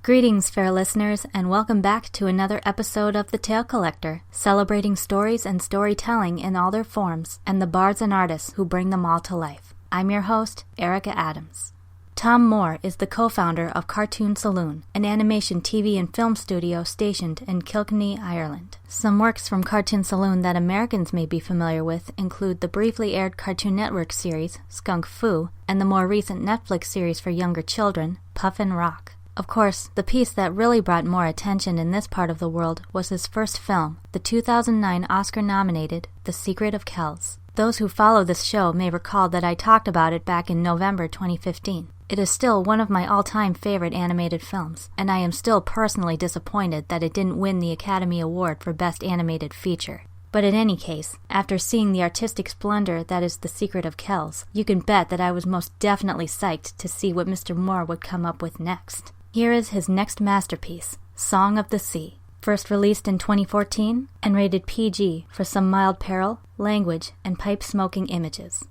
Greetings, fair listeners, and welcome back to another episode of The Tale Collector, celebrating stories and storytelling in all their forms, and the bards and artists who bring them all to life. I'm your host, Erica Adams. Tom Moore is the co-founder of Cartoon Saloon, an animation TV and film studio stationed in Kilkenny, Ireland. Some works from Cartoon Saloon that Americans may be familiar with include the briefly aired Cartoon Network series, Skunk Fu, and the more recent Netflix series for younger children, Puffin' Rock. Of course, the piece that really brought more attention in this part of the world was his first film, the 2009 Oscar-nominated The Secret of Kells. Those who follow this show may recall that I talked about it back in November 2015. It is still one of my all-time favorite animated films, and I am still personally disappointed that it didn't win the Academy Award for Best Animated Feature. But in any case, after seeing the artistic splendor that is The Secret of Kells, you can bet that I was most definitely psyched to see what Mr. Moore would come up with next. Here is his next masterpiece, Song of the Sea, first released in 2014 and rated PG for some mild peril, language, and pipe-smoking images.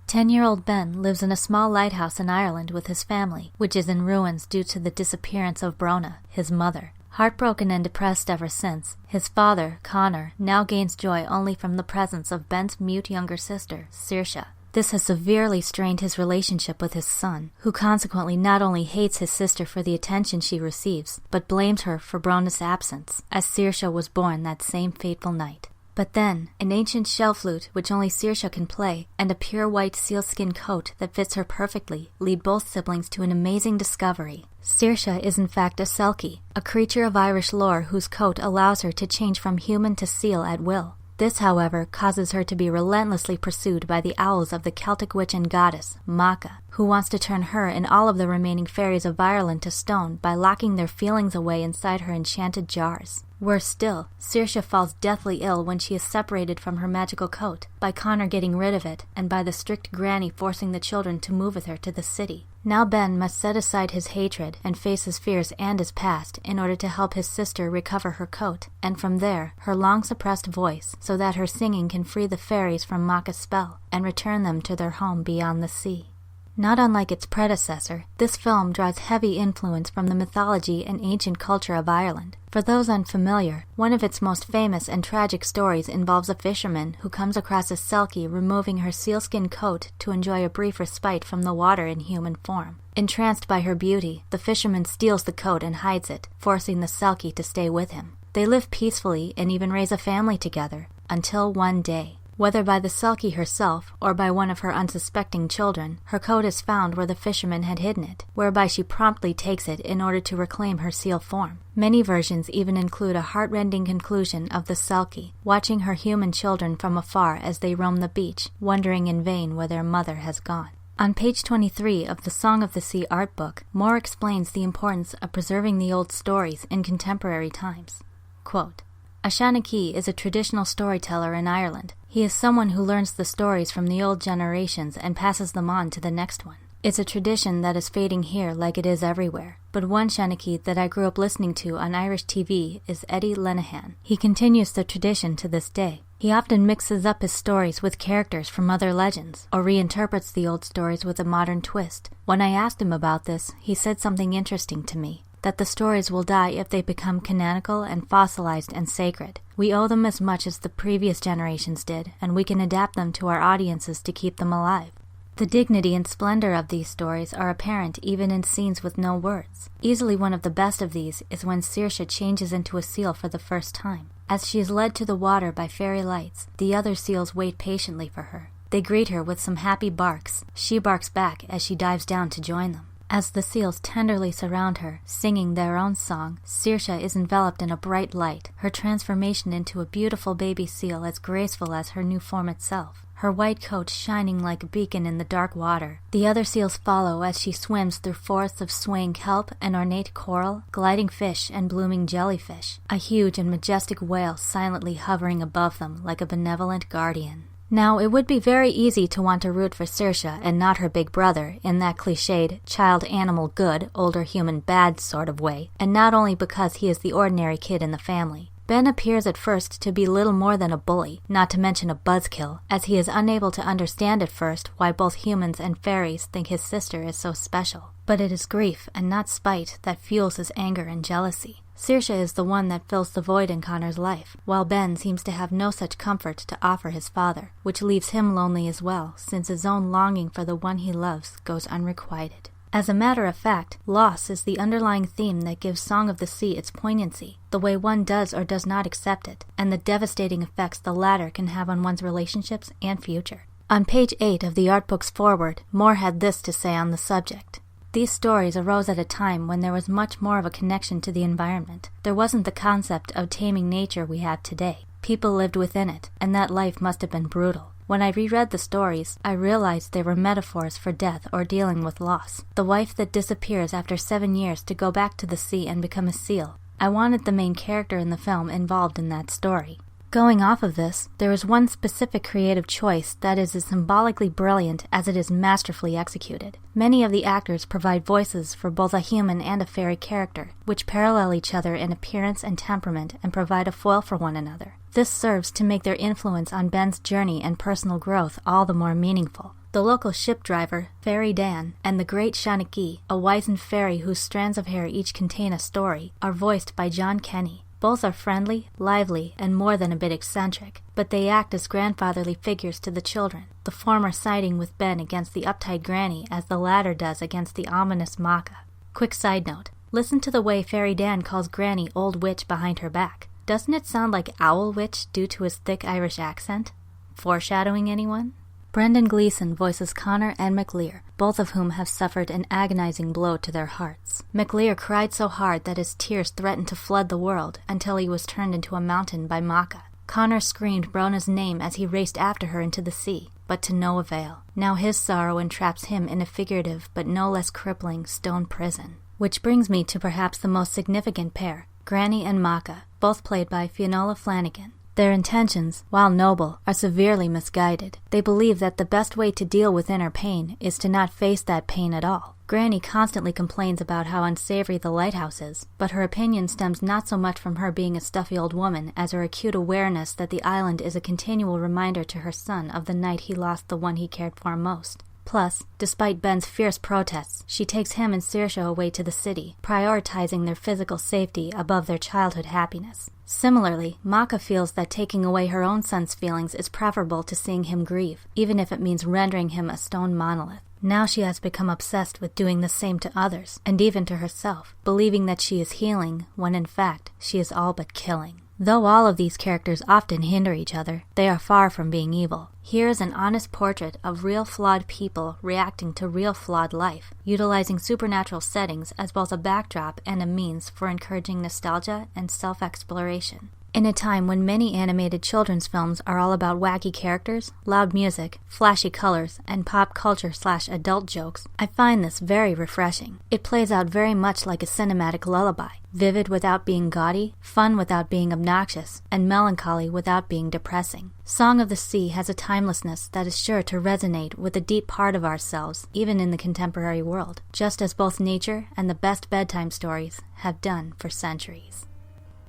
Ten-year-old Ben lives in a small lighthouse in Ireland with his family, which is in ruins due to the disappearance of Brona, his mother. Heartbroken and depressed ever since, his father, Connor, now gains joy only from the presence of Ben's mute younger sister, Saoirse. This has severely strained his relationship with his son, who consequently not only hates his sister for the attention she receives, but blames her for Brona's absence, as Saoirse was born that same fateful night. But then, an ancient shell flute which only Saoirse can play, and a pure white sealskin coat that fits her perfectly, lead both siblings to an amazing discovery. Saoirse is in fact a selkie, a creature of Irish lore whose coat allows her to change from human to seal at will. This, however, causes her to be relentlessly pursued by the owls of the Celtic witch and goddess, Macha, who wants to turn her and all of the remaining fairies of Ireland to stone by locking their feelings away inside her enchanted jars. Worse still, Saoirse falls deathly ill when she is separated from her magical coat, by Connor getting rid of it, and by the strict granny forcing the children to move with her to the city. Now Ben must set aside his hatred and face his fears and his past in order to help his sister recover her coat, and from there, her long-suppressed voice, so that her singing can free the fairies from Macha's spell and return them to their home beyond the sea. Not unlike its predecessor, this film draws heavy influence from the mythology and ancient culture of Ireland. For those unfamiliar, one of its most famous and tragic stories involves a fisherman who comes across a selkie removing her sealskin coat to enjoy a brief respite from the water in human form. Entranced by her beauty, the fisherman steals the coat and hides it, forcing the selkie to stay with him. They live peacefully and even raise a family together, until one day. Whether by the selkie herself or by one of her unsuspecting children, her coat is found where the fisherman had hidden it, whereby she promptly takes it in order to reclaim her seal form. Many versions even include a heart-rending conclusion of the selkie, watching her human children from afar as they roam the beach, wondering in vain where their mother has gone. On page 23 of the Song of the Sea art book, Moore explains the importance of preserving the old stories in contemporary times. Quote, "A Shanachie is a traditional storyteller in Ireland. He is someone who learns the stories from the old generations and passes them on to the next one. It's a tradition that is fading here like it is everywhere. But one Shanachie that I grew up listening to on Irish TV is Eddie Lenihan. He continues the tradition to this day. He often mixes up his stories with characters from other legends, or reinterprets the old stories with a modern twist. When I asked him about this, he said something interesting to me, that the stories will die if they become canonical and fossilized and sacred. We owe them as much as the previous generations did, and we can adapt them to our audiences to keep them alive. The dignity and splendor of these stories are apparent even in scenes with no words. Easily one of the best of these is when Saoirse changes into a seal for the first time. As she is led to the water by fairy lights, the other seals wait patiently for her. They greet her with some happy barks. She barks back as she dives down to join them. As the seals tenderly surround her, singing their own song, Saoirse is enveloped in a bright light, her transformation into a beautiful baby seal as graceful as her new form itself, her white coat shining like a beacon in the dark water. The other seals follow as she swims through forests of swaying kelp and ornate coral, gliding fish and blooming jellyfish, a huge and majestic whale silently hovering above them like a benevolent guardian. Now, it would be very easy to want to root for Saoirse and not her big brother in that cliched child animal good, older human bad sort of way, and not only because he is the ordinary kid in the family. Ben appears at first to be little more than a bully, not to mention a buzzkill, as he is unable to understand at first why both humans and fairies think his sister is so special. But it is grief and not spite that fuels his anger and jealousy. Saoirse is the one that fills the void in Connor's life, while Ben seems to have no such comfort to offer his father, which leaves him lonely as well, since his own longing for the one he loves goes unrequited. As a matter of fact, loss is the underlying theme that gives Song of the Sea its poignancy, the way one does or does not accept it, and the devastating effects the latter can have on one's relationships and future. On page 8 of the art book's foreword, Moore had this to say on the subject. These stories arose at a time when there was much more of a connection to the environment. There wasn't the concept of taming nature we have today. People lived within it, and that life must have been brutal. When I reread the stories, I realized they were metaphors for death or dealing with loss. The wife that disappears after 7 years to go back to the sea and become a seal. I wanted the main character in the film involved in that story. Going off of this, there is one specific creative choice that is as symbolically brilliant as it is masterfully executed. Many of the actors provide voices for both a human and a fairy character, which parallel each other in appearance and temperament and provide a foil for one another. This serves to make their influence on Ben's journey and personal growth all the more meaningful. The local ship driver, Fairy Dan, and the great Shaniki, a wizened fairy whose strands of hair each contain a story, are voiced by John Kenny. Both are friendly, lively, and more than a bit eccentric, but they act as grandfatherly figures to the children, the former siding with Ben against the uptight granny as the latter does against the ominous Maka. Quick side note, listen to the way Fairy Dan calls Granny Old Witch behind her back. Doesn't it sound like Owl Witch due to his thick Irish accent? Foreshadowing anyone? Brendan Gleeson voices Connor and McLear, both of whom have suffered an agonizing blow to their hearts. McLear cried so hard that his tears threatened to flood the world until he was turned into a mountain by Maka. Connor screamed Brona's name as he raced after her into the sea, but to no avail. Now his sorrow entraps him in a figurative but no less crippling stone prison. Which brings me to perhaps the most significant pair, Granny and Maka, both played by Fionnuala Flanagan. Their intentions, while noble, are severely misguided. They believe that the best way to deal with inner pain is to not face that pain at all. Granny constantly complains about how unsavory the lighthouse is, but her opinion stems not so much from her being a stuffy old woman as her acute awareness that the island is a continual reminder to her son of the night he lost the one he cared for most. Plus, despite Ben's fierce protests, she takes him and Saoirse away to the city, prioritizing their physical safety above their childhood happiness. Similarly, Maka feels that taking away her own son's feelings is preferable to seeing him grieve, even if it means rendering him a stone monolith. Now she has become obsessed with doing the same to others, and even to herself, believing that she is healing, when in fact, she is all but killing. Though all of these characters often hinder each other, they are far from being evil. Here is an honest portrait of real flawed people reacting to real flawed life, utilizing supernatural settings as both a backdrop and a means for encouraging nostalgia and self-exploration. In a time when many animated children's films are all about wacky characters, loud music, flashy colors, and pop culture/adult jokes, I find this very refreshing. It plays out very much like a cinematic lullaby, vivid without being gaudy, fun without being obnoxious, and melancholy without being depressing. Song of the Sea has a timelessness that is sure to resonate with a deep part of ourselves, even in the contemporary world, just as both nature and the best bedtime stories have done for centuries.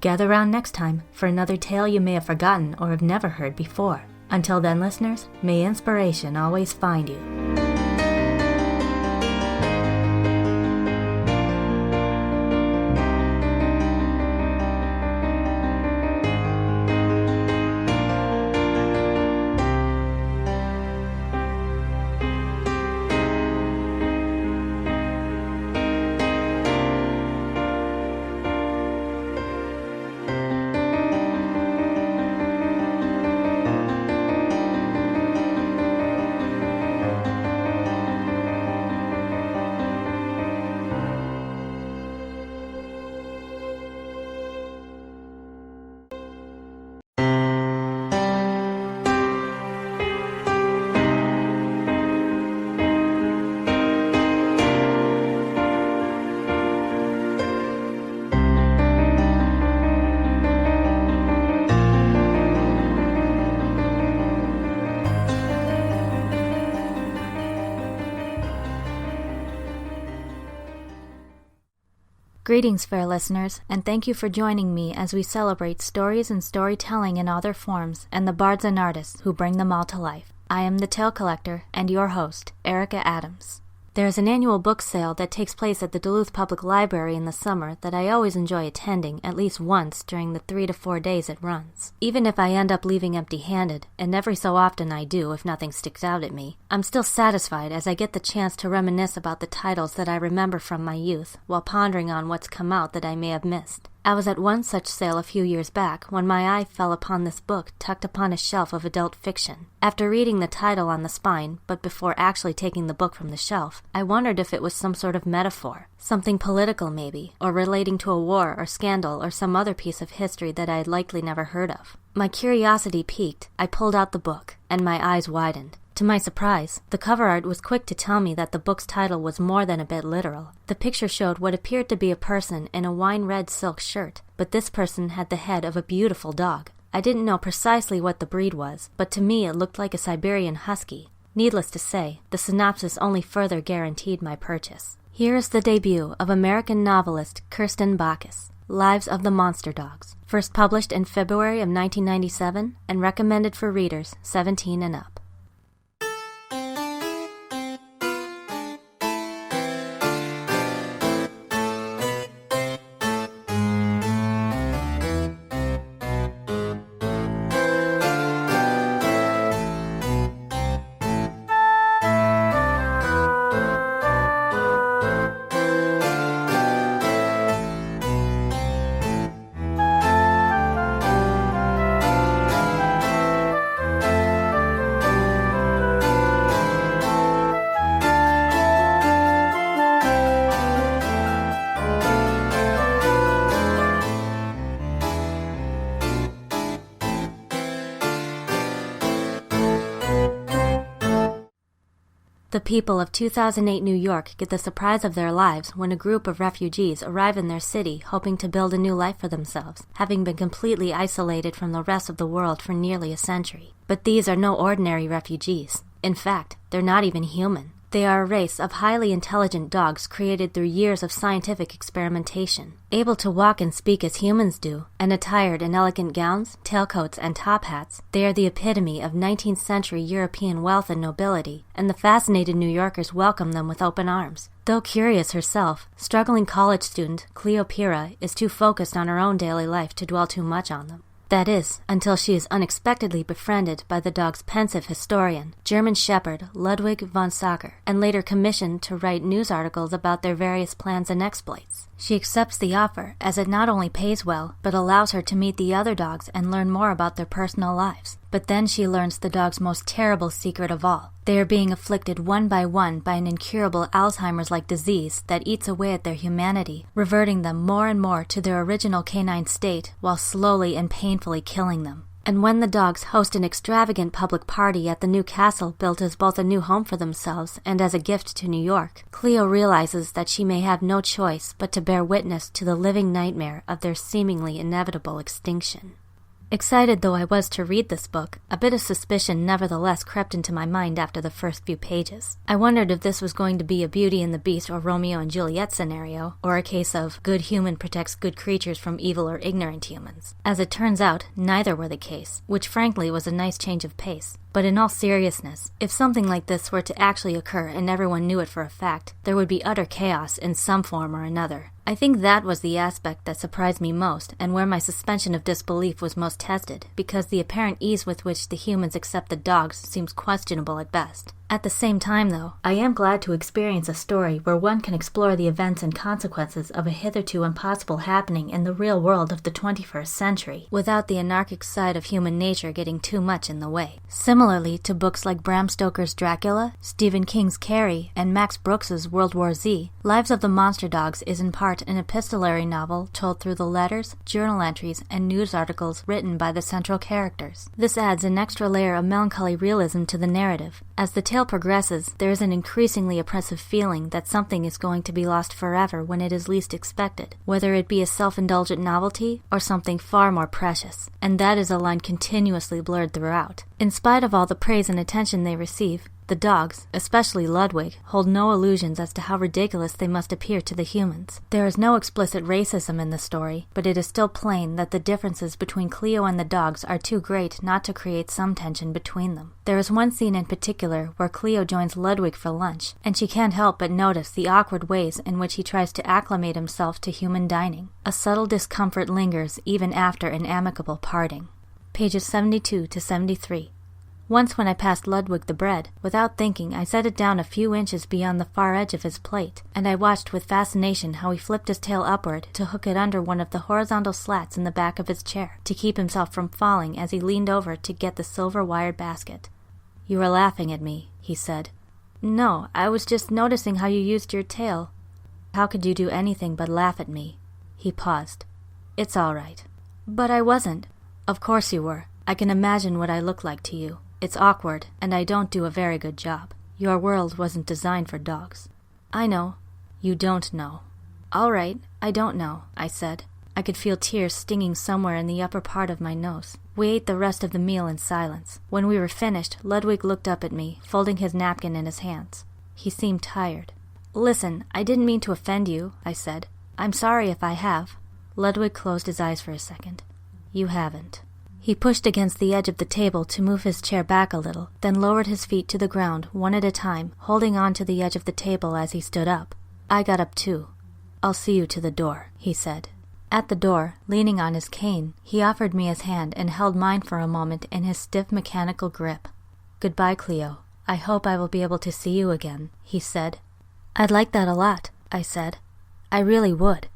Gather round next time for another tale you may have forgotten or have never heard before. Until then, listeners, may inspiration always find you. Greetings, fair listeners, and thank you for joining me as we celebrate stories and storytelling in all their forms and the bards and artists who bring them all to life. I am the Tale Collector and your host, Erica Adams. There is an annual book sale that takes place at the Duluth Public Library in the summer that I always enjoy attending at least once during the 3 to 4 days it runs. Even if I end up leaving empty-handed, and every so often I do if nothing sticks out at me, I'm still satisfied as I get the chance to reminisce about the titles that I remember from my youth while pondering on what's come out that I may have missed. I was at one such sale a few years back when my eye fell upon this book tucked upon a shelf of adult fiction. After reading the title on the spine, but before actually taking the book from the shelf, I wondered if it was some sort of metaphor, something political maybe, or relating to a war or scandal or some other piece of history that I had likely never heard of. My curiosity piqued, I pulled out the book, and my eyes widened. To my surprise, the cover art was quick to tell me that the book's title was more than a bit literal. The picture showed what appeared to be a person in a wine-red silk shirt, but this person had the head of a beautiful dog. I didn't know precisely what the breed was, but to me it looked like a Siberian husky. Needless to say, the synopsis only further guaranteed my purchase. Here is the debut of American novelist Kirsten Backus, Lives of the Monster Dogs, first published in February of 1997 and recommended for readers 17 and up. The people of 2008 New York get the surprise of their lives when a group of refugees arrive in their city hoping to build a new life for themselves, having been completely isolated from the rest of the world for nearly a century. But these are no ordinary refugees. In fact, they're not even human. They are a race of highly intelligent dogs created through years of scientific experimentation. Able to walk and speak as humans do, and attired in elegant gowns, tailcoats, and top hats, they are the epitome of 19th century European wealth and nobility, and the fascinated New Yorkers welcome them with open arms. Though curious herself, struggling college student Cleopatra is too focused on her own daily life to dwell too much on them. That is, until she is unexpectedly befriended by the dog's pensive historian, German shepherd Ludwig von Sacher, and later commissioned to write news articles about their various plans and exploits. She accepts the offer, as it not only pays well, but allows her to meet the other dogs and learn more about their personal lives. But then she learns the dog's most terrible secret of all. They are being afflicted one by an incurable Alzheimer's-like disease that eats away at their humanity, reverting them more and more to their original canine state while slowly and painfully killing them. And when the dogs host an extravagant public party at the new castle built as both a new home for themselves and as a gift to New York, Cleo realizes that she may have no choice but to bear witness to the living nightmare of their seemingly inevitable extinction. Excited though I was to read this book, a bit of suspicion nevertheless crept into my mind after the first few pages. I wondered if this was going to be a Beauty and the Beast or Romeo and Juliet scenario, or a case of good human protects good creatures from evil or ignorant humans. As it turns out, neither were the case, which frankly was a nice change of pace. But in all seriousness, if something like this were to actually occur and everyone knew it for a fact, there would be utter chaos in some form or another. I think that was the aspect that surprised me most and where my suspension of disbelief was most tested, because the apparent ease with which the humans accept the dogs seems questionable at best. At the same time, though, I am glad to experience a story where one can explore the events and consequences of a hitherto impossible happening in the real world of the 21st century, without the anarchic side of human nature getting too much in the way. Similarly to books like Bram Stoker's Dracula, Stephen King's Carrie, and Max Brooks's World War Z, Lives of the Monster Dogs is in part an epistolary novel told through the letters, journal entries, and news articles written by the central characters. This adds an extra layer of melancholy realism to the narrative. As the tale progresses, there is an increasingly oppressive feeling that something is going to be lost forever when it is least expected, whether it be a self-indulgent novelty or something far more precious, and that is a line continuously blurred throughout. In spite of all the praise and attention they receive, the dogs, especially Ludwig, hold no illusions as to how ridiculous they must appear to the humans. There is no explicit racism in the story, but it is still plain that the differences between Cleo and the dogs are too great not to create some tension between them. There is one scene in particular where Cleo joins Ludwig for lunch, and she can't help but notice the awkward ways in which he tries to acclimate himself to human dining. A subtle discomfort lingers even after an amicable parting. Pages 72 to 73. Once when I passed Ludwig the bread, without thinking I set it down a few inches beyond the far edge of his plate, and I watched with fascination how he flipped his tail upward to hook it under one of the horizontal slats in the back of his chair, to keep himself from falling as he leaned over to get the silver-wired basket. "You were laughing at me," he said. "No, I was just noticing how you used your tail." "How could you do anything but laugh at me?" He paused. "It's all right." "But I wasn't." "Of course you were. I can imagine what I look like to you. It's awkward, and I don't do a very good job. Your world wasn't designed for dogs." "I know." "You don't know." "All right, I don't know," I said. I could feel tears stinging somewhere in the upper part of my nose. We ate the rest of the meal in silence. When we were finished, Ludwig looked up at me, folding his napkin in his hands. He seemed tired. "Listen, I didn't mean to offend you," I said. "I'm sorry if I have." Ludwig closed his eyes for a second. "You haven't." He pushed against the edge of the table to move his chair back a little, then lowered his feet to the ground one at a time, holding on to the edge of the table as he stood up. I got up too. "I'll see you to the door," he said. At the door, leaning on his cane, he offered me his hand and held mine for a moment in his stiff mechanical grip. "Goodbye, Cleo. I hope I will be able to see you again," he said. "I'd like that a lot," I said. "I really would."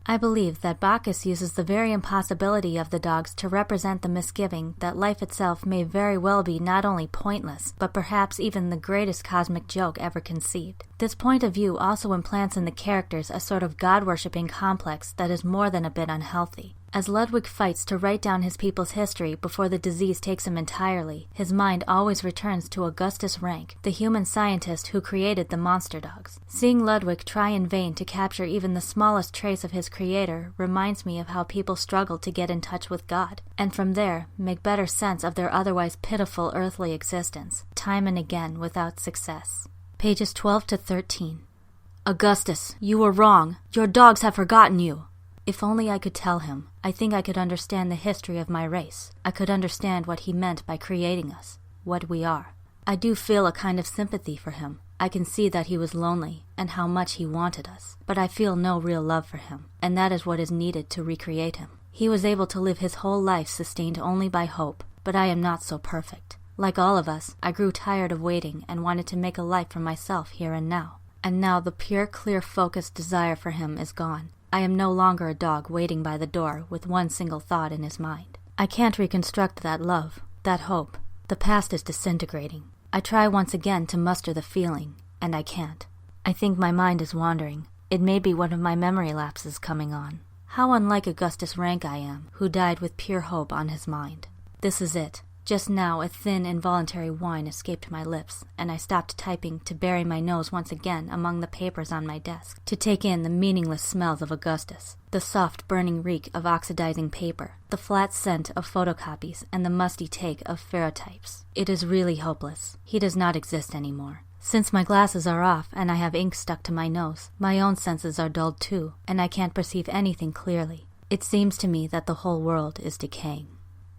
I believe that Bacchus uses the very impossibility of the dogs to represent the misgiving that life itself may very well be not only pointless, but perhaps even the greatest cosmic joke ever conceived. This point of view also implants in the characters a sort of god-worshipping complex that is more than a bit unhealthy. As Ludwig fights to write down his people's history before the disease takes him entirely, his mind always returns to Augustus Rank, the human scientist who created the monster dogs. Seeing Ludwig try in vain to capture even the smallest trace of his creator reminds me of how people struggle to get in touch with God, and from there make better sense of their otherwise pitiful earthly existence, time and again without success. Pages 12 to 13. "Augustus, you were wrong. Your dogs have forgotten you." If only I could tell him. I think I could understand the history of my race. I could understand what he meant by creating us, what we are. I do feel a kind of sympathy for him. I can see that he was lonely and how much he wanted us, but I feel no real love for him, and that is what is needed to recreate him. He was able to live his whole life sustained only by hope, but I am not so perfect. Like all of us, I grew tired of waiting and wanted to make a life for myself here and now. And now the pure, clear, focused desire for him is gone. I am no longer a dog waiting by the door with one single thought in his mind. I can't reconstruct that love, that hope. The past is disintegrating. I try once again to muster the feeling, and I can't. I think my mind is wandering. It may be one of my memory lapses coming on. How unlike Augustus Rank I am, who died with pure hope on his mind. This is it. Just now a thin, involuntary whine escaped my lips, and I stopped typing to bury my nose once again among the papers on my desk, to take in the meaningless smells of Augustus, the soft, burning reek of oxidizing paper, the flat scent of photocopies, and the musty take of ferrotypes. It is really hopeless. He does not exist anymore. Since my glasses are off and I have ink stuck to my nose, my own senses are dulled too, and I can't perceive anything clearly. It seems to me that the whole world is decaying.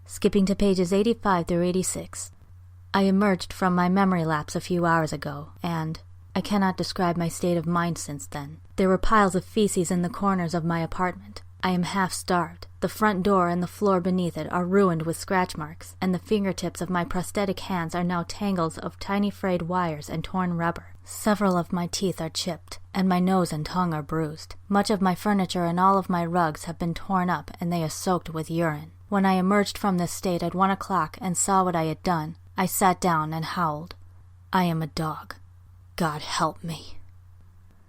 Skipping to pages 85 through 86. I emerged from my memory lapse a few hours ago, and I cannot describe my state of mind since then. There were piles of feces in the corners of my apartment. I am half-starved. The front door and the floor beneath it are ruined with scratch marks, and the fingertips of my prosthetic hands are now tangles of tiny frayed wires and torn rubber. Several of my teeth are chipped, and my nose and tongue are bruised. Much of my furniture and all of my rugs have been torn up, and they are soaked with urine. When I emerged from this state at 1 o'clock and saw what I had done, I sat down and howled. I am a dog. God help me.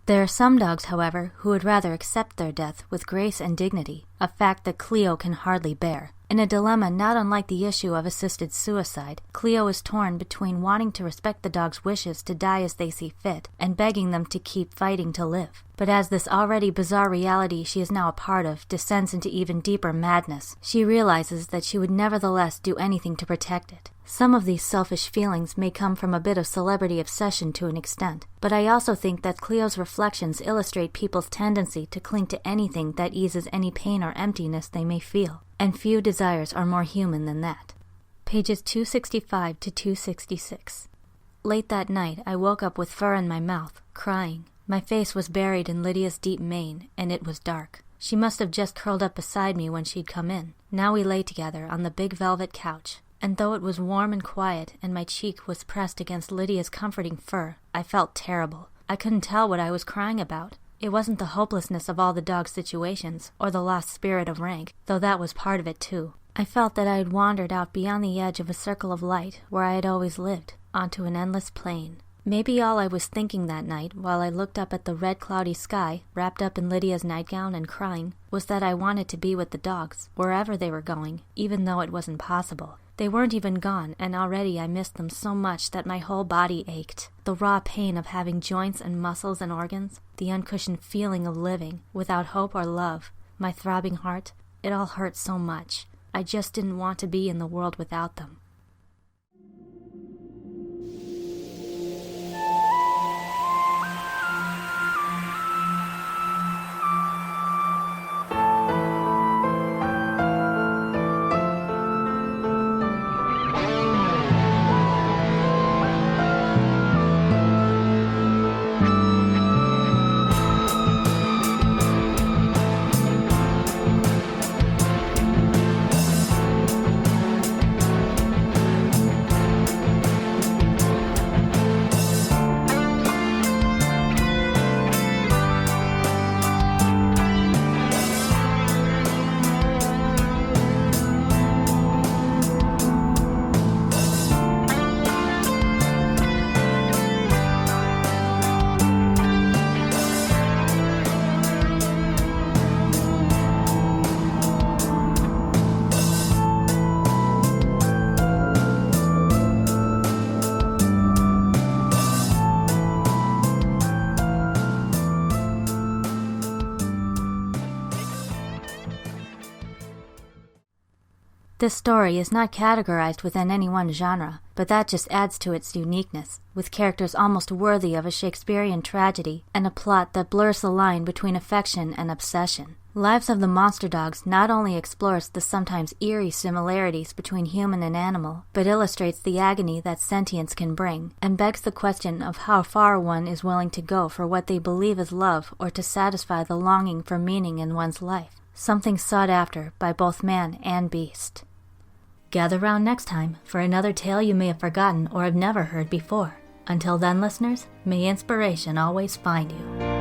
There are some dogs, however, who would rather accept their death with grace and dignity, a fact that Cleo can hardly bear. In a dilemma not unlike the issue of assisted suicide, Cleo is torn between wanting to respect the dog's wishes to die as they see fit and begging them to keep fighting to live. But as this already bizarre reality she is now a part of descends into even deeper madness, she realizes that she would nevertheless do anything to protect it. Some of these selfish feelings may come from a bit of celebrity obsession to an extent, but I also think that Cleo's reflections illustrate people's tendency to cling to anything that eases any pain or emptiness they may feel, and few desires are more human than that. Pages 265 to 266. Late that night, I woke up with fur in my mouth, crying. My face was buried in Lydia's deep mane, and it was dark. She must have just curled up beside me when she'd come in. Now we lay together on the big velvet couch, and though it was warm and quiet and my cheek was pressed against Lydia's comforting fur, I felt terrible. I couldn't tell what I was crying about. It wasn't the hopelessness of all the dog situations, or the lost spirit of Rank, though that was part of it too. I felt that I had wandered out beyond the edge of a circle of light where I had always lived, onto an endless plain. Maybe all I was thinking that night, while I looked up at the red cloudy sky, wrapped up in Lydia's nightgown and crying, was that I wanted to be with the dogs, wherever they were going, even though it wasn't possible. They weren't even gone, and already I missed them so much that my whole body ached. The raw pain of having joints and muscles and organs, the uncushioned feeling of living, without hope or love, my throbbing heart, it all hurt so much. I just didn't want to be in the world without them. This story is not categorized within any one genre, but that just adds to its uniqueness, with characters almost worthy of a Shakespearean tragedy and a plot that blurs the line between affection and obsession. Lives of the Monster Dogs not only explores the sometimes eerie similarities between human and animal, but illustrates the agony that sentience can bring, and begs the question of how far one is willing to go for what they believe is love or to satisfy the longing for meaning in one's life, something sought after by both man and beast. Gather round next time for another tale you may have forgotten or have never heard before. Until then, listeners, may inspiration always find you.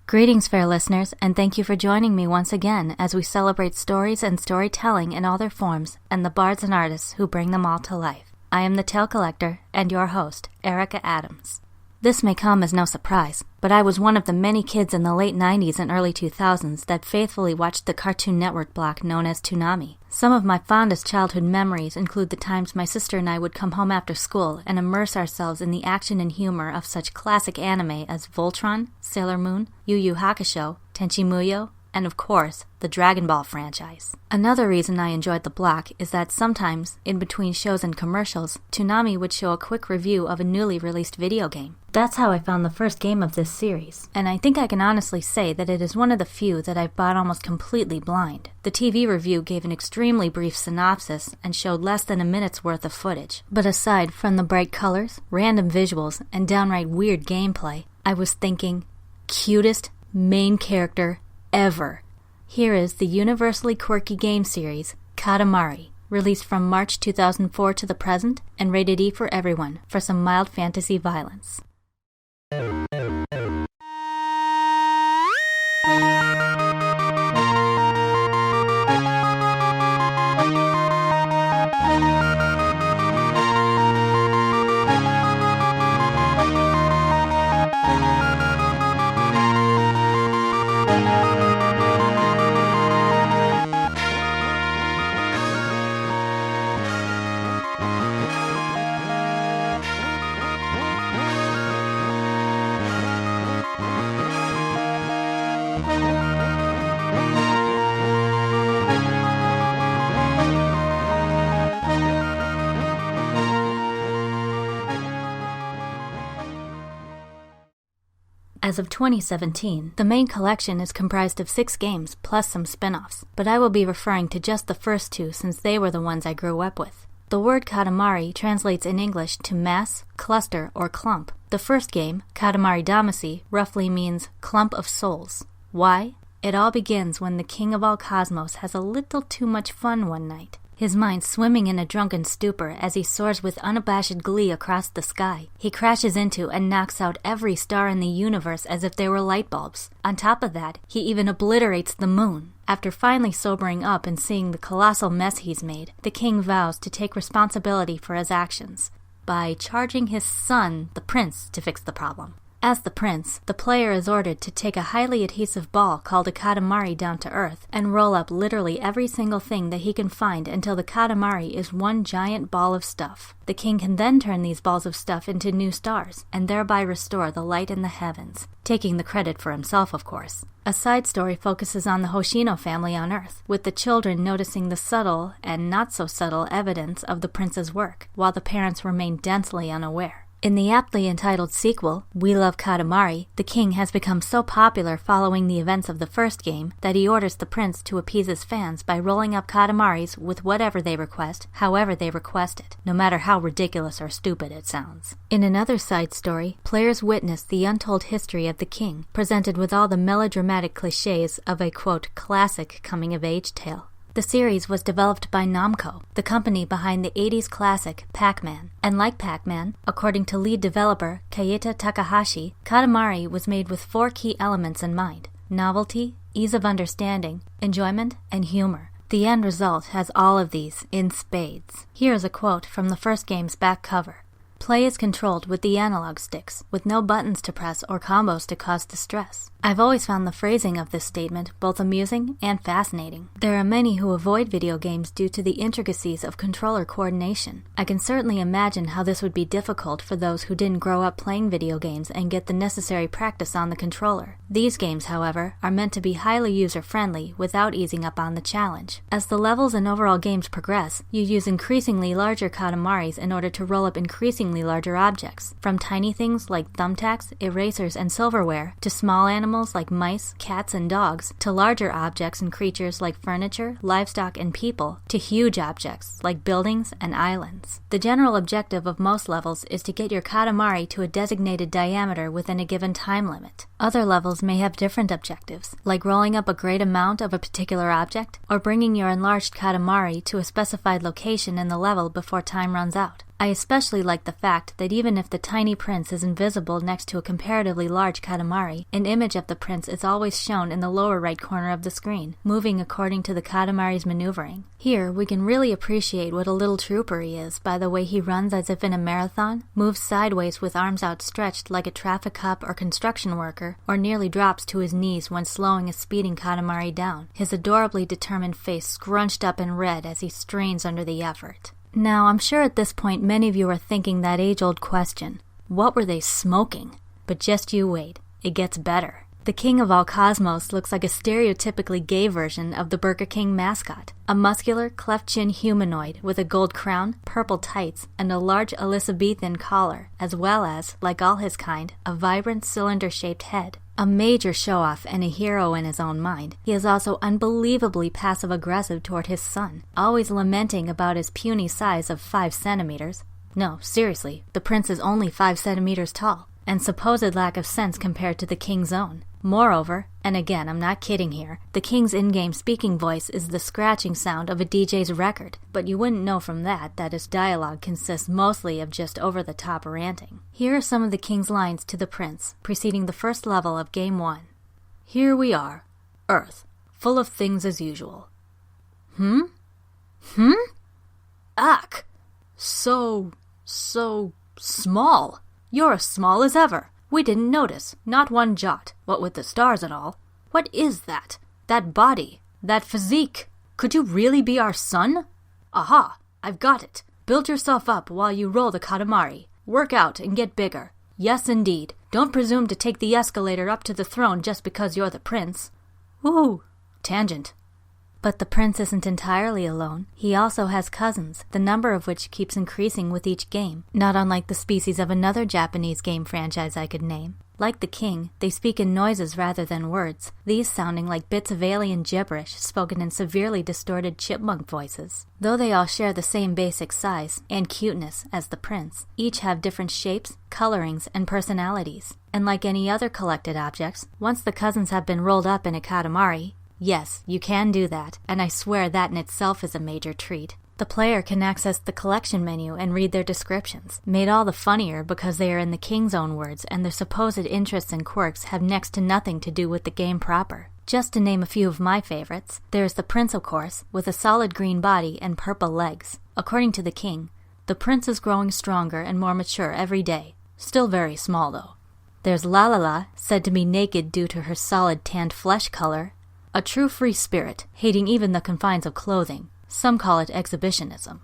Greetings, fair listeners, and thank you for joining me once again as we celebrate stories and storytelling in all their forms and the bards and artists who bring them all to life. I am the Tale Collector and your host, Erica Adams. This may come as no surprise, but I was one of the many kids in the late 90s and early 2000s that faithfully watched the Cartoon Network block known as Toonami. Some of my fondest childhood memories include the times my sister and I would come home after school and immerse ourselves in the action and humor of such classic anime as Voltron, Sailor Moon, Yu Yu Hakusho, Tenchi Muyo, and of course, the Dragon Ball franchise. Another reason I enjoyed the block is that sometimes, in between shows and commercials, Toonami would show a quick review of a newly released video game. That's how I found the first game of this series, and I think I can honestly say that it is one of the few that I've bought almost completely blind. The TV review gave an extremely brief synopsis and showed less than a minute's worth of footage, but aside from the bright colors, random visuals, and downright weird gameplay, I was thinking, cutest main character ever. Here is the universally quirky game series, Katamari, released from March 2004 to the present and rated E for everyone for some mild fantasy violence. As of 2017, the main collection is comprised of 6 games plus some spin-offs, but I will be referring to just the first 2 since they were the ones I grew up with. The word Katamari translates in English to mass, cluster, or clump. The first game, Katamari Damacy, roughly means clump of souls. Why? It all begins when the king of all cosmos has a little too much fun one night. His mind swimming in a drunken stupor as he soars with unabashed glee across the sky. He crashes into and knocks out every star in the universe as if they were light bulbs. On top of that, he even obliterates the moon. After finally sobering up and seeing the colossal mess he's made, the king vows to take responsibility for his actions by charging his son, the prince, to fix the problem. As the prince, the player is ordered to take a highly adhesive ball called a Katamari down to earth and roll up literally every single thing that he can find until the Katamari is one giant ball of stuff. The king can then turn these balls of stuff into new stars and thereby restore the light in the heavens, taking the credit for himself, of course. A side story focuses on the Hoshino family on Earth, with the children noticing the subtle and not so subtle evidence of the prince's work, while the parents remain densely unaware. In the aptly entitled sequel, We Love Katamari, the king has become so popular following the events of the first game that he orders the prince to appease his fans by rolling up Katamaris with whatever they request, however they request it, no matter how ridiculous or stupid it sounds. In another side story, players witness the untold history of the king, presented with all the melodramatic cliches of a, quote, classic coming-of-age tale. The series was developed by Namco, the company behind the 80s classic Pac-Man. And like Pac-Man, according to lead developer Keita Takahashi, Katamari was made with 4 key elements in mind: novelty, ease of understanding, enjoyment, and humor. The end result has all of these in spades. Here is a quote from the first game's back cover. Play is controlled with the analog sticks, with no buttons to press or combos to cause distress. I've always found the phrasing of this statement both amusing and fascinating. There are many who avoid video games due to the intricacies of controller coordination. I can certainly imagine how this would be difficult for those who didn't grow up playing video games and get the necessary practice on the controller. These games, however, are meant to be highly user-friendly without easing up on the challenge. As the levels and overall games progress, you use increasingly larger Katamaris in order to roll up increasingly larger objects, from tiny things like thumbtacks, erasers, and silverware, to small animals like mice, cats, and dogs, to larger objects and creatures like furniture, livestock, and people, to huge objects like buildings and islands. The general objective of most levels is to get your Katamari to a designated diameter within a given time limit. Other levels may have different objectives, like rolling up a great amount of a particular object, or bringing your enlarged Katamari to a specified location in the level before time runs out. I especially like the fact that even if the tiny prince is invisible next to a comparatively large Katamari, an image of the prince is always shown in the lower right corner of the screen, moving according to the Katamari's maneuvering. Here, we can really appreciate what a little trooper he is by the way he runs as if in a marathon, moves sideways with arms outstretched like a traffic cop or construction worker, or nearly drops to his knees when slowing a speeding Katamari down, his adorably determined face scrunched up in red as he strains under the effort. Now, I'm sure at this point many of you are thinking that age-old question, what were they smoking? But just you wait, it gets better. The king of all cosmos looks like a stereotypically gay version of the Burger King mascot, a muscular, cleft-chin humanoid with a gold crown, purple tights, and a large Elizabethan collar, as well as, like all his kind, a vibrant cylinder-shaped head. A major show-off and a hero in his own mind, he is also unbelievably passive-aggressive toward his son, always lamenting about his puny size of 5 centimeters. No, seriously, the prince is only 5 centimeters tall, and supposed lack of sense compared to the king's own. Moreover, and again, I'm not kidding here, the king's in-game speaking voice is the scratching sound of a DJ's record, but you wouldn't know from that his dialogue consists mostly of just over-the-top ranting. Here are some of the king's lines to the prince, preceding the first level of Game 1. Here we are, Earth, full of things as usual. Ack! So small. You're as small as ever. We didn't notice, not one jot, what with the stars and all. What is that? That body? That physique? Could you really be our son? Aha! I've got it. Build yourself up while you roll the Katamari. Work out and get bigger. Yes, indeed. Don't presume to take the escalator up to the throne just because you're the prince. Ooh! Tangent. But the prince isn't entirely alone. He also has cousins, the number of which keeps increasing with each game, not unlike the species of another Japanese game franchise I could name. Like the king, they speak in noises rather than words, these sounding like bits of alien gibberish spoken in severely distorted chipmunk voices. Though they all share the same basic size and cuteness as the prince, each have different shapes, colorings, and personalities. And like any other collected objects, once the cousins have been rolled up in a Katamari, yes, you can do that, and I swear that in itself is a major treat. The player can access the collection menu and read their descriptions, made all the funnier because they are in the king's own words and their supposed interests and quirks have next to nothing to do with the game proper. Just to name a few of my favorites, there's the prince, of course, with a solid green body and purple legs. According to the king, the prince is growing stronger and more mature every day. Still very small, though. There's Lalala, said to be naked due to her solid tanned flesh color. A true free spirit, hating even the confines of clothing. Some call it exhibitionism.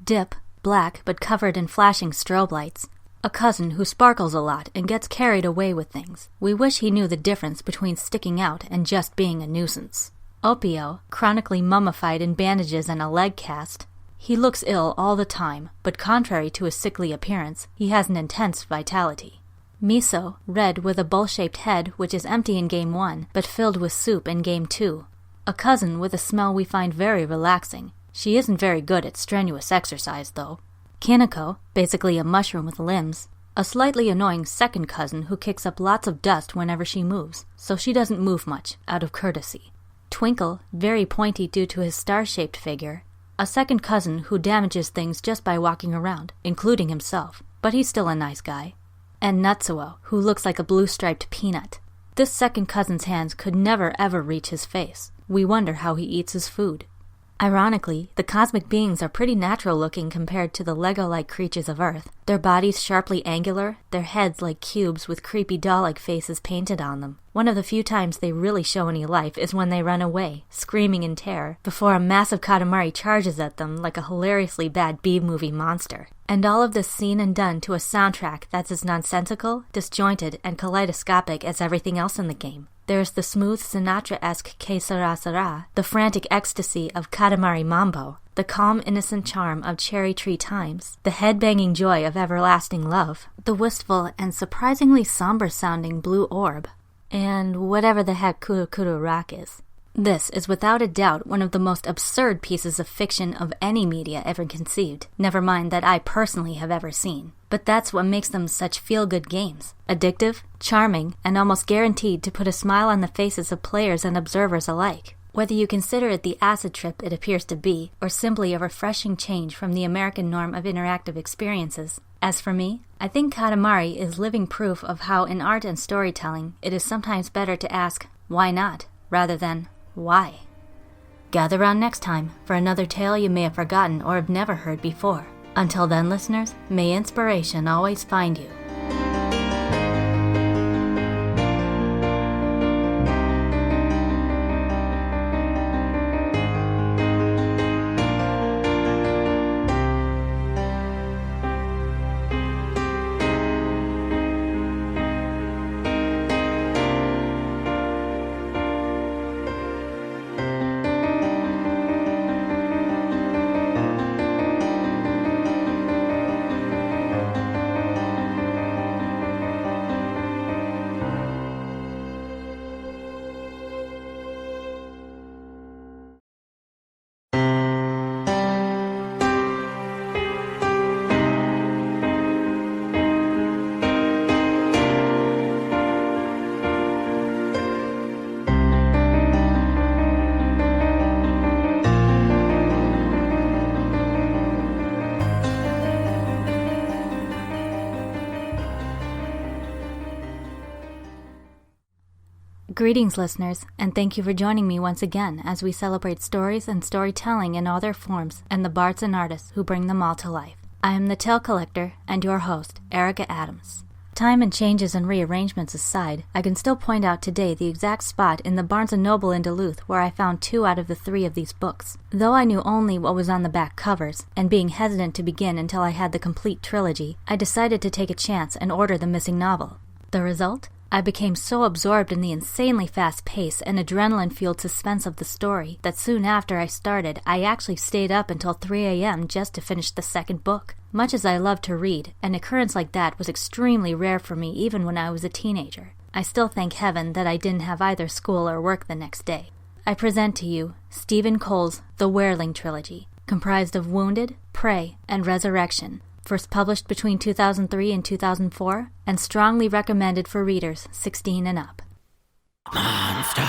Dip, black but covered in flashing strobe lights. A cousin who sparkles a lot and gets carried away with things. We wish he knew the difference between sticking out and just being a nuisance. Opio, chronically mummified in bandages and a leg cast. He looks ill all the time, but contrary to his sickly appearance, he has an intense vitality. Miso, red with a bowl-shaped head which is empty in Game 1, but filled with soup in Game 2. A cousin with a smell we find very relaxing. She isn't very good at strenuous exercise, though. Kineko, basically a mushroom with limbs. A slightly annoying second cousin who kicks up lots of dust whenever she moves, so she doesn't move much, out of courtesy. Twinkle, very pointy due to his star-shaped figure. A second cousin who damages things just by walking around, including himself, but he's still a nice guy. And Natsuo, who looks like a blue-striped peanut. This second cousin's hands could never ever reach his face. We wonder how he eats his food. Ironically, the cosmic beings are pretty natural-looking compared to the Lego-like creatures of Earth. Their bodies sharply angular, their heads like cubes with creepy doll-like faces painted on them. One of the few times they really show any life is when they run away, screaming in terror, before a massive Katamari charges at them like a hilariously bad B-movie monster. And all of this seen and done to a soundtrack that's as nonsensical, disjointed, and kaleidoscopic as everything else in the game. There's the smooth Sinatra-esque Que Sera Sera, the frantic ecstasy of Katamari Mambo, the calm innocent charm of Cherry Tree Times, the head-banging joy of Everlasting Love, the wistful and surprisingly somber-sounding Blue Orb, and whatever the heck Kuru Kuru Rock is. This is without a doubt one of the most absurd pieces of fiction of any media ever conceived, never mind that I personally have ever seen. But that's what makes them such feel-good games. Addictive, charming, and almost guaranteed to put a smile on the faces of players and observers alike. Whether you consider it the acid trip it appears to be, or simply a refreshing change from the American norm of interactive experiences. As for me, I think Katamari is living proof of how in art and storytelling it is sometimes better to ask, why not, rather than, why? Gather round next time for another tale you may have forgotten or have never heard before. Until then, listeners, may inspiration always find you. Greetings, listeners, and thank you for joining me once again as we celebrate stories and storytelling in all their forms and the bards and artists who bring them all to life. I am the Tale Collector and your host, Erica Adams. Time and changes and rearrangements aside, I can still point out today the exact spot in the Barnes & Noble in Duluth where I found 2 out of the 3 of these books. Though I knew only what was on the back covers, and being hesitant to begin until I had the complete trilogy, I decided to take a chance and order the missing novel. The result? I became so absorbed in the insanely fast pace and adrenaline-fueled suspense of the story that soon after I started, I actually stayed up until 3 a.m. just to finish the second book. Much as I love to read, an occurrence like that was extremely rare for me even when I was a teenager. I still thank heaven that I didn't have either school or work the next day. I present to you Stephen Cole's The Wereling Trilogy, comprised of Wounded, Prey, and Resurrection, first published between 2003 and 2004, and strongly recommended for readers 16 and up. Monster!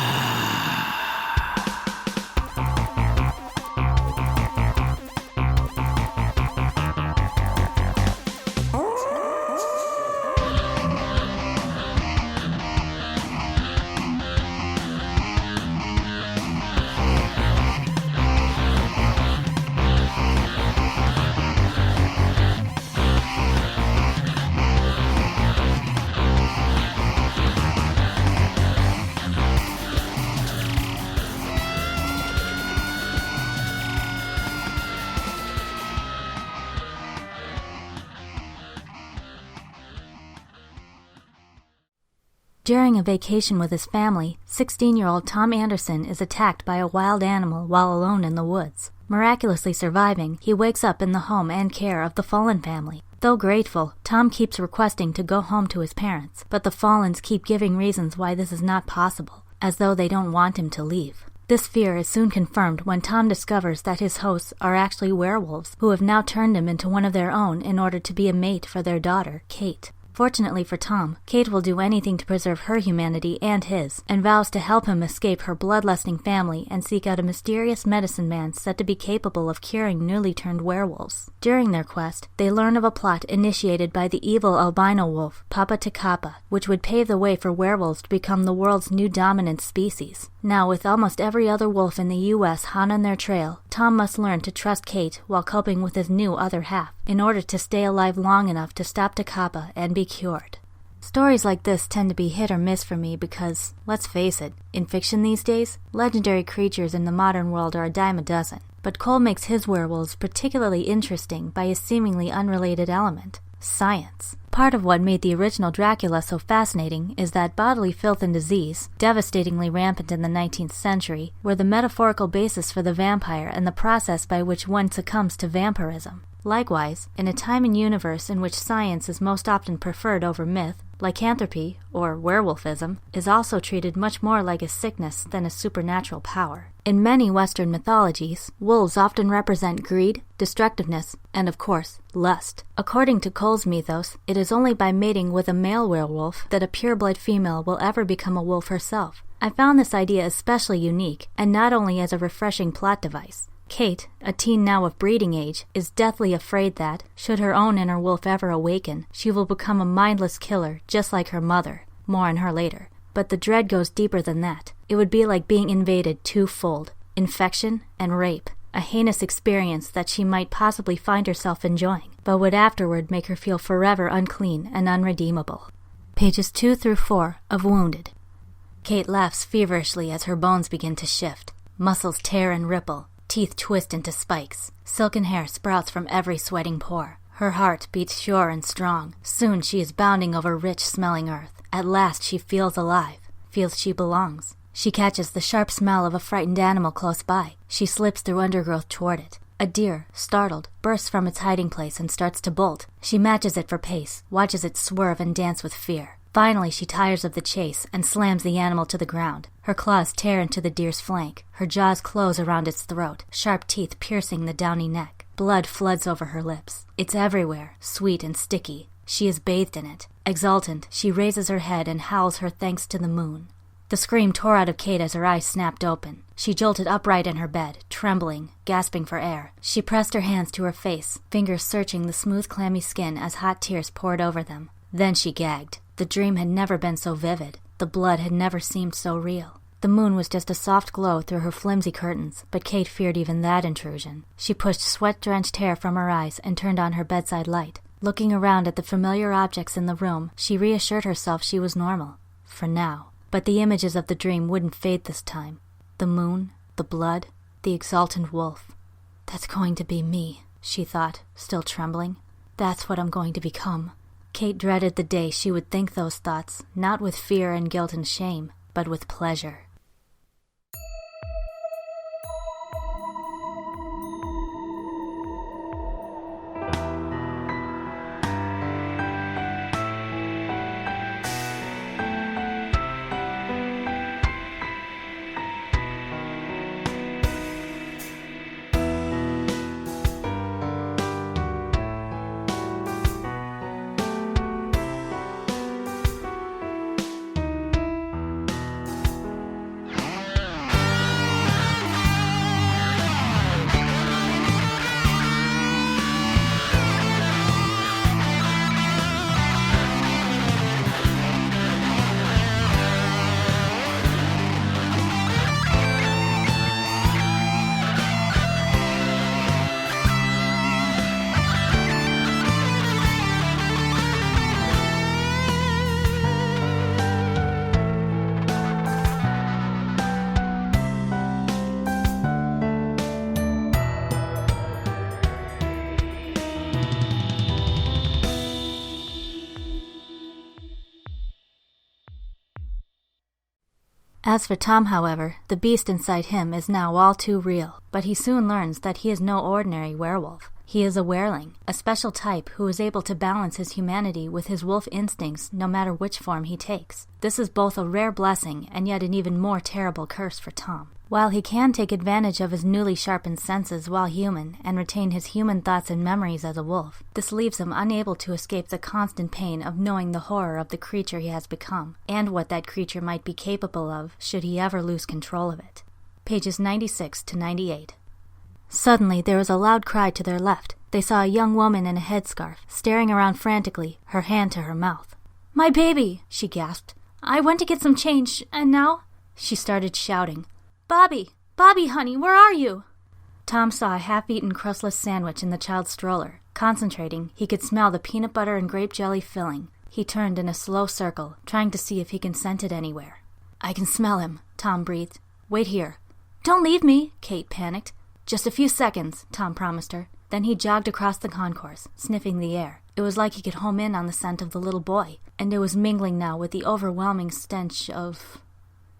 During a vacation with his family, 16-year-old Tom Anderson is attacked by a wild animal while alone in the woods. Miraculously surviving, he wakes up in the home and care of the Fallen family. Though grateful, Tom keeps requesting to go home to his parents, but the Fallens keep giving reasons why this is not possible, as though they don't want him to leave. This fear is soon confirmed when Tom discovers that his hosts are actually werewolves, who have now turned him into one of their own in order to be a mate for their daughter, Kate. Fortunately for Tom, Kate will do anything to preserve her humanity and his, and vows to help him escape her bloodlusting family and seek out a mysterious medicine man said to be capable of curing newly turned werewolves. During their quest, they learn of a plot initiated by the evil albino wolf, Papa Takapa, which would pave the way for werewolves to become the world's new dominant species. Now, with almost every other wolf in the U.S. hot on their trail, Tom must learn to trust Kate while coping with his new other half, in order to stay alive long enough to stop Takapa and be cured. Stories like this tend to be hit or miss for me because, let's face it, in fiction these days, legendary creatures in the modern world are a dime a dozen. But Cole makes his werewolves particularly interesting by a seemingly unrelated element: science. Part of what made the original Dracula so fascinating is that bodily filth and disease, devastatingly rampant in the 19th century, were the metaphorical basis for the vampire and the process by which one succumbs to vampirism. Likewise, in a time and universe in which science is most often preferred over myth, lycanthropy, or werewolfism, is also treated much more like a sickness than a supernatural power. In many Western mythologies, wolves often represent greed, destructiveness, and of course, lust. According to Cole's mythos, it is only by mating with a male werewolf that a pureblood female will ever become a wolf herself. I found this idea especially unique, and not only as a refreshing plot device. Kate, a teen now of breeding age, is deathly afraid that, should her own inner wolf ever awaken, she will become a mindless killer just like her mother. More on her later. But the dread goes deeper than that. It would be like being invaded twofold: infection and rape, a heinous experience that she might possibly find herself enjoying, but would afterward make her feel forever unclean and unredeemable. Pages 2 through 4 of Wounded. Kate laughs feverishly as her bones begin to shift. Muscles tear and ripple. Teeth twist into spikes. Silken hair sprouts from every sweating pore. Her heart beats sure and strong. Soon she is bounding over rich-smelling earth. At last she feels alive, feels she belongs. She catches the sharp smell of a frightened animal close by. She slips through undergrowth toward it. A deer, startled, bursts from its hiding place and starts to bolt. She matches it for pace, watches it swerve and dance with fear. Finally, she tires of the chase and slams the animal to the ground. Her claws tear into the deer's flank. Her jaws close around its throat, sharp teeth piercing the downy neck. Blood floods over her lips. It's everywhere, sweet and sticky. She is bathed in it. Exultant, she raises her head and howls her thanks to the moon. The scream tore out of Kate as her eyes snapped open. She jolted upright in her bed, trembling, gasping for air. She pressed her hands to her face, fingers searching the smooth, clammy skin as hot tears poured over them. Then she gagged. The dream had never been so vivid. The blood had never seemed so real. The moon was just a soft glow through her flimsy curtains, but Kate feared even that intrusion. She pushed sweat-drenched hair from her eyes and turned on her bedside light. Looking around at the familiar objects in the room, she reassured herself she was normal. For now. But the images of the dream wouldn't fade this time. The moon, the blood, the exultant wolf. That's going to be me, she thought, still trembling. That's what I'm going to become. Kate dreaded the day she would think those thoughts, not with fear and guilt and shame, but with pleasure. As for Tom, however, the beast inside him is now all too real, but he soon learns that he is no ordinary werewolf. He is a Wereling, a special type who is able to balance his humanity with his wolf instincts no matter which form he takes. This is both a rare blessing and yet an even more terrible curse for Tom. While he can take advantage of his newly sharpened senses while human and retain his human thoughts and memories as a wolf, this leaves him unable to escape the constant pain of knowing the horror of the creature he has become, and what that creature might be capable of should he ever lose control of it. Pages 96 to 98. Suddenly there was a loud cry to their left. They saw a young woman in a headscarf, staring around frantically, her hand to her mouth. "My baby!" she gasped. "I went to get some change, and now—" She started shouting. "Bobby! Bobby, honey, where are you?" Tom saw a half-eaten crustless sandwich in the child's stroller. Concentrating, he could smell the peanut butter and grape jelly filling. He turned in a slow circle, trying to see if he can scent it anywhere. "I can smell him," Tom breathed. "Wait here." "Don't leave me," Kate panicked. "Just a few seconds," Tom promised her. Then he jogged across the concourse, sniffing the air. It was like he could home in on the scent of the little boy, and it was mingling now with the overwhelming stench of...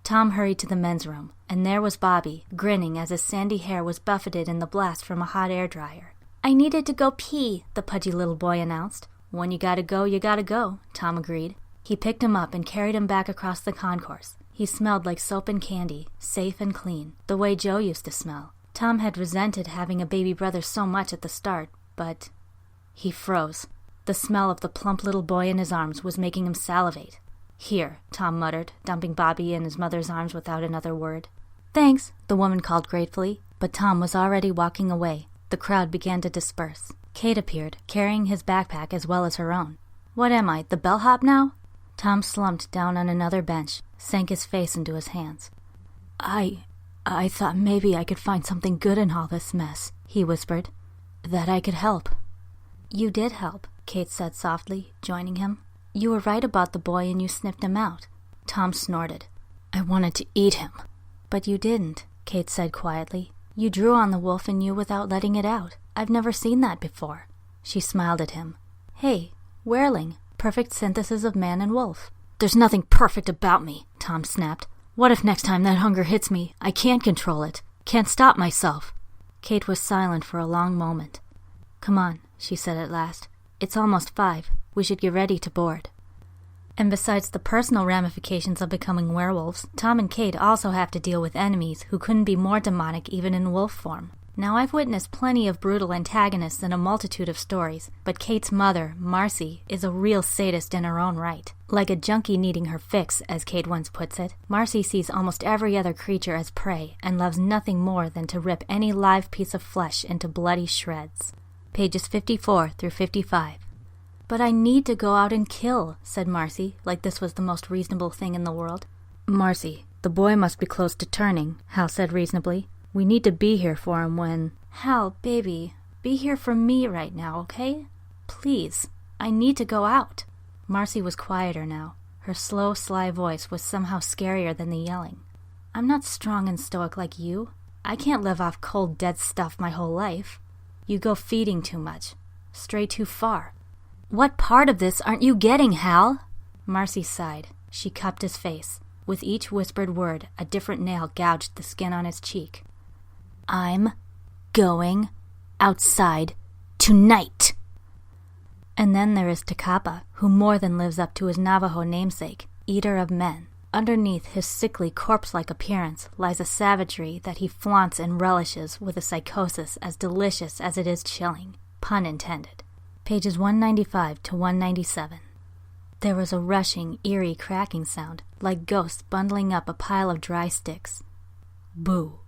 Tom hurried to the men's room, and there was Bobby, grinning as his sandy hair was buffeted in the blast from a hot air dryer. "I needed to go pee," the pudgy little boy announced. "When you gotta go," Tom agreed. He picked him up and carried him back across the concourse. He smelled like soap and candy, safe and clean, the way Joe used to smell. Tom had resented having a baby brother so much at the start, but... He froze. The smell of the plump little boy in his arms was making him salivate. "Here," Tom muttered, dumping Bobby in his mother's arms without another word. "Thanks," the woman called gratefully, but Tom was already walking away. The crowd began to disperse. Kate appeared, carrying his backpack as well as her own. "What am I, the bellhop now?" Tom slumped down on another bench, sank his face into his hands. I thought maybe I could find something good in all this mess," he whispered. "That I could help." "You did help," Kate said softly, joining him. "You were right about the boy and you sniffed him out." Tom snorted. "I wanted to eat him." "But you didn't," Kate said quietly. "You drew on the wolf in you without letting it out. I've never seen that before." She smiled at him. "Hey, Wereling, perfect synthesis of man and wolf." "There's nothing perfect about me," Tom snapped. "What if next time that hunger hits me, I can't control it, can't stop myself?" Kate was silent for a long moment. "Come on," she said at last. "It's almost 5. We should get ready to board." And besides the personal ramifications of becoming werewolves, Tom and Kate also have to deal with enemies who couldn't be more demonic even in wolf form. Now, I've witnessed plenty of brutal antagonists in a multitude of stories, but Kate's mother, Marcy, is a real sadist in her own right. Like a junkie needing her fix, as Kate once puts it, Marcy sees almost every other creature as prey and loves nothing more than to rip any live piece of flesh into bloody shreds. Pages 54 through 55. "But I need to go out and kill," said Marcy, like this was the most reasonable thing in the world. "Marcy, the boy must be close to turning," Hal said reasonably. "We need to be here for him when—" "Hal, baby, be here for me right now, okay? Please, I need to go out." Marcy was quieter now. Her slow, sly voice was somehow scarier than the yelling. "I'm not strong and stoic like you. I can't live off cold, dead stuff my whole life. You go feeding too much, stray too far." "What part of this aren't you getting, Hal?" Marcy sighed. She cupped his face. With each whispered word, a different nail gouged the skin on his cheek. "I'm going outside tonight." And then there is Takapa, who more than lives up to his Navajo namesake, eater of men. Underneath his sickly, corpse-like appearance lies a savagery that he flaunts and relishes with a psychosis as delicious as it is chilling. Pun intended. Pages 195 to 197. There was a rushing, eerie cracking sound, like ghosts bundling up a pile of dry sticks. Boo.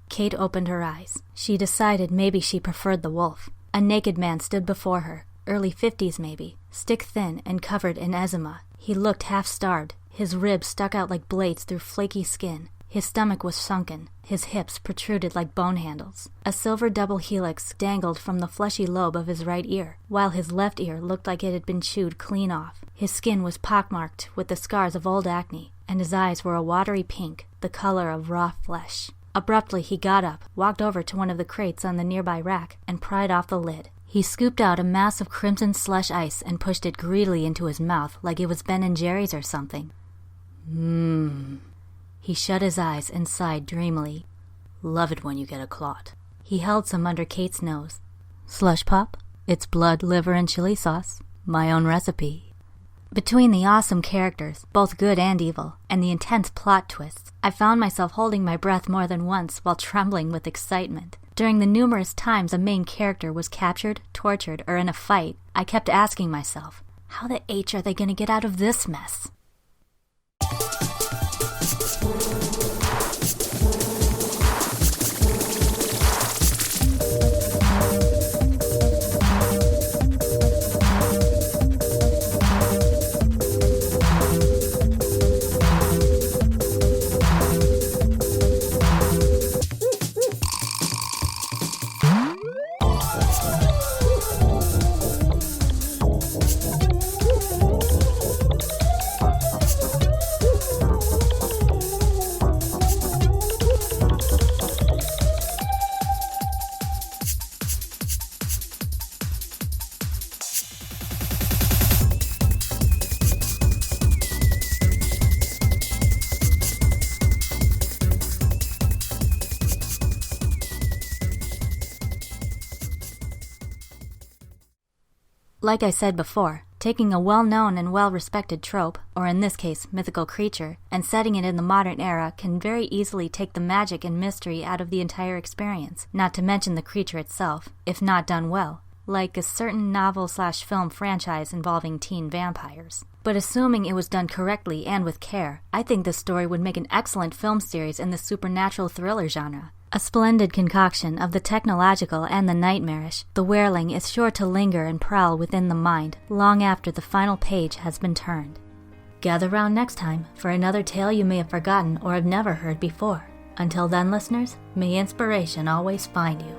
Kate opened her eyes. She decided maybe she preferred the wolf. A naked man stood before her, early 50s maybe, stick-thin and covered in eczema. He looked half-starved. His ribs stuck out like blades through flaky skin. His stomach was sunken. His hips protruded like bone handles. A silver double helix dangled from the fleshy lobe of his right ear, while his left ear looked like it had been chewed clean off. His skin was pockmarked with the scars of old acne, and his eyes were a watery pink, the color of raw flesh. Abruptly he got up, walked over to one of the crates on the nearby rack, and pried off the lid. He scooped out a mass of crimson slush ice and pushed it greedily into his mouth like it was Ben & Jerry's or something. He shut his eyes and sighed dreamily. Love it when you get a clot. He held some under Kate's nose. Slush pop? It's blood, liver, and chili sauce. My own recipe. Between the awesome characters, both good and evil, and the intense plot twists, I found myself holding my breath more than once while trembling with excitement. During the numerous times a main character was captured, tortured, or in a fight, I kept asking myself, how the H are they going to get out of this mess? Like I said before, taking a well-known and well-respected trope, or in this case, mythical creature, and setting it in the modern era can very easily take the magic and mystery out of the entire experience, not to mention the creature itself, if not done well, like a certain novel/film franchise involving teen vampires. But assuming it was done correctly and with care, I think this story would make an excellent film series in the supernatural thriller genre. A splendid concoction of the technological and the nightmarish, the Wereling is sure to linger and prowl within the mind long after the final page has been turned. Gather round next time for another tale you may have forgotten or have never heard before. Until then, listeners, may inspiration always find you.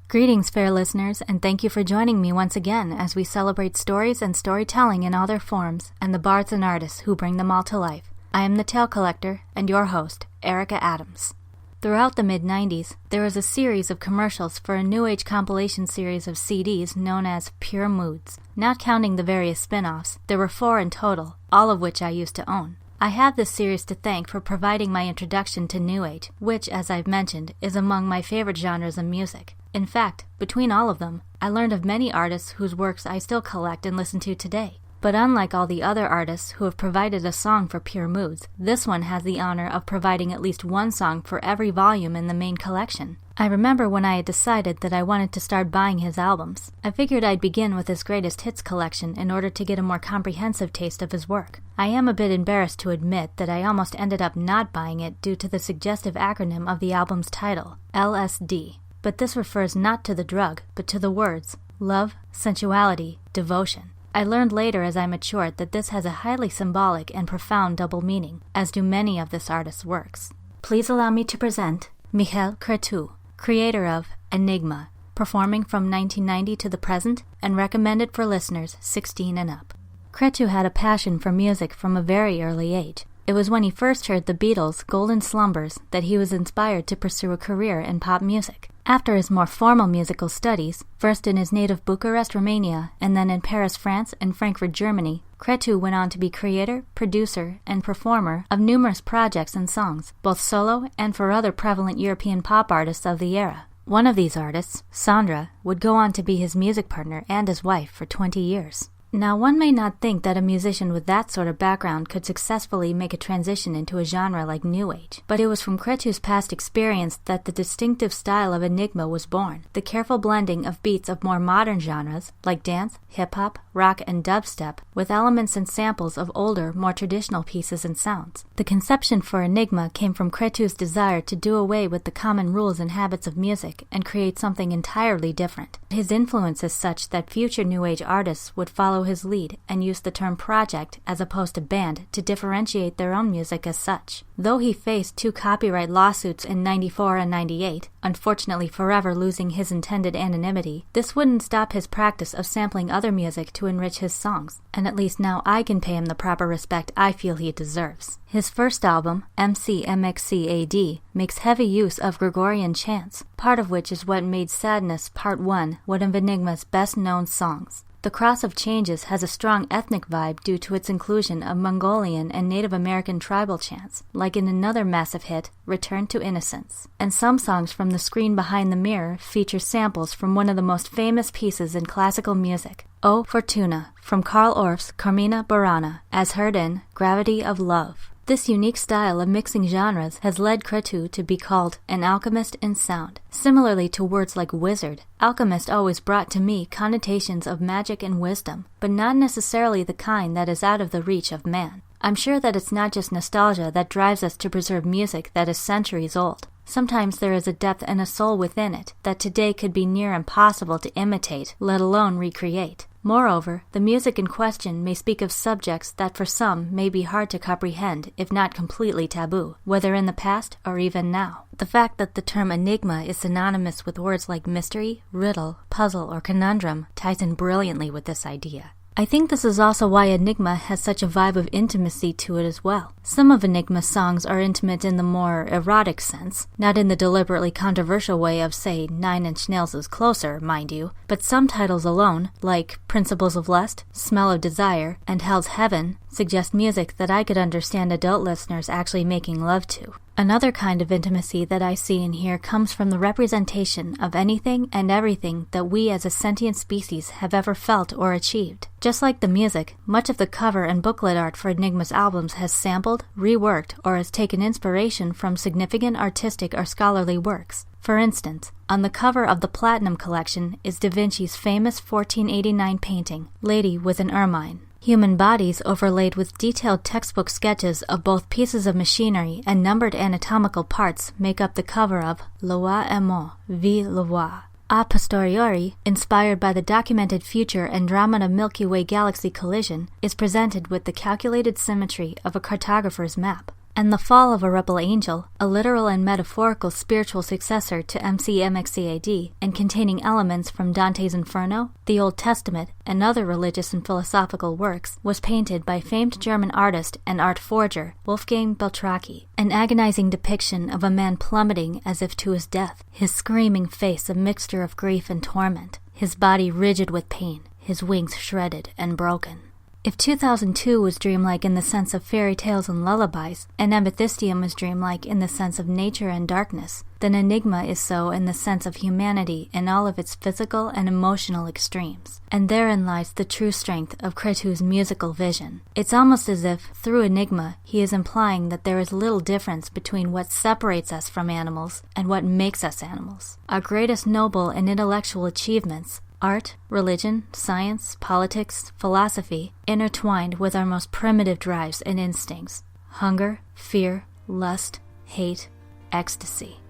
Greetings, fair listeners, and thank you for joining me once again as we celebrate stories and storytelling in all their forms, and the bards and artists who bring them all to life. I am the Tale Collector, and your host, Erica Adams. Throughout the mid-90s, there was a series of commercials for a New Age compilation series of CDs known as Pure Moods. Not counting the various spin-offs, there were 4 in total, all of which I used to own. I have this series to thank for providing my introduction to New Age, which, as I've mentioned, is among my favorite genres of music. In fact, between all of them, I learned of many artists whose works I still collect and listen to today. But unlike all the other artists who have provided a song for Pure Moods, this one has the honor of providing at least one song for every volume in the main collection. I remember when I had decided that I wanted to start buying his albums. I figured I'd begin with his greatest hits collection in order to get a more comprehensive taste of his work. I am a bit embarrassed to admit that I almost ended up not buying it due to the suggestive acronym of the album's title, LSD. But this refers not to the drug, but to the words, love, sensuality, devotion. I learned later as I matured that this has a highly symbolic and profound double meaning, as do many of this artist's works. Please allow me to present Michel Cretu, creator of Enigma, performing from 1990 to the present and recommended for listeners 16 and up. Cretu had a passion for music from a very early age. It was when he first heard the Beatles' Golden Slumbers that he was inspired to pursue a career in pop music. After his more formal musical studies, first in his native Bucharest, Romania, and then in Paris, France, and Frankfurt, Germany, Cretu went on to be creator, producer, and performer of numerous projects and songs, both solo and for other prevalent European pop artists of the era. One of these artists, Sandra, would go on to be his music partner and his wife for 20 years. Now, one may not think that a musician with that sort of background could successfully make a transition into a genre like New Age, but it was from Cretu's past experience that the distinctive style of Enigma was born. The careful blending of beats of more modern genres, like dance, hip-hop, rock, and dubstep, with elements and samples of older, more traditional pieces and sounds. The conception for Enigma came from Cretu's desire to do away with the common rules and habits of music and create something entirely different. His influence is such that future New Age artists would follow his lead and use the term project as opposed to band to differentiate their own music as such. Though he faced 2 copyright lawsuits in '94 and '98, unfortunately forever losing his intended anonymity, this wouldn't stop his practice of sampling other music to enrich his songs, and at least now I can pay him the proper respect I feel he deserves. His first album, MCMXCAD, makes heavy use of Gregorian chants, part of which is what made Sadness Part 1 one of Enigma's best-known songs. The Cross of Changes has a strong ethnic vibe due to its inclusion of Mongolian and Native American tribal chants, like in another massive hit, Return to Innocence. And some songs from The Screen Behind the Mirror feature samples from one of the most famous pieces in classical music, O Fortuna, from Carl Orff's Carmina Burana, as heard in Gravity of Love. This unique style of mixing genres has led Cretu to be called an alchemist in sound. Similarly to words like wizard, alchemist always brought to me connotations of magic and wisdom, but not necessarily the kind that is out of the reach of man. I'm sure that it's not just nostalgia that drives us to preserve music that is centuries old. Sometimes there is a depth and a soul within it that today could be near impossible to imitate, let alone recreate. Moreover, the music in question may speak of subjects that for some may be hard to comprehend, if not completely taboo, whether in the past or even now. The fact that the term enigma is synonymous with words like mystery, riddle, puzzle, or conundrum ties in brilliantly with this idea. I think this is also why Enigma has such a vibe of intimacy to it as well. Some of Enigma's songs are intimate in the more erotic sense, not in the deliberately controversial way of, say, Nine Inch Nails' Closer, mind you, but some titles alone, like Principles of Lust, Smell of Desire, and Hell's Heaven, suggest music that I could understand adult listeners actually making love to. Another kind of intimacy that I see and hear comes from the representation of anything and everything that we as a sentient species have ever felt or achieved. Just like the music, much of the cover and booklet art for Enigma's albums has sampled, reworked, or has taken inspiration from significant artistic or scholarly works. For instance, on the cover of the Platinum Collection is Da Vinci's famous 1489 painting, Lady with an Ermine. Human bodies overlaid with detailed textbook sketches of both pieces of machinery and numbered anatomical parts make up the cover of Le Roi est mort, vive le roi. A posteriori, inspired by the documented future Andromeda Milky Way galaxy collision, is presented with the calculated symmetry of a cartographer's map. And The Fall of a Rebel Angel, a literal and metaphorical spiritual successor to MCMXCAD, and containing elements from Dante's Inferno, the Old Testament, and other religious and philosophical works, was painted by famed German artist and art forger Wolfgang Beltracchi, an agonizing depiction of a man plummeting as if to his death, his screaming face a mixture of grief and torment, his body rigid with pain, his wings shredded and broken. If 2002 was dreamlike in the sense of fairy tales and lullabies, and Amethystium was dreamlike in the sense of nature and darkness, then Enigma is so in the sense of humanity in all of its physical and emotional extremes. And therein lies the true strength of Cretu's musical vision. It's almost as if, through Enigma, he is implying that there is little difference between what separates us from animals and what makes us animals. Our greatest noble and intellectual achievements, art, religion, science, politics, philosophy, intertwined with our most primitive drives and instincts: hunger, fear, lust, hate, ecstasy.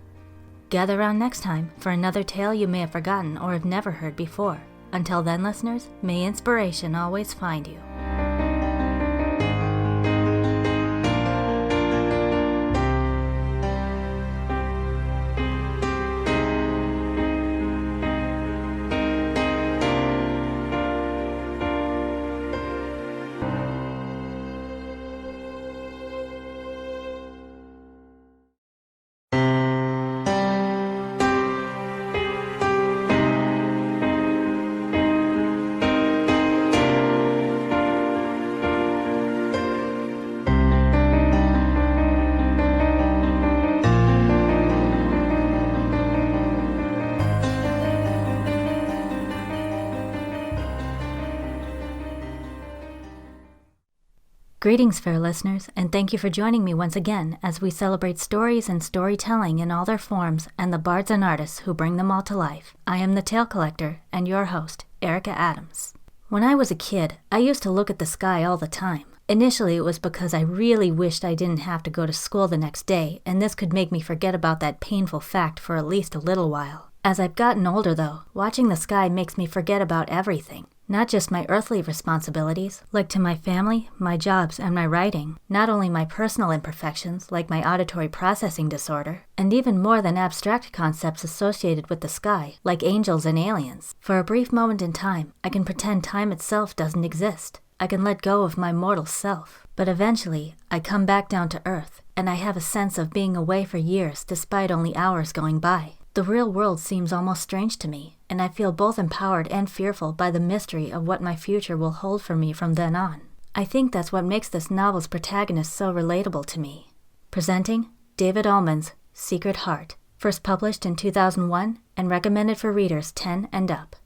Gather round next time for another tale you may have forgotten or have never heard before. Until then, listeners, may inspiration always find you. Greetings, fair listeners, and thank you for joining me once again as we celebrate stories and storytelling in all their forms and the bards and artists who bring them all to life. I am the Tale Collector and your host, Erica Adams. When I was a kid, I used to look at the sky all the time. Initially, it was because I really wished I didn't have to go to school the next day, and this could make me forget about that painful fact for at least a little while. As I've gotten older, though, watching the sky makes me forget about everything. Not just my earthly responsibilities, like to my family, my jobs, and my writing. Not only my personal imperfections, like my auditory processing disorder, and even more than abstract concepts associated with the sky, like angels and aliens. For a brief moment in time, I can pretend time itself doesn't exist. I can let go of my mortal self. But eventually, I come back down to earth, and I have a sense of being away for years despite only hours going by. The real world seems almost strange to me, and I feel both empowered and fearful by the mystery of what my future will hold for me from then on. I think that's what makes this novel's protagonist so relatable to me. Presenting David Ullman's Secret Heart, first published in 2001 and recommended for readers 10 and up.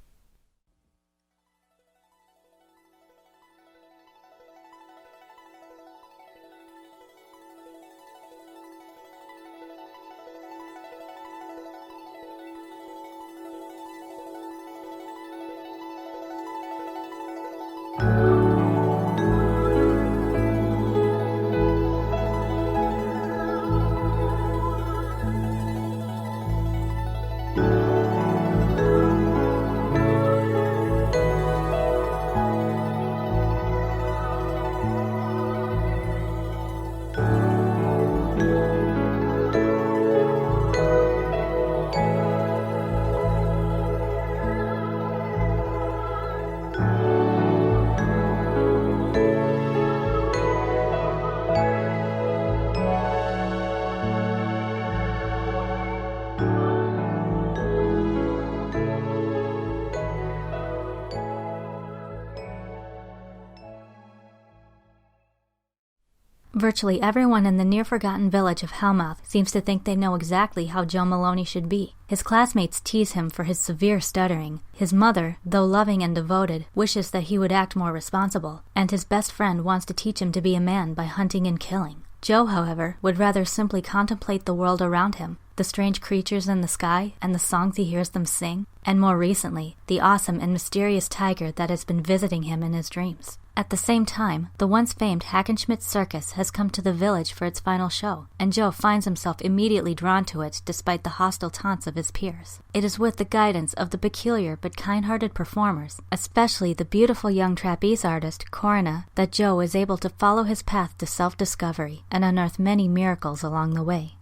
Virtually everyone in the near-forgotten village of Hellmouth seems to think they know exactly how Joe Maloney should be. His classmates tease him for his severe stuttering. His mother, though loving and devoted, wishes that he would act more responsible, and his best friend wants to teach him to be a man by hunting and killing. Joe, however, would rather simply contemplate the world around him, the strange creatures in the sky and the songs he hears them sing, and more recently, the awesome and mysterious tiger that has been visiting him in his dreams. At the same time, the once famed Hackenschmidt Circus has come to the village for its final show, and Joe finds himself immediately drawn to it despite the hostile taunts of his peers. It is with the guidance of the peculiar but kind-hearted performers, especially the beautiful young trapeze artist, Corinna, that Joe is able to follow his path to self-discovery and unearth many miracles along the way.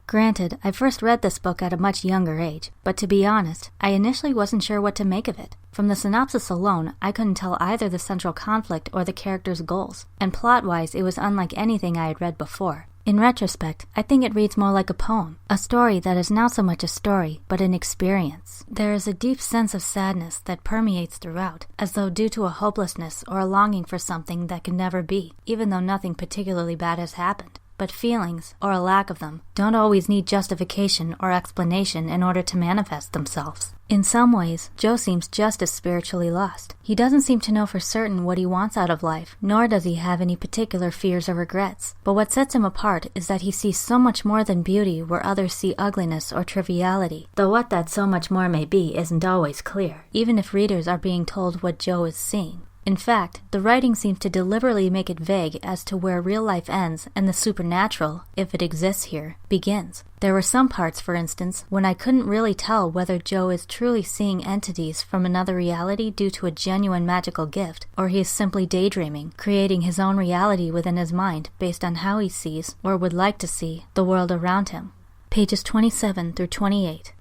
Granted, I first read this book at a much younger age, but to be honest, I initially wasn't sure what to make of it. From the synopsis alone, I couldn't tell either the central conflict or the characters' goals, and plot-wise it was unlike anything I had read before. In retrospect, I think it reads more like a poem, a story that is not so much a story, but an experience. There is a deep sense of sadness that permeates throughout, as though due to a hopelessness or a longing for something that could never be, even though nothing particularly bad has happened. But feelings, or a lack of them, don't always need justification or explanation in order to manifest themselves. In some ways, Joe seems just as spiritually lost. He doesn't seem to know for certain what he wants out of life, nor does he have any particular fears or regrets. But what sets him apart is that he sees so much more than beauty where others see ugliness or triviality, though what that so much more may be isn't always clear, even if readers are being told what Joe is seeing. In fact, the writing seems to deliberately make it vague as to where real life ends and the supernatural, if it exists here, begins. There were some parts, for instance, when I couldn't really tell whether Joe is truly seeing entities from another reality due to a genuine magical gift, or he is simply daydreaming, creating his own reality within his mind based on how he sees, or would like to see, the world around him. Pages 27 through 28.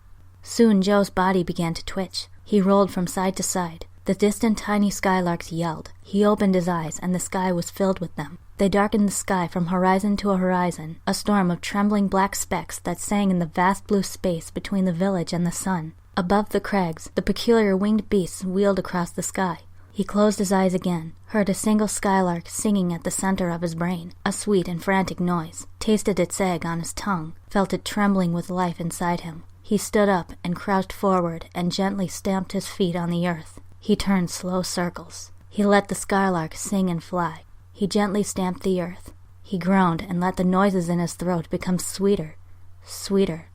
Soon Joe's body began to twitch. He rolled from side to side. The distant tiny skylarks yelled. He opened his eyes, and the sky was filled with them. They darkened the sky from horizon to horizon, a storm of trembling black specks that sang in the vast blue space between the village and the sun. Above the crags, the peculiar winged beasts wheeled across the sky. He closed his eyes again, heard a single skylark singing at the center of his brain, a sweet and frantic noise, tasted its egg on his tongue, felt it trembling with life inside him. He stood up and crouched forward and gently stamped his feet on the earth. He turned slow circles. He let the skylark sing and fly. He gently stamped the earth. He groaned and let the noises in his throat become sweeter, sweeter,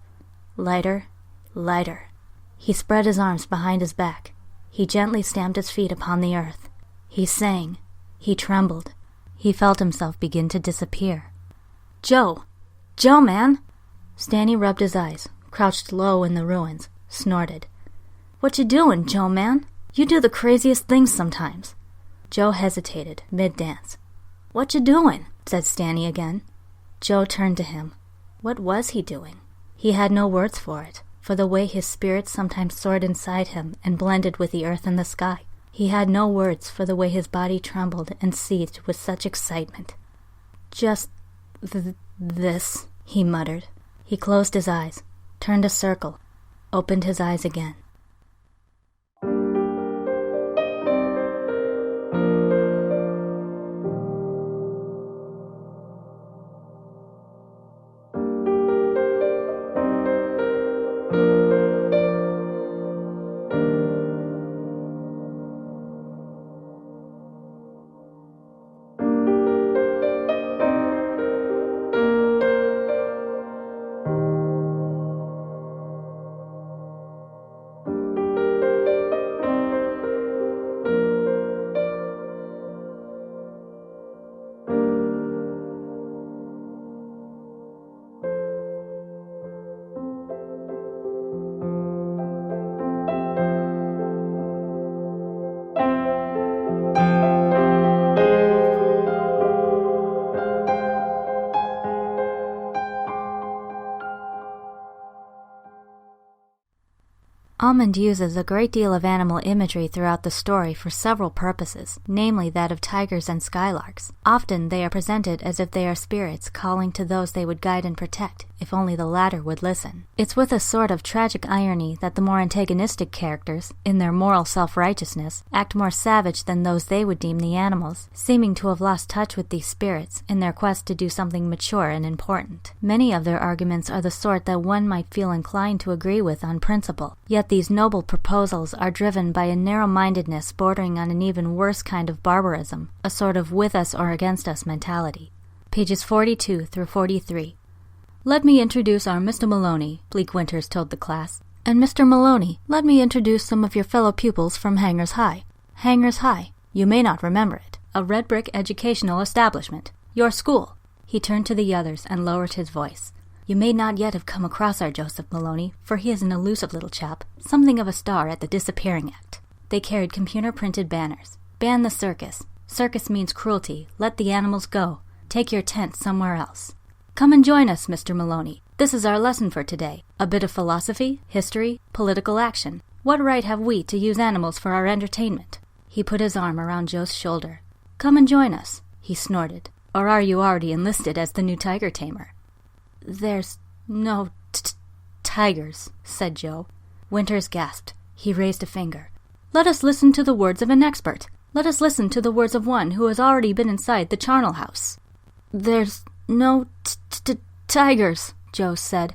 lighter, lighter. He spread his arms behind his back. He gently stamped his feet upon the earth. He sang. He trembled. He felt himself begin to disappear. Joe! Joe, man! Stanny rubbed his eyes, crouched low in the ruins, snorted. What you doing, Joe, man? You do the craziest things sometimes. Joe hesitated, mid-dance. What you doing? Said Stanny again. Joe turned to him. What was he doing? He had no words for it, for the way his spirit sometimes soared inside him and blended with the earth and the sky. He had no words for the way his body trembled and seethed with such excitement. Just this, he muttered. He closed his eyes, turned a circle, opened his eyes again. Almond uses a great deal of animal imagery throughout the story for several purposes, namely that of tigers and skylarks. Often they are presented as if they are spirits calling to those they would guide and protect, if only the latter would listen. It's with a sort of tragic irony that the more antagonistic characters, in their moral self-righteousness, act more savage than those they would deem the animals, seeming to have lost touch with these spirits in their quest to do something mature and important. Many of their arguments are the sort that one might feel inclined to agree with on principle, yet these noble proposals are driven by a narrow-mindedness bordering on an even worse kind of barbarism, a sort of with us or against us mentality. Pages 42 through 43. Let me introduce our Mr. Maloney, Bleak Winters told the class. And Mr. Maloney, let me introduce some of your fellow pupils from Hangers High. Hangers High, you may not remember it, a red brick educational establishment. Your school. He turned to the others and lowered his voice. You may not yet have come across our Joseph Maloney, for he is an elusive little chap, something of a star at the Disappearing Act. They carried computer-printed banners. Ban the circus. Circus means cruelty. Let the animals go. Take your tent somewhere else. Come and join us, Mr. Maloney. This is our lesson for today. A bit of philosophy, history, political action. What right have we to use animals for our entertainment? He put his arm around Joe's shoulder. Come and join us, he snorted. Or are you already enlisted as the new tiger tamer? There's no tigers, said Joe. Winters gasped. He raised a finger. Let us listen to the words of an expert. Let us listen to the words of one who has already been inside the charnel house. There's no tigers, Joe said.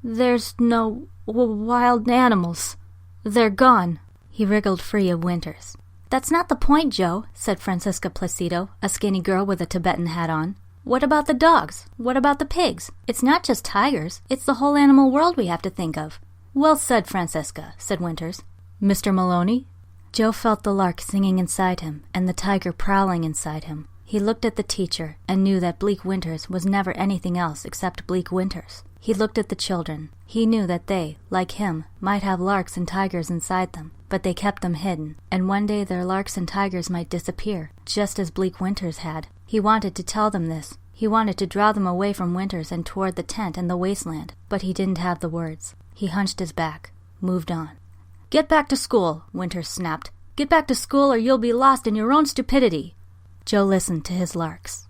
There's no wild animals. They're gone. He wriggled free of Winters. That's not the point, Joe, said Francisca Placido, a skinny girl with a Tibetan hat on. What about the dogs? What about the pigs? It's not just tigers. It's the whole animal world we have to think of. Well said, Francisca, said Winters. Mr. Maloney? Joe felt the lark singing inside him and the tiger prowling inside him. He looked at the teacher and knew that Bleak Winters was never anything else except Bleak Winters. He looked at the children. He knew that they, like him, might have larks and tigers inside them, but they kept them hidden, and one day their larks and tigers might disappear, just as Bleak Winters had. He wanted to tell them this. He wanted to draw them away from Winters and toward the tent and the wasteland, but he didn't have the words. He hunched his back, moved on. Get back to school, Winters snapped. Get back to school or you'll be lost in your own stupidity. Joe listened to his larks.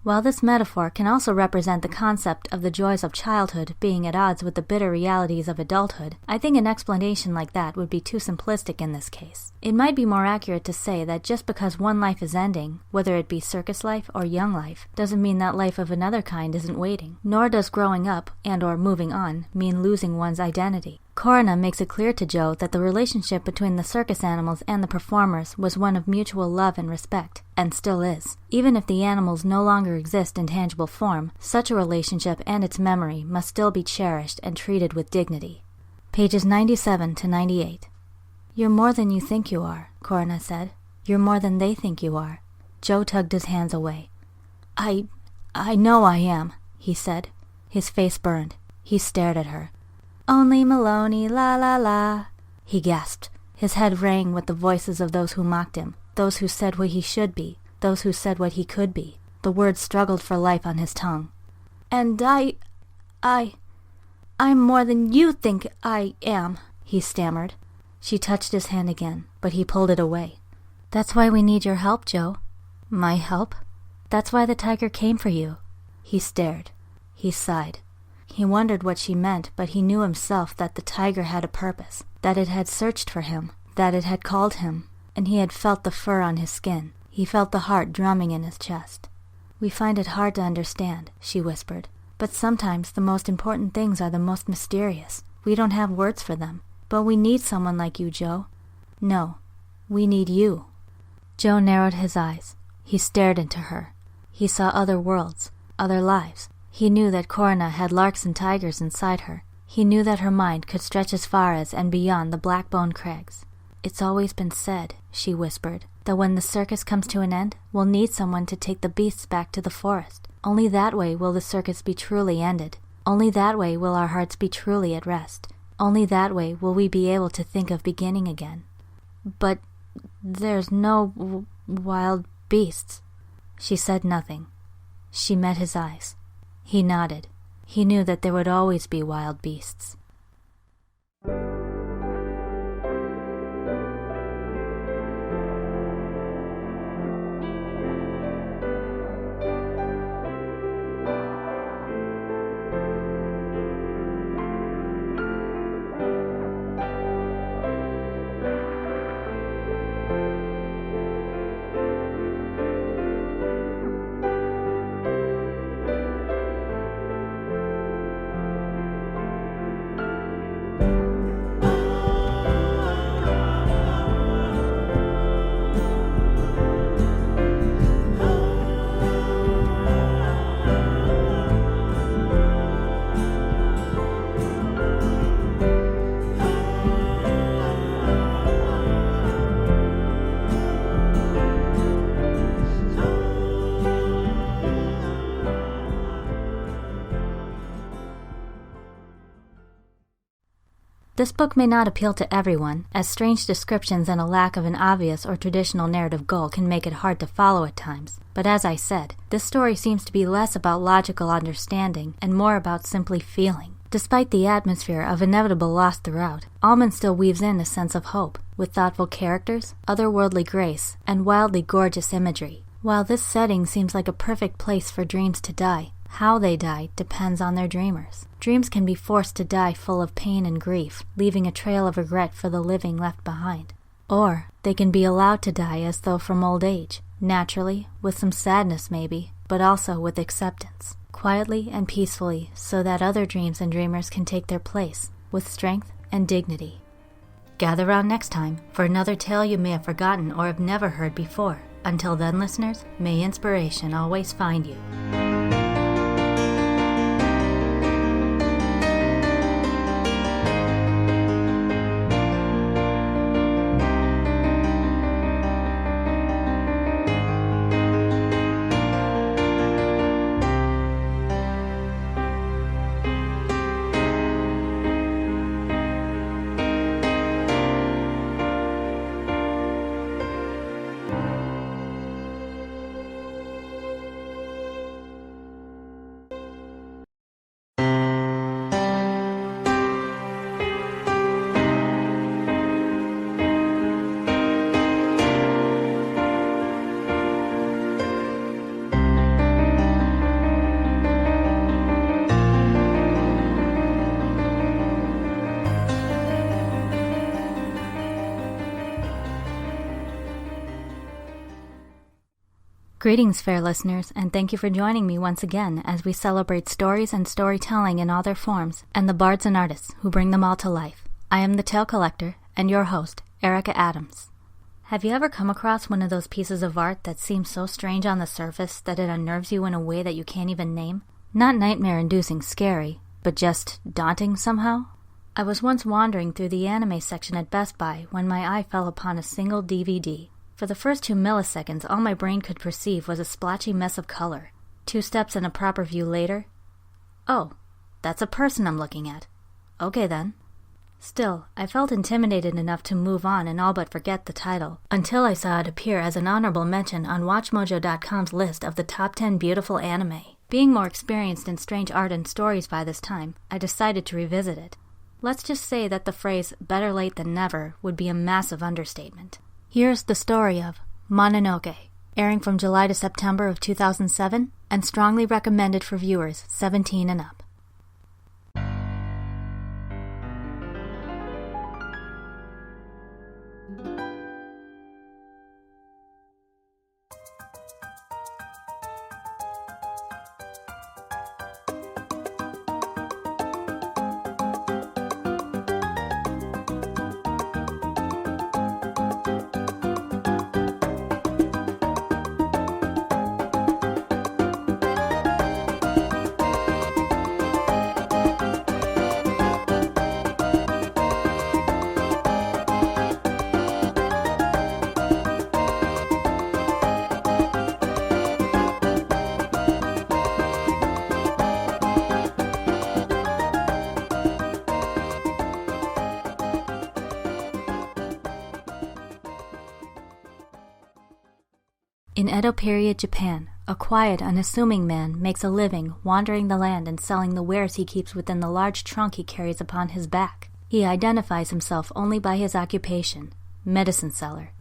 While this metaphor can also represent the concept of the joys of childhood being at odds with the bitter realities of adulthood, I think an explanation like that would be too simplistic in this case. It might be more accurate to say that just because one life is ending, whether it be circus life or young life, doesn't mean that life of another kind isn't waiting. Nor does growing up and or moving on mean losing one's identity. Korona makes it clear to Joe that the relationship between the circus animals and the performers was one of mutual love and respect, and still is. Even if the animals no longer exist in tangible form, such a relationship and its memory must still be cherished and treated with dignity. Pages 97 to 98. "You're more than you think you are," Korona said. "You're more than they think you are." Joe tugged his hands away. I know I am," he said. His face burned. He stared at her. "Only Maloney, la la la," he gasped. His head rang with the voices of those who mocked him, those who said what he should be, those who said what he could be. The words struggled for life on his tongue. "And I'm more than you think I am," he stammered. She touched his hand again, but he pulled it away. "That's why we need your help, Joe." "My help?" "That's why the tiger came for you." He stared. He sighed. He wondered what she meant, but he knew himself that the tiger had a purpose, that it had searched for him, that it had called him, and he had felt the fur on his skin. He felt the heart drumming in his chest. "We find it hard to understand," she whispered, "but sometimes the most important things are the most mysterious. We don't have words for them, but we need someone like you, Joe. No, we need you." Joe narrowed his eyes. He stared into her. He saw other worlds, other lives. He knew that Korona had larks and tigers inside her. He knew that her mind could stretch as far as and beyond the black-boned crags. "It's always been said," she whispered, "that when the circus comes to an end, we'll need someone to take the beasts back to the forest. Only that way will the circus be truly ended. Only that way will our hearts be truly at rest. Only that way will we be able to think of beginning again." "But there's no wild beasts." She said nothing. She met his eyes. He nodded. He knew that there would always be wild beasts. This book may not appeal to everyone, as strange descriptions and a lack of an obvious or traditional narrative goal can make it hard to follow at times. But as I said, this story seems to be less about logical understanding and more about simply feeling. Despite the atmosphere of inevitable loss throughout, Allman still weaves in a sense of hope, with thoughtful characters, otherworldly grace, and wildly gorgeous imagery. While this setting seems like a perfect place for dreams to die, how they die depends on their dreamers. Dreams can be forced to die full of pain and grief, leaving a trail of regret for the living left behind. Or they can be allowed to die as though from old age, naturally, with some sadness maybe, but also with acceptance, quietly and peacefully, so that other dreams and dreamers can take their place, with strength and dignity. Gather round next time for another tale you may have forgotten or have never heard before. Until then, listeners, may inspiration always find you. Greetings, fair listeners, and thank you for joining me once again as we celebrate stories and storytelling in all their forms, and the bards and artists who bring them all to life. I am the Tale Collector and your host, Erica Adams. Have you ever come across one of those pieces of art that seems so strange on the surface that it unnerves you in a way that you can't even name? Not nightmare-inducing scary, but just daunting somehow? I was once wandering through the anime section at Best Buy when my eye fell upon a single DVD. For the first 2 milliseconds, all my brain could perceive was a splotchy mess of color. 2 steps and a proper view later, oh, that's a person I'm looking at. Okay then. Still, I felt intimidated enough to move on and all but forget the title, until I saw it appear as an honorable mention on WatchMojo.com's list of the top 10 beautiful anime. Being more experienced in strange art and stories by this time, I decided to revisit it. Let's just say that the phrase better late than never would be a massive understatement. Here's the story of Mononoke, airing from July to September of 2007, and strongly recommended for viewers 17 and up. In Edo period Japan, a quiet, unassuming man makes a living wandering the land and selling the wares he keeps within the large trunk he carries upon his back. He identifies himself only by his occupation, medicine seller.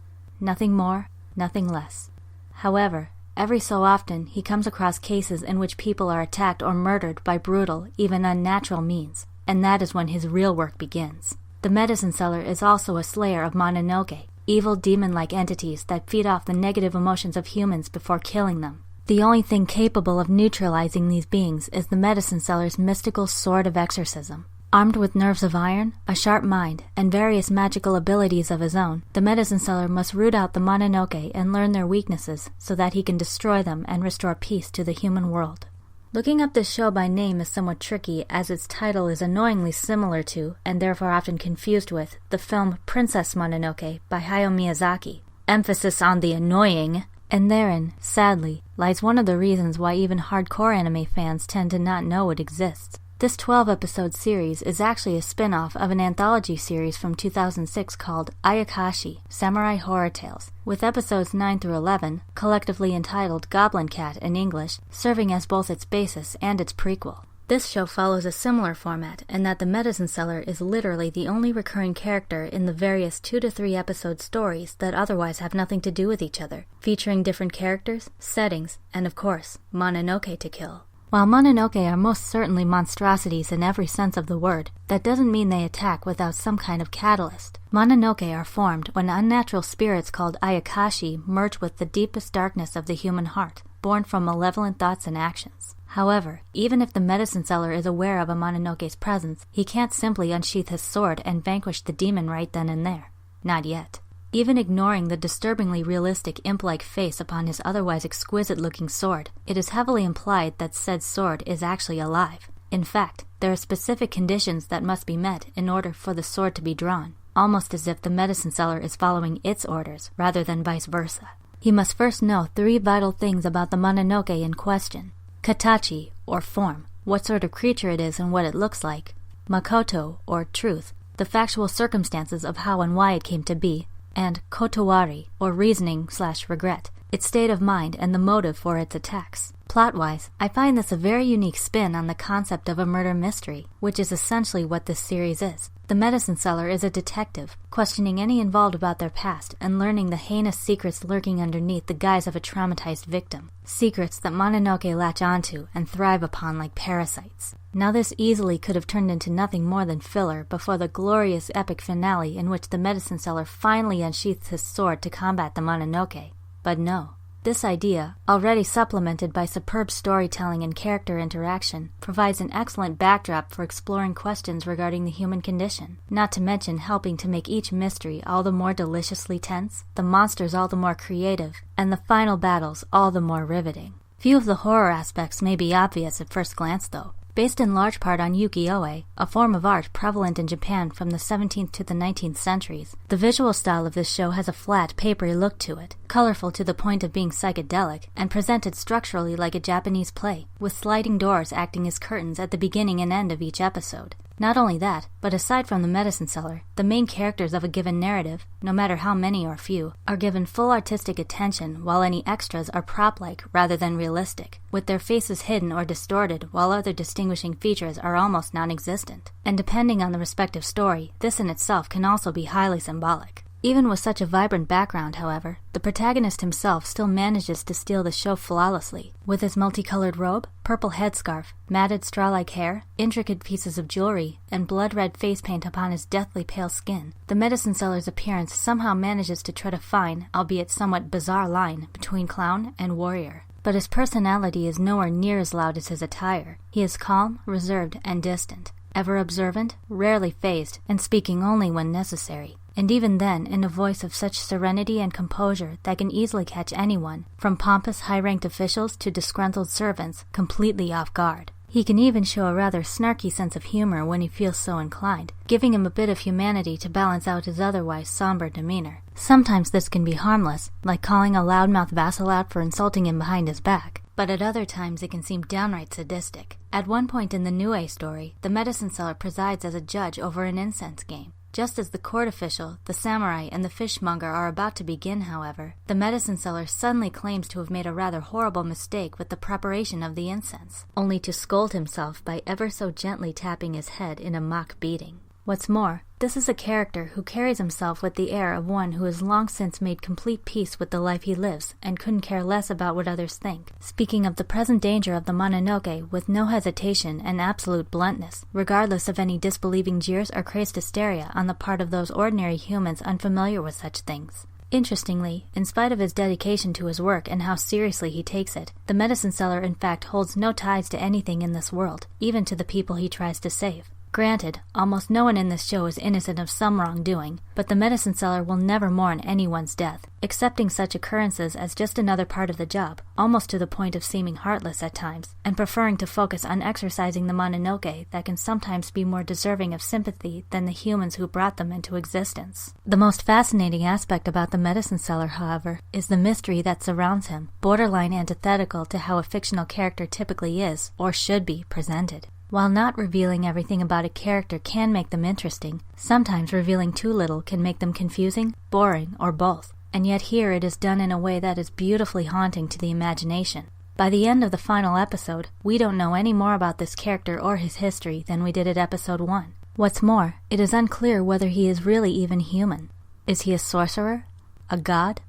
Nothing more, nothing less. However, every so often he comes across cases in which people are attacked or murdered by brutal, even unnatural means, and that is when his real work begins. The medicine seller is also a slayer of Mononoke, evil demon-like entities that feed off the negative emotions of humans before killing them. The only thing capable of neutralizing these beings is the medicine seller's mystical sword of exorcism. Armed with nerves of iron, a sharp mind, and various magical abilities of his own, the medicine seller must root out the Mononoke and learn their weaknesses so that he can destroy them and restore peace to the human world. Looking up this show by name is somewhat tricky, as its title is annoyingly similar to, and therefore often confused with, the film Princess Mononoke by Hayao Miyazaki. Emphasis on the annoying, and therein, sadly, lies one of the reasons why even hardcore anime fans tend to not know it exists. This 12-episode series is actually a spin-off of an anthology series from 2006 called Ayakashi, Samurai Horror Tales, with episodes 9 through 11, collectively entitled Goblin Cat in English, serving as both its basis and its prequel. This show follows a similar format in that the medicine seller is literally the only recurring character in the various 2 to 3 episode stories that otherwise have nothing to do with each other, featuring different characters, settings, and of course, Mononoke to kill. While Mononoke are most certainly monstrosities in every sense of the word, that doesn't mean they attack without some kind of catalyst. Mononoke are formed when unnatural spirits called Ayakashi merge with the deepest darkness of the human heart, born from malevolent thoughts and actions. However, even if the medicine seller is aware of a Mononoke's presence, he can't simply unsheath his sword and vanquish the demon right then and there. Not yet. Even ignoring the disturbingly realistic imp-like face upon his otherwise exquisite-looking sword, it is heavily implied that said sword is actually alive. In fact, there are specific conditions that must be met in order for the sword to be drawn, almost as if the medicine seller is following its orders rather than vice versa. He must first know 3 vital things about the Mononoke in question. Katachi, or form, what sort of creature it is and what it looks like. Makoto, or truth, the factual circumstances of how and why it came to be. And kotowari, or reasoning/regret, its state of mind and the motive for its attacks. Plot-wise, I find this a very unique spin on the concept of a murder mystery, which is essentially what this series is. The medicine seller is a detective, questioning any involved about their past and learning the heinous secrets lurking underneath the guise of a traumatized victim. Secrets that Mononoke latch onto and thrive upon like parasites. Now this easily could have turned into nothing more than filler before the glorious epic finale in which the medicine seller finally unsheaths his sword to combat the Mononoke. But no. This idea, already supplemented by superb storytelling and character interaction, provides an excellent backdrop for exploring questions regarding the human condition, not to mention helping to make each mystery all the more deliciously tense, the monsters all the more creative, and the final battles all the more riveting. Few of the horror aspects may be obvious at first glance, though. Based in large part on ukiyo-e, a form of art prevalent in Japan from the 17th to the 19th centuries, the visual style of this show has a flat, papery look to it, colorful to the point of being psychedelic, and presented structurally like a Japanese play, with sliding doors acting as curtains at the beginning and end of each episode. Not only that, but aside from the medicine seller, the main characters of a given narrative, no matter how many or few, are given full artistic attention, while any extras are prop-like rather than realistic, with their faces hidden or distorted, while other distinguishing features are almost non-existent. And depending on the respective story, this in itself can also be highly symbolic. Even with such a vibrant background, however, the protagonist himself still manages to steal the show flawlessly. With his multicolored robe, purple headscarf, matted straw-like hair, intricate pieces of jewelry, and blood-red face paint upon his deathly pale skin, the medicine seller's appearance somehow manages to tread a fine, albeit somewhat bizarre line between clown and warrior. But his personality is nowhere near as loud as his attire. He is calm, reserved, and distant, ever observant, rarely fazed, and speaking only when necessary. And even then in a voice of such serenity and composure that can easily catch anyone, from pompous high-ranked officials to disgruntled servants, completely off guard. He can even show a rather snarky sense of humor when he feels so inclined, giving him a bit of humanity to balance out his otherwise somber demeanor. Sometimes this can be harmless, like calling a loudmouth vassal out for insulting him behind his back, but at other times it can seem downright sadistic. At one point in the Nue story, the medicine seller presides as a judge over an incense game. Just as the court official, the samurai, and the fishmonger are about to begin, however, the medicine seller suddenly claims to have made a rather horrible mistake with the preparation of the incense, only to scold himself by ever so gently tapping his head in a mock beating. What's more, this is a character who carries himself with the air of one who has long since made complete peace with the life he lives and couldn't care less about what others think, speaking of the present danger of the Mononoke with no hesitation and absolute bluntness, regardless of any disbelieving jeers or crazed hysteria on the part of those ordinary humans unfamiliar with such things. Interestingly, in spite of his dedication to his work and how seriously he takes it, the medicine seller in fact holds no ties to anything in this world, even to the people he tries to save. Granted, almost no one in this show is innocent of some wrongdoing, but the medicine seller will never mourn anyone's death, accepting such occurrences as just another part of the job, almost to the point of seeming heartless at times, and preferring to focus on exorcising the Mononoke that can sometimes be more deserving of sympathy than the humans who brought them into existence. The most fascinating aspect about the medicine seller, however, is the mystery that surrounds him, borderline antithetical to how a fictional character typically is, or should be, presented. While not revealing everything about a character can make them interesting, sometimes revealing too little can make them confusing, boring, or both. And yet here it is done in a way that is beautifully haunting to the imagination. By the end of the final episode, we don't know any more about this character or his history than we did at episode 1. What's more, it is unclear whether he is really even human. Is he a sorcerer? A god?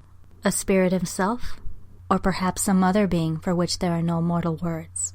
A spirit himself? Or perhaps some other being for which there are no mortal words?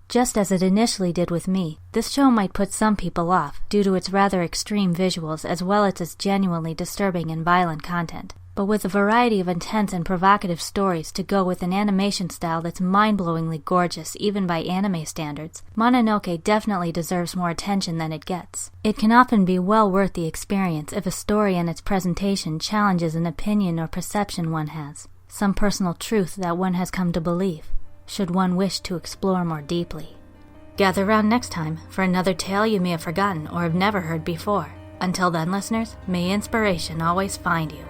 Just as it initially did with me, this show might put some people off due to its rather extreme visuals as well as its genuinely disturbing and violent content. But with a variety of intense and provocative stories to go with an animation style that's mind-blowingly gorgeous even by anime standards, Mononoke definitely deserves more attention than it gets. It can often be well worth the experience if a story and its presentation challenges an opinion or perception one has. some personal truth that one has come to believe, should one wish to explore more deeply. Gather round next time for another tale you may have forgotten or have never heard before. Until then, listeners, may inspiration always find you.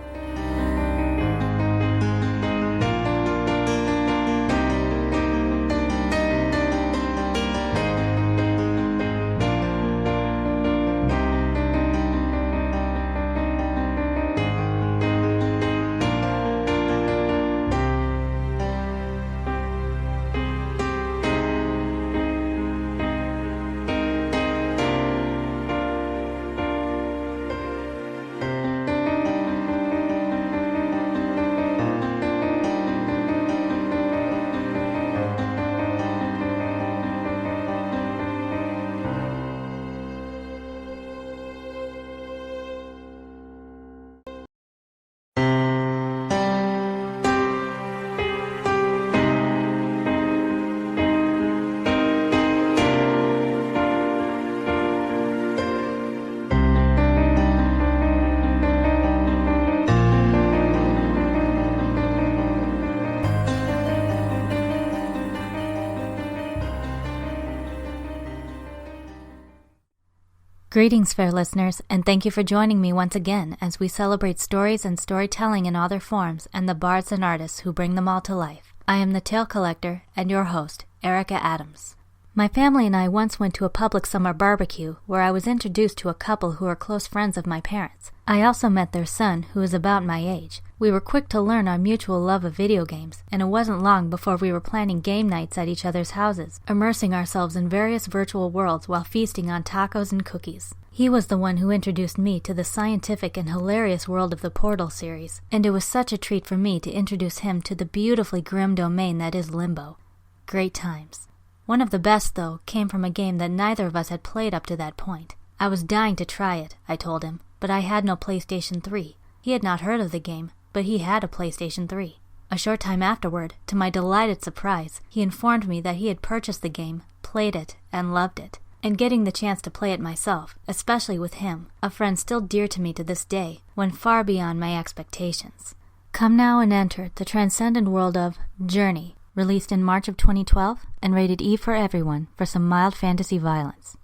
Greetings, fair listeners, and thank you for joining me once again as we celebrate stories and storytelling in all their forms and the bards and artists who bring them all to life. I am the Tale Collector and your host, Erica Adams. My family and I once went to a public summer barbecue where I was introduced to a couple who are close friends of my parents. I also met their son, who is about my age. We were quick to learn our mutual love of video games, and it wasn't long before we were planning game nights at each other's houses, immersing ourselves in various virtual worlds while feasting on tacos and cookies. He was the one who introduced me to the scientific and hilarious world of the Portal series, and it was such a treat for me to introduce him to the beautifully grim domain that is Limbo. Great times. One of the best, though, came from a game that neither of us had played up to that point. I was dying to try it, I told him, but I had no PlayStation 3. He had not heard of the game, but he had a PlayStation 3. A short time afterward, to my delighted surprise, he informed me that he had purchased the game, played it, and loved it. And getting the chance to play it myself, especially with him, a friend still dear to me to this day, went far beyond my expectations. Come now and enter the transcendent world of Journey, released in March of 2012 and rated E for everyone for some mild fantasy violence.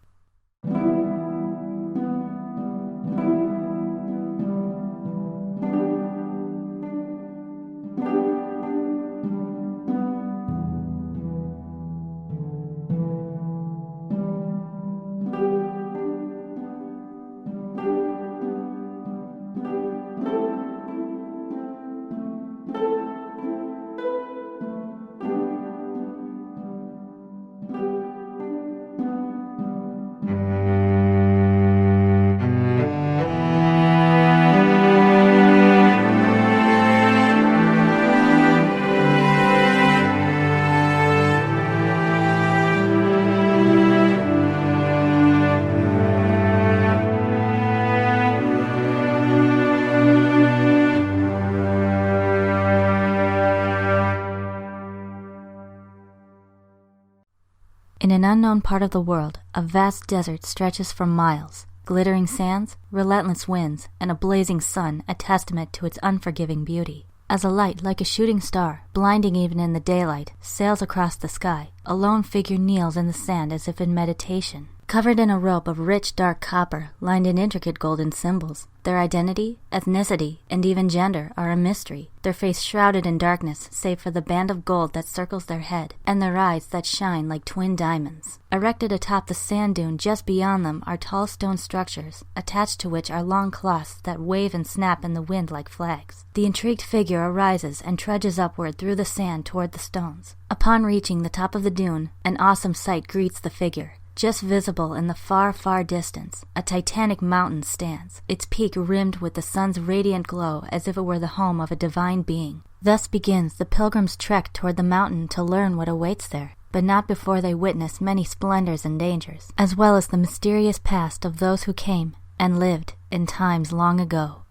In an unknown part of the world, a vast desert stretches for miles. Glittering sands, relentless winds, and a blazing sun, a testament to its unforgiving beauty. As a light like a shooting star, blinding even in the daylight, sails across the sky, a lone figure kneels in the sand as if in meditation. Covered in a robe of rich dark copper, lined in intricate golden symbols, their identity, ethnicity, and even gender are a mystery, their face shrouded in darkness save for the band of gold that circles their head, and their eyes that shine like twin diamonds. Erected atop the sand dune just beyond them are tall stone structures, attached to which are long cloths that wave and snap in the wind like flags. The intrigued figure arises and trudges upward through the sand toward the stones. Upon reaching the top of the dune, an awesome sight greets the figure. Just visible in the far, far distance, a titanic mountain stands, its peak rimmed with the sun's radiant glow as if it were the home of a divine being. Thus begins the pilgrim's trek toward the mountain to learn what awaits there, but not before they witness many splendors and dangers, as well as the mysterious past of those who came and lived in times long ago.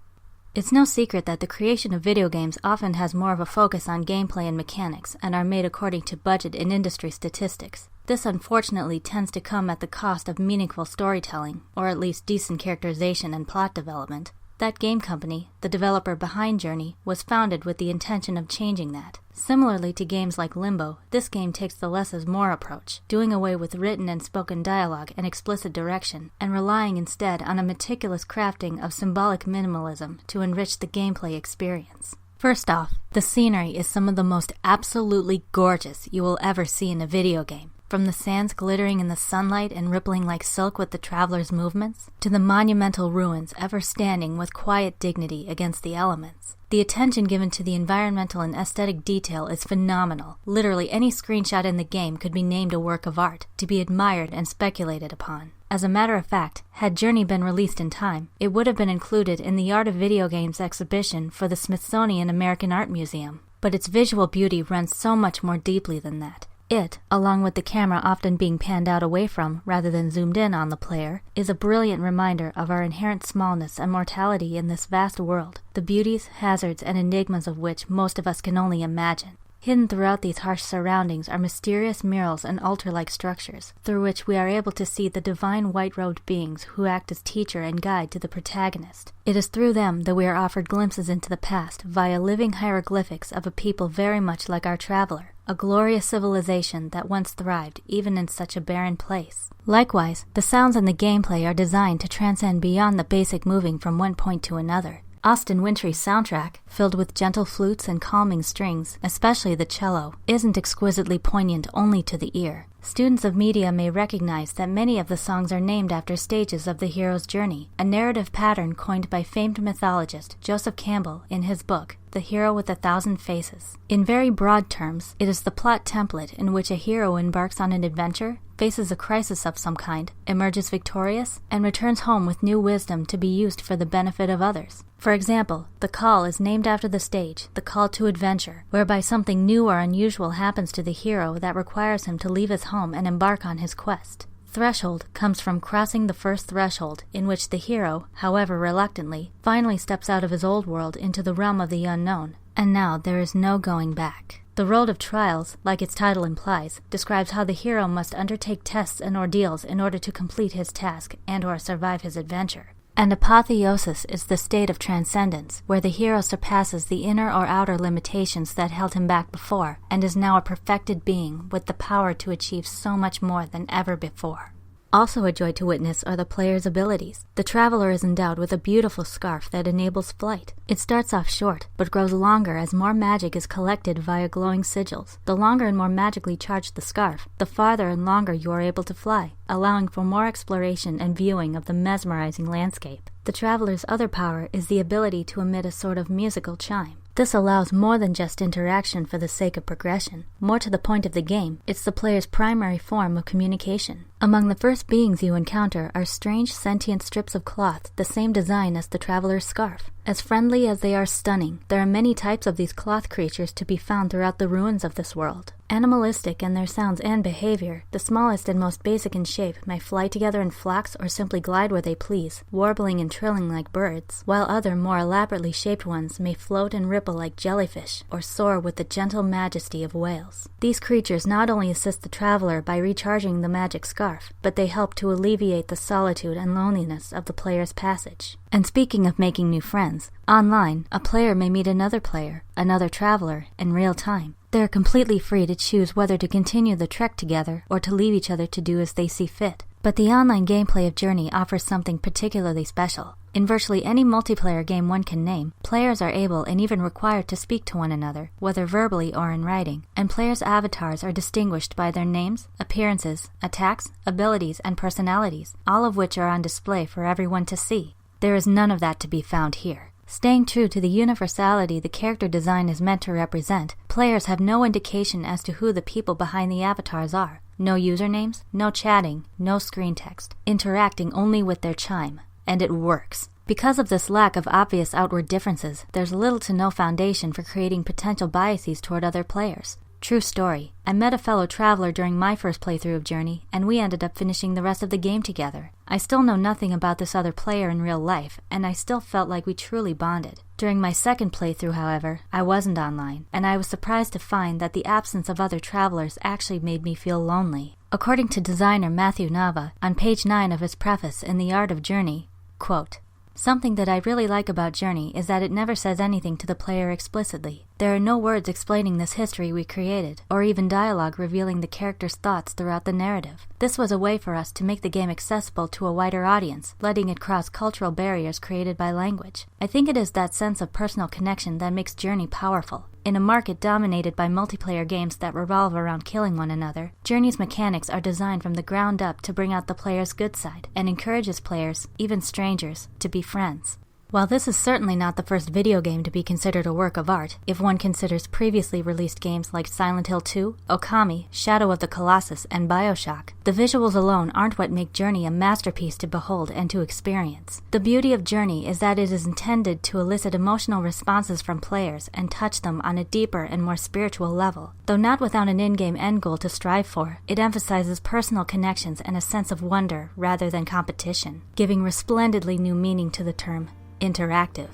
It's no secret that the creation of video games often has more of a focus on gameplay and mechanics and are made according to budget and industry statistics. This unfortunately tends to come at the cost of meaningful storytelling, or at least decent characterization and plot development. That game company, the developer behind Journey, was founded with the intention of changing that. Similarly to games like Limbo, this game takes the less is more approach, doing away with written and spoken dialogue and explicit direction, and relying instead on a meticulous crafting of symbolic minimalism to enrich the gameplay experience. First off, the scenery is some of the most absolutely gorgeous you will ever see in a video game. From the sands glittering in the sunlight and rippling like silk with the traveler's movements, to the monumental ruins ever standing with quiet dignity against the elements. The attention given to the environmental and aesthetic detail is phenomenal. Literally any screenshot in the game could be named a work of art, to be admired and speculated upon. As a matter of fact, had Journey been released in time, it would have been included in the Art of Video Games exhibition for the Smithsonian American Art Museum. But its visual beauty runs so much more deeply than that. It, along with the camera often being panned out away from rather than zoomed in on the player, is a brilliant reminder of our inherent smallness and mortality in this vast world, the beauties, hazards, and enigmas of which most of us can only imagine. Hidden throughout these harsh surroundings are mysterious murals and altar-like structures, through which we are able to see the divine white-robed beings who act as teacher and guide to the protagonist. It is through them that we are offered glimpses into the past via living hieroglyphics of a people very much like our traveler, a glorious civilization that once thrived even in such a barren place. Likewise, the sounds and the gameplay are designed to transcend beyond the basic moving from one point to another. Austin Wintory's soundtrack, filled with gentle flutes and calming strings, especially the cello, isn't exquisitely poignant only to the ear. Students of media may recognize that many of the songs are named after stages of the hero's journey, a narrative pattern coined by famed mythologist Joseph Campbell in his book, The Hero with 1,000 Faces. In very broad terms, it is the plot template in which a hero embarks on an adventure, faces a crisis of some kind, emerges victorious, and returns home with new wisdom to be used for the benefit of others. For example, The Call is named after the stage, The Call to Adventure, whereby something new or unusual happens to the hero that requires him to leave his home and embark on his quest. Threshold comes from crossing the first threshold, in which the hero, however reluctantly, finally steps out of his old world into the realm of the unknown, and now there is no going back. The Road of Trials, like its title implies, describes how the hero must undertake tests and ordeals in order to complete his task and/or survive his adventure. And apotheosis is the state of transcendence, where the hero surpasses the inner or outer limitations that held him back before, and is now a perfected being with the power to achieve so much more than ever before. Also a joy to witness are the player's abilities. The traveler is endowed with a beautiful scarf that enables flight. It starts off short, but grows longer as more magic is collected via glowing sigils. The longer and more magically charged the scarf, the farther and longer you are able to fly, allowing for more exploration and viewing of the mesmerizing landscape. The traveler's other power is the ability to emit a sort of musical chime. This allows more than just interaction for the sake of progression. More to the point of the game, it's the player's primary form of communication. Among the first beings you encounter are strange sentient strips of cloth, the same design as the traveler's scarf. As friendly as they are stunning, there are many types of these cloth creatures to be found throughout the ruins of this world. Animalistic in their sounds and behavior, the smallest and most basic in shape may fly together in flocks or simply glide where they please, warbling and trilling like birds, while other more elaborately shaped ones may float and ripple like jellyfish or soar with the gentle majesty of whales. These creatures not only assist the traveler by recharging the magic scarf, but they help to alleviate the solitude and loneliness of the player's passage. And speaking of making new friends, online, a player may meet another player, another traveler, in real time. They are completely free to choose whether to continue the trek together or to leave each other to do as they see fit. But the online gameplay of Journey offers something particularly special. In virtually any multiplayer game one can name, players are able and even required to speak to one another, whether verbally or in writing, and players' avatars are distinguished by their names, appearances, attacks, abilities, and personalities, all of which are on display for everyone to see. There is none of that to be found here. Staying true to the universality the character design is meant to represent, players have no indication as to who the people behind the avatars are. No usernames, no chatting, no screen text, interacting only with their chime. And it works. Because of this lack of obvious outward differences, there's little to no foundation for creating potential biases toward other players. True story. I met a fellow traveler during my first playthrough of Journey, and we ended up finishing the rest of the game together. I still know nothing about this other player in real life, and I still felt like we truly bonded. During my second playthrough, however, I wasn't online, and I was surprised to find that the absence of other travelers actually made me feel lonely. According to designer Matthew Nava, on page 9 of his preface in The Art of Journey, quote, Something that I really like about Journey is that it never says anything to the player explicitly. There are no words explaining this history we created, or even dialogue revealing the character's thoughts throughout the narrative. This was a way for us to make the game accessible to a wider audience, letting it cross cultural barriers created by language. I think it is that sense of personal connection that makes Journey powerful. In a market dominated by multiplayer games that revolve around killing one another, Journey's mechanics are designed from the ground up to bring out the player's good side, and encourages players, even strangers, to be friends. While this is certainly not the first video game to be considered a work of art, if one considers previously released games like Silent Hill 2, Okami, Shadow of the Colossus, and BioShock, the visuals alone aren't what make Journey a masterpiece to behold and to experience. The beauty of Journey is that it is intended to elicit emotional responses from players and touch them on a deeper and more spiritual level. Though not without an in-game end goal to strive for, it emphasizes personal connections and a sense of wonder rather than competition, giving resplendently new meaning to the term interactive.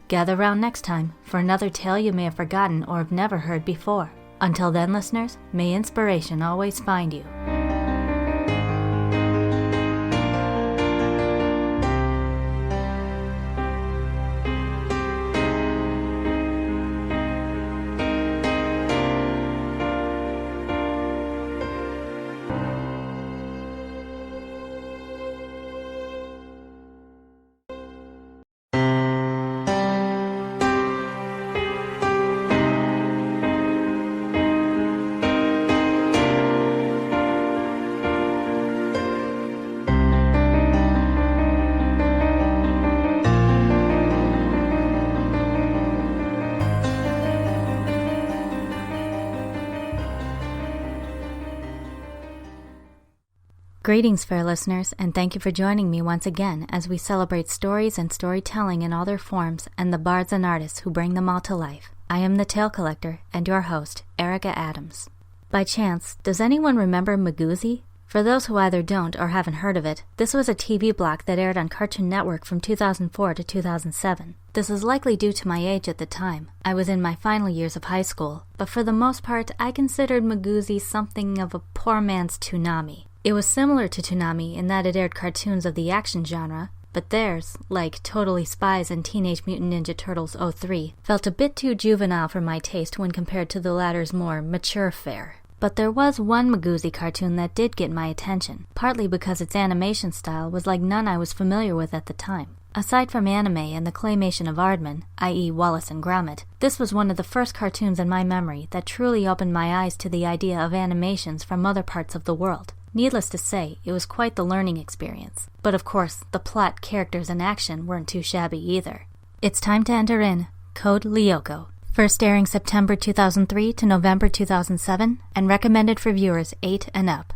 Gather round next time for another tale you may have forgotten or have never heard before. Until then, listeners, may inspiration always find you. Greetings, fair listeners, and thank you for joining me once again as we celebrate stories and storytelling in all their forms and the bards and artists who bring them all to life. I am the Tale Collector and your host, Erica Adams. By chance, does anyone remember Magoozy? For those who either don't or haven't heard of it, this was a TV block that aired on Cartoon Network from 2004 to 2007. This is likely due to my age at the time. I was in my final years of high school, but for the most part, I considered Magoozy something of a poor man's Toonami. It was similar to Toonami in that it aired cartoons of the action genre, but theirs, like Totally Spies and Teenage Mutant Ninja Turtles 03, felt a bit too juvenile for my taste when compared to the latter's more mature fare. But there was one Magoozy cartoon that did get my attention, partly because its animation style was like none I was familiar with at the time. Aside from anime and the claymation of Aardman, i.e. Wallace and Gromit, this was one of the first cartoons in my memory that truly opened my eyes to the idea of animations from other parts of the world. Needless to say, it was quite the learning experience. But of course, the plot, characters, and action weren't too shabby either. It's time to enter in Code Lyoko, first airing September 2003 to November 2007, and recommended for viewers 8 and up.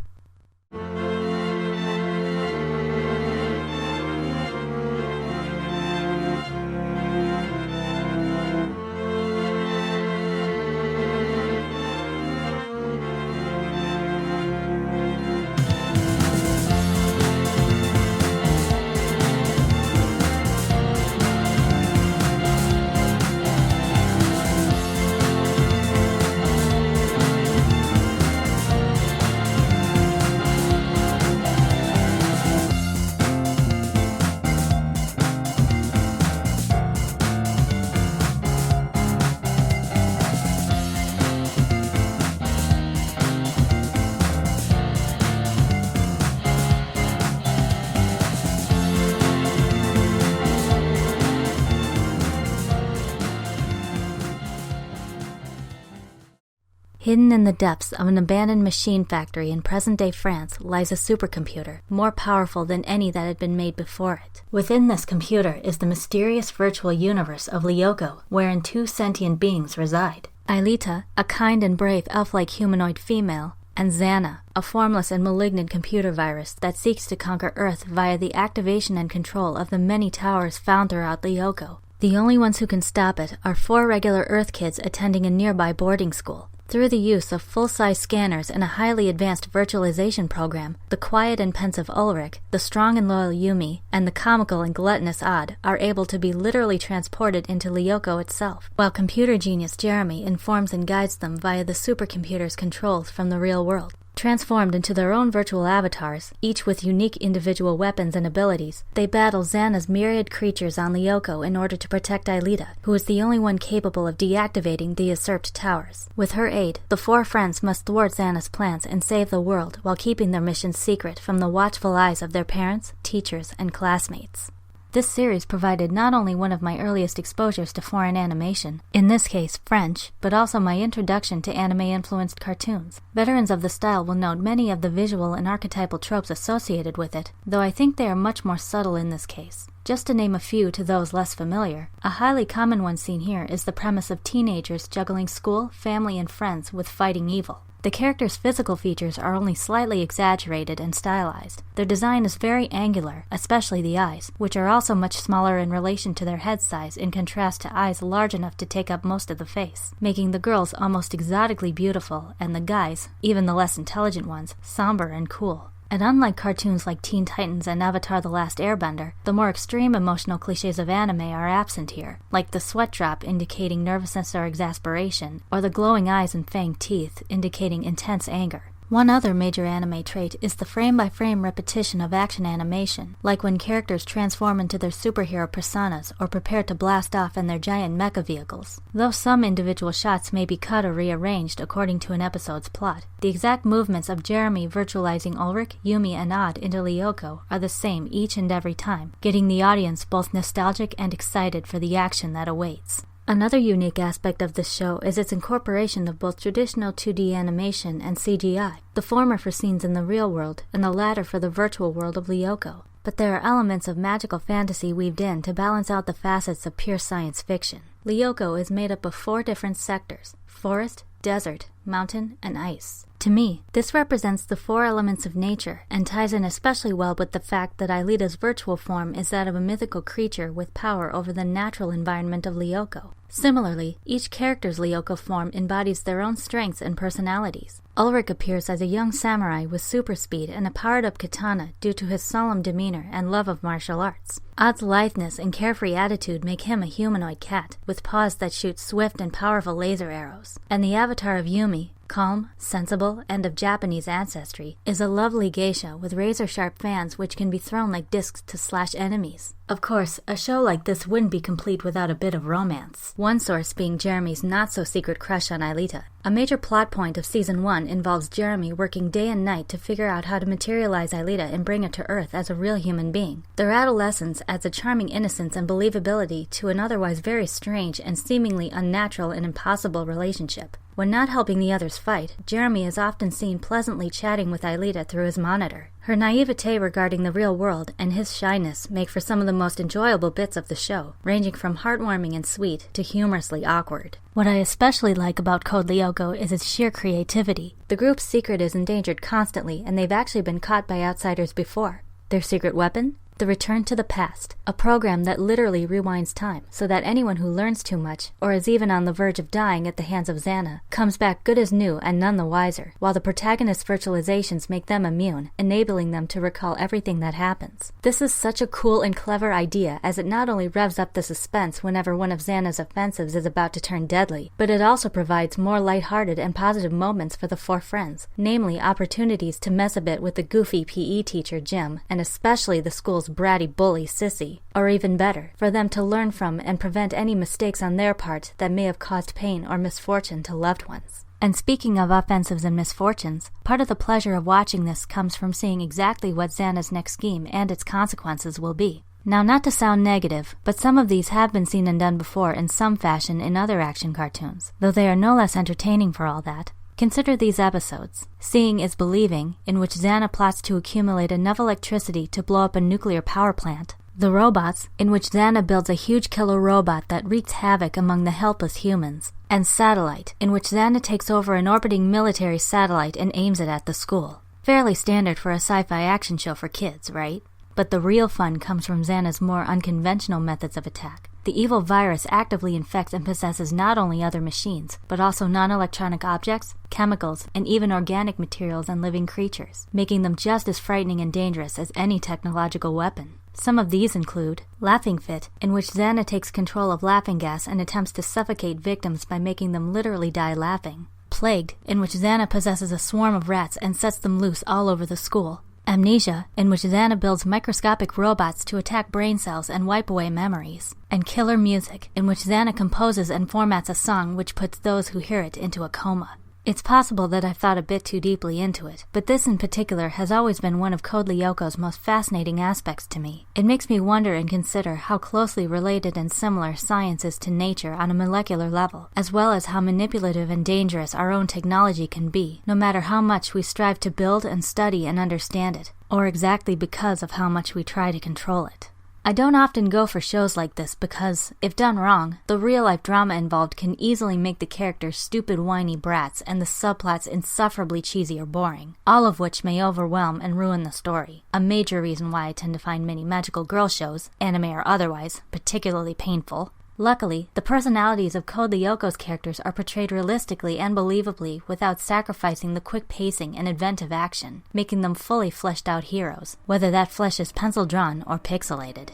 Hidden in the depths of an abandoned machine factory in present-day France lies a supercomputer, more powerful than any that had been made before it. Within this computer is the mysterious virtual universe of Lyoko, wherein two sentient beings reside. Aelita, a kind and brave elf-like humanoid female, and Xana, a formless and malignant computer virus that seeks to conquer Earth via the activation and control of the many towers found throughout Lyoko. The only ones who can stop it are 4 regular Earth kids attending a nearby boarding school. Through the use of full-size scanners and a highly advanced virtualization program, the quiet and pensive Ulrich, the strong and loyal Yumi, and the comical and gluttonous Odd are able to be literally transported into Lyoko itself, while computer genius Jeremy informs and guides them via the supercomputer's controls from the real world. Transformed into their own virtual avatars, each with unique individual weapons and abilities, they battle Xana's myriad creatures on Lyoko in order to protect Aelita, who is the only one capable of deactivating the usurped towers. With her aid, the four friends must thwart Xana's plans and save the world while keeping their mission secret from the watchful eyes of their parents, teachers, and classmates. This series provided not only one of my earliest exposures to foreign animation, in this case French, but also my introduction to anime-influenced cartoons. Veterans of the style will note many of the visual and archetypal tropes associated with it, though I think they are much more subtle in this case. Just to name a few to those less familiar, a highly common one seen here is the premise of teenagers juggling school, family, and friends with fighting evil. The characters' physical features are only slightly exaggerated and stylized. Their design is very angular, especially the eyes, which are also much smaller in relation to their head size in contrast to eyes large enough to take up most of the face, making the girls almost exotically beautiful and the guys, even the less intelligent ones, somber and cool. And unlike cartoons like Teen Titans and Avatar: The Last Airbender, the more extreme emotional cliches of anime are absent here, like the sweat drop indicating nervousness or exasperation, or the glowing eyes and fanged teeth indicating intense anger. One other major anime trait is the frame-by-frame repetition of action animation, like when characters transform into their superhero personas or prepare to blast off in their giant mecha vehicles. Though some individual shots may be cut or rearranged according to an episode's plot, the exact movements of Jeremy virtualizing Ulrich, Yumi, and Odd into Lyoko are the same each and every time, getting the audience both nostalgic and excited for the action that awaits. Another unique aspect of this show is its incorporation of both traditional 2D animation and CGI, the former for scenes in the real world and the latter for the virtual world of Lyoko. But there are elements of magical fantasy weaved in to balance out the facets of pure science fiction. Lyoko is made up of 4 different sectors: forest, desert, mountain, and ice. To me, this represents the 4 elements of nature and ties in especially well with the fact that Aelita's virtual form is that of a mythical creature with power over the natural environment of Lyoko. Similarly, each character's Lyoko form embodies their own strengths and personalities. Ulrich appears as a young samurai with super speed and a powered-up katana due to his solemn demeanor and love of martial arts. Odd's litheness and carefree attitude make him a humanoid cat, with paws that shoot swift and powerful laser arrows. And the avatar of Yumi, calm, sensible, and of Japanese ancestry, is a lovely geisha with razor-sharp fans which can be thrown like discs to slash enemies. Of course, a show like this wouldn't be complete without a bit of romance, one source being Jeremy's not-so-secret crush on Aelita. A major plot point of Season 1 involves Jeremy working day and night to figure out how to materialize Aelita and bring her to Earth as a real human being. Their adolescence adds a charming innocence and believability to an otherwise very strange and seemingly unnatural and impossible relationship. When not helping the others fight, Jeremy is often seen pleasantly chatting with Aelita through his monitor. Her naivete regarding the real world and his shyness make for some of the most enjoyable bits of the show, ranging from heartwarming and sweet to humorously awkward. What I especially like about Code Lyoko is its sheer creativity. The group's secret is endangered constantly, and they've actually been caught by outsiders before. Their secret weapon? The Return to the Past, a program that literally rewinds time, so that anyone who learns too much, or is even on the verge of dying at the hands of Xana, comes back good as new and none the wiser, while the protagonist's virtualizations make them immune, enabling them to recall everything that happens. This is such a cool and clever idea, as it not only revs up the suspense whenever one of Xana's offensives is about to turn deadly, but it also provides more lighthearted and positive moments for the 4 friends, namely opportunities to mess a bit with the goofy PE teacher Jim, and especially the school's bratty bully Sissy, or even better, for them to learn from and prevent any mistakes on their part that may have caused pain or misfortune to loved ones. And speaking of offensives and misfortunes, part of the pleasure of watching this comes from seeing exactly what Xana's next scheme and its consequences will be. Now, not to sound negative, but some of these have been seen and done before in some fashion in other action cartoons, though they are no less entertaining for all that. Consider these episodes. Seeing is Believing, in which Xana plots to accumulate enough electricity to blow up a nuclear power plant. The Robots, in which Xana builds a huge killer robot that wreaks havoc among the helpless humans. And Satellite, in which Xana takes over an orbiting military satellite and aims it at the school. Fairly standard for a sci-fi action show for kids, right? But the real fun comes from Xana's more unconventional methods of attack. The evil virus actively infects and possesses not only other machines, but also non-electronic objects, chemicals, and even organic materials and living creatures, making them just as frightening and dangerous as any technological weapon. Some of these include Laughing Fit, in which Xana takes control of laughing gas and attempts to suffocate victims by making them literally die laughing. Plagued, in which Xana possesses a swarm of rats and sets them loose all over the school. Amnesia, in which Xana builds microscopic robots to attack brain cells and wipe away memories. And Killer Music, in which Xana composes and formats a song which puts those who hear it into a coma. It's possible that I've thought a bit too deeply into it, but this in particular has always been one of Code Lyoko's most fascinating aspects to me. It makes me wonder and consider how closely related and similar science is to nature on a molecular level, as well as how manipulative and dangerous our own technology can be, no matter how much we strive to build and study and understand it, or exactly because of how much we try to control it. I don't often go for shows like this because, if done wrong, the real-life drama involved can easily make the characters stupid whiny brats and the subplots insufferably cheesy or boring, all of which may overwhelm and ruin the story, a major reason why I tend to find many magical girl shows, anime or otherwise, particularly painful. Luckily, the personalities of Code Lyoko's characters are portrayed realistically and believably without sacrificing the quick pacing and inventive action, making them fully fleshed out heroes, whether that flesh is pencil-drawn or pixelated.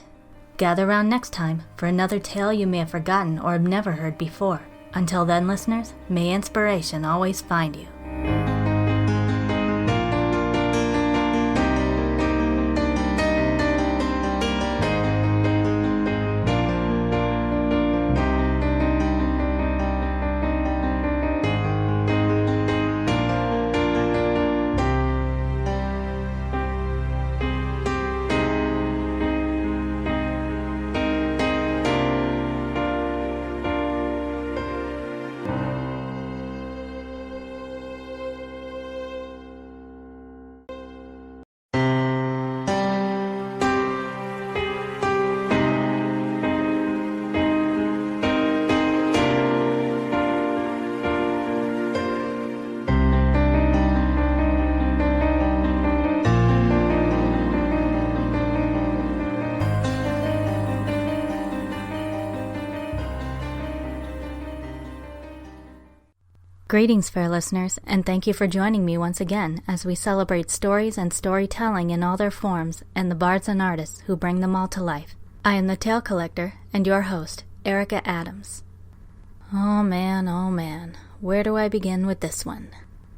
Gather round next time for another tale you may have forgotten or have never heard before. Until then, listeners, may inspiration always find you. Greetings, fair listeners, and thank you for joining me once again as we celebrate stories and storytelling in all their forms and the bards and artists who bring them all to life. I am the Tale Collector and your host, Erica Adams. Oh man, where do I begin with this one?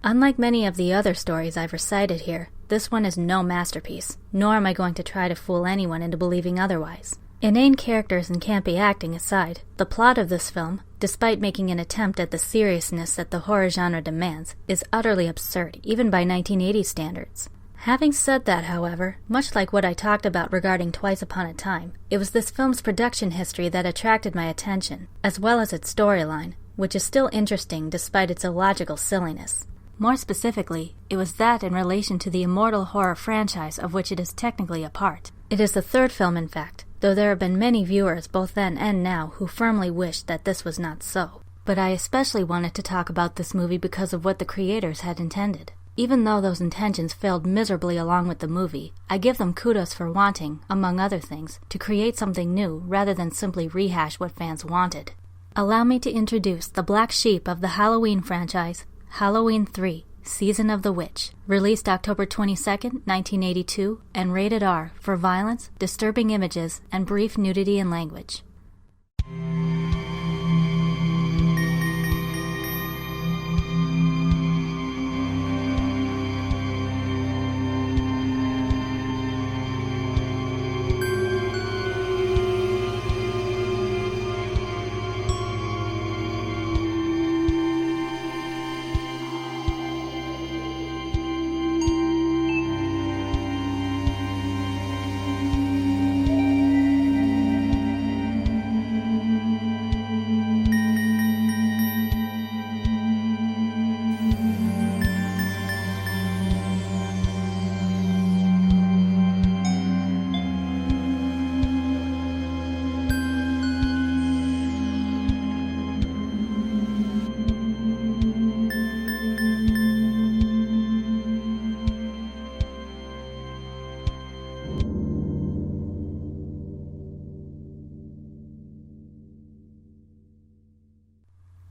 Unlike many of the other stories I've recited here, this one is no masterpiece, nor am I going to try to fool anyone into believing otherwise. Inane characters and campy acting aside, the plot of this film, despite making an attempt at the seriousness that the horror genre demands, is utterly absurd, even by 1980 standards. Having said that, however, much like what I talked about regarding Twice Upon a Time, it was this film's production history that attracted my attention, as well as its storyline, which is still interesting despite its illogical silliness. More specifically, it was that in relation to the immortal horror franchise of which it is technically a part. It is the third film, in fact, though there have been many viewers both then and now who firmly wished that this was not so. But I especially wanted to talk about this movie because of what the creators had intended. Even though those intentions failed miserably along with the movie, I give them kudos for wanting, among other things, to create something new rather than simply rehash what fans wanted. Allow me to introduce the black sheep of the Halloween franchise, Halloween 3, Season of the Witch, released October 22, 1982, and rated R for violence, disturbing images, and brief nudity in language.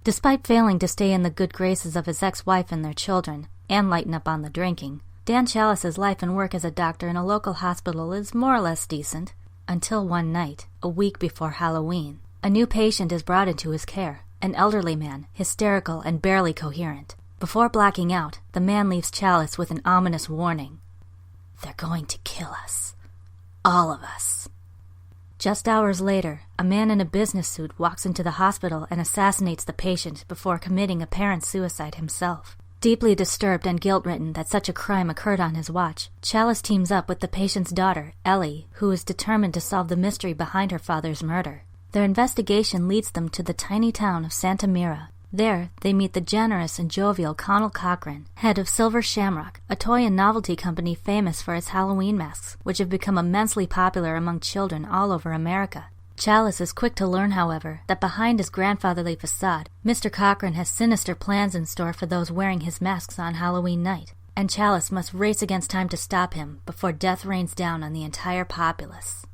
Despite failing to stay in the good graces of his ex-wife and their children, and lighten up on the drinking, Dan Chalice's life and work as a doctor in a local hospital is more or less decent, until one night, a week before Halloween, a new patient is brought into his care, an elderly man, hysterical and barely coherent. Before blacking out, the man leaves Chalice with an ominous warning. "They're going to kill us. All of us." Just hours later, a man in a business suit walks into the hospital and assassinates the patient before committing apparent suicide himself. Deeply disturbed and guilt-ridden that such a crime occurred on his watch, Chalice teams up with the patient's daughter, Ellie, who is determined to solve the mystery behind her father's murder. Their investigation leads them to the tiny town of Santa Mira. There, they meet the generous and jovial Connell Cochran, head of Silver Shamrock, a toy and novelty company famous for its Halloween masks, which have become immensely popular among children all over America. Chalice is quick to learn, however, that behind his grandfatherly facade, Mr. Cochran has sinister plans in store for those wearing his masks on Halloween night, and Chalice must race against time to stop him before death rains down on the entire populace.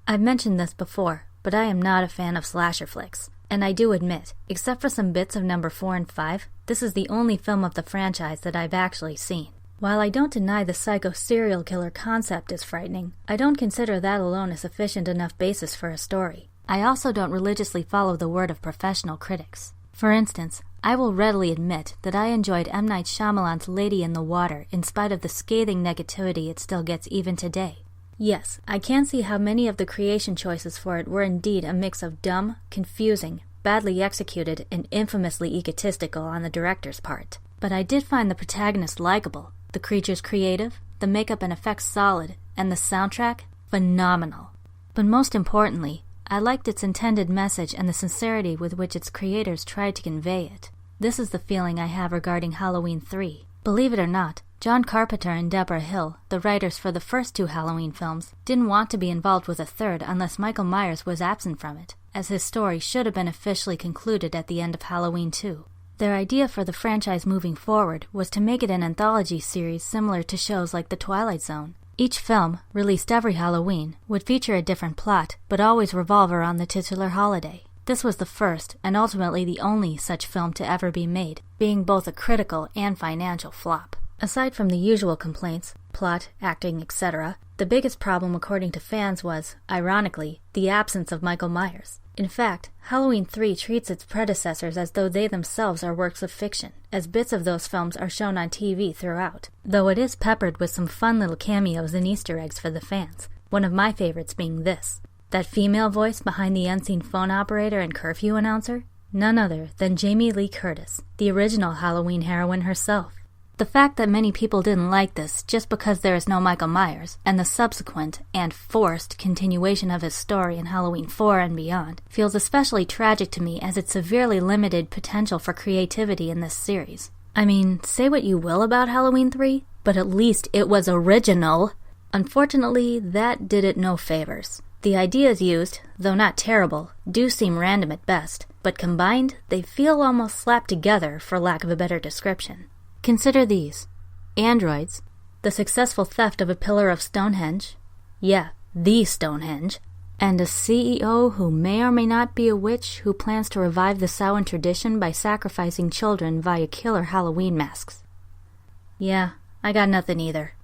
I've mentioned this before, but I am not a fan of slasher flicks. And I do admit, except for some bits of number 4 and 5, this is the only film of the franchise that I've actually seen. While I don't deny the psycho serial killer concept is frightening, I don't consider that alone a sufficient enough basis for a story. I also don't religiously follow the word of professional critics. For instance, I will readily admit that I enjoyed M. Night Shyamalan's Lady in the Water in spite of the scathing negativity it still gets even today. Yes, I can see how many of the creation choices for it were indeed a mix of dumb, confusing, badly executed, and infamously egotistical on the director's part. But I did find the protagonist likable, the creatures creative, the makeup and effects solid, and the soundtrack phenomenal. But most importantly, I liked its intended message and the sincerity with which its creators tried to convey it. This is the feeling I have regarding Halloween 3. Believe it or not, John Carpenter and Deborah Hill, the writers for the first 2 Halloween films, didn't want to be involved with a third unless Michael Myers was absent from it, as his story should have been officially concluded at the end of Halloween 2. Their idea for the franchise moving forward was to make it an anthology series similar to shows like The Twilight Zone. Each film, released every Halloween, would feature a different plot, but always revolve around the titular holiday. This was the first, and ultimately the only, such film to ever be made, being both a critical and financial flop. Aside from the usual complaints, plot, acting, etc., the biggest problem according to fans was, ironically, the absence of Michael Myers. In fact, Halloween 3 treats its predecessors as though they themselves are works of fiction, as bits of those films are shown on TV throughout, though it is peppered with some fun little cameos and Easter eggs for the fans, one of my favorites being this. That female voice behind the unseen phone operator and curfew announcer? None other than Jamie Lee Curtis, the original Halloween heroine herself. The fact that many people didn't like this just because there is no Michael Myers, and the subsequent and forced continuation of his story in Halloween 4 and beyond, feels especially tragic to me as it severely limited potential for creativity in this series. I mean, say what you will about Halloween 3, but at least it was original. Unfortunately, that did it no favors. The ideas used, though not terrible, do seem random at best, but combined, they feel almost slapped together, for lack of a better description. Consider these. Androids, the successful theft of a pillar of Stonehenge, yeah, the Stonehenge, and a CEO who may or may not be a witch who plans to revive the Samhain tradition by sacrificing children via killer Halloween masks. Yeah, I got nothing either.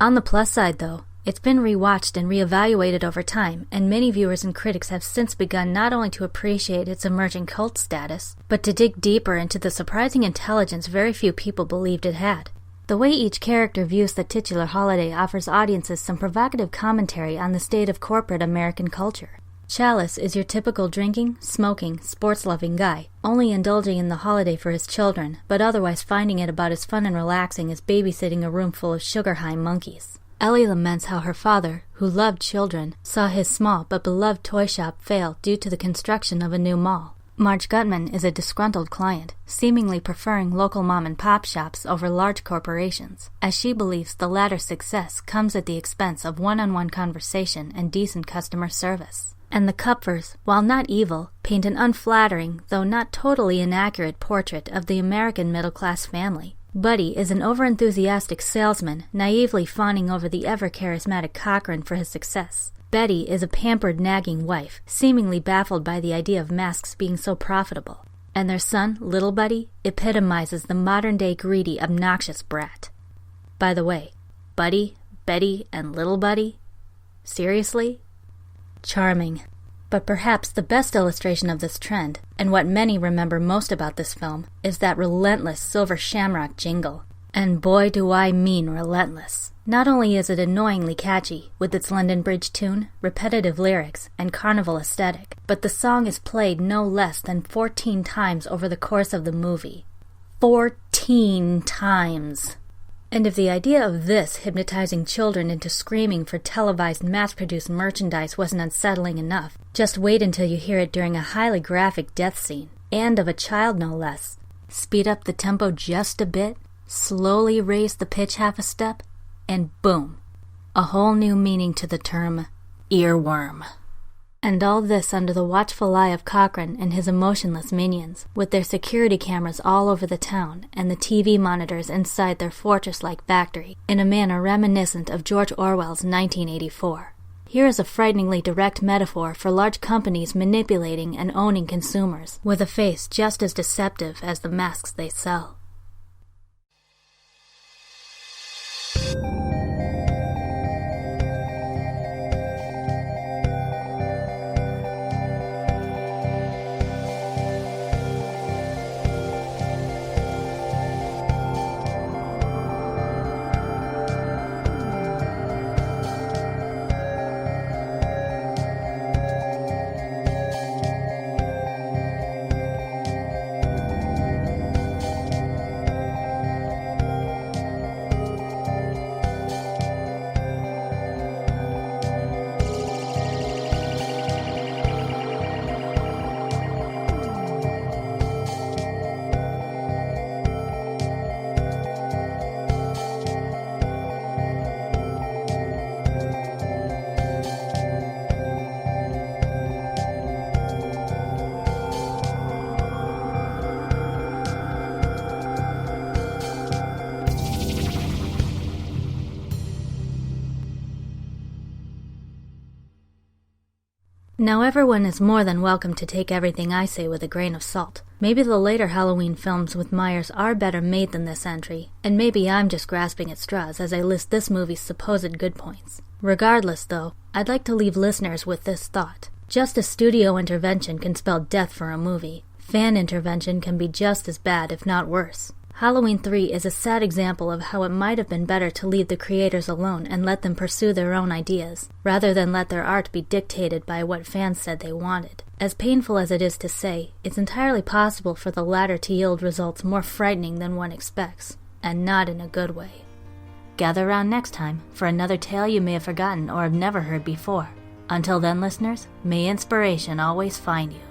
On the plus side, though, it's been rewatched and reevaluated over time, and many viewers and critics have since begun not only to appreciate its emerging cult status, but to dig deeper into the surprising intelligence very few people believed it had. The way each character views the titular holiday offers audiences some provocative commentary on the state of corporate American culture. Chalice is your typical drinking, smoking, sports-loving guy, only indulging in the holiday for his children, but otherwise finding it about as fun and relaxing as babysitting a room full of sugar-high monkeys. Ellie laments how her father, who loved children, saw his small but beloved toy shop fail due to the construction of a new mall. Marge Gutman is a disgruntled client, seemingly preferring local mom-and-pop shops over large corporations, as she believes the latter's success comes at the expense of one-on-one conversation and decent customer service. And the Kupfers, while not evil, paint an unflattering, though not totally inaccurate portrait of the American middle-class family. Buddy is an overenthusiastic salesman, naively fawning over the ever-charismatic Cochran for his success. Betty is a pampered, nagging wife, seemingly baffled by the idea of masks being so profitable. And their son, Little Buddy, epitomizes the modern-day greedy, obnoxious brat. By the way, Buddy, Betty, and Little Buddy? Seriously? Charming. But perhaps the best illustration of this trend, and what many remember most about this film, is that relentless Silver Shamrock jingle. And boy do I mean relentless. Not only is it annoyingly catchy, with its London Bridge tune, repetitive lyrics, and carnival aesthetic, but the song is played no less than 14 times over the course of the movie. 14 times! And if the idea of this hypnotizing children into screaming for televised mass-produced merchandise wasn't unsettling enough, just wait until you hear it during a highly graphic death scene, and of a child no less. Speed up the tempo just a bit, slowly raise the pitch half a step, and boom, a whole new meaning to the term earworm. And all this under the watchful eye of Cochrane and his emotionless minions, with their security cameras all over the town and the TV monitors inside their fortress-like factory, in a manner reminiscent of George Orwell's 1984. Here is a frighteningly direct metaphor for large companies manipulating and owning consumers, with a face just as deceptive as the masks they sell. Now everyone is more than welcome to take everything I say with a grain of salt. Maybe the later Halloween films with Myers are better made than this entry, and maybe I'm just grasping at straws as I list this movie's supposed good points. Regardless, though, I'd like to leave listeners with this thought. Just as studio intervention can spell death for a movie, fan intervention can be just as bad, if not worse. Halloween 3 is a sad example of how it might have been better to leave the creators alone and let them pursue their own ideas, rather than let their art be dictated by what fans said they wanted. As painful as it is to say, it's entirely possible for the latter to yield results more frightening than one expects, and not in a good way. Gather around next time for another tale you may have forgotten or have never heard before. Until then, listeners, may inspiration always find you.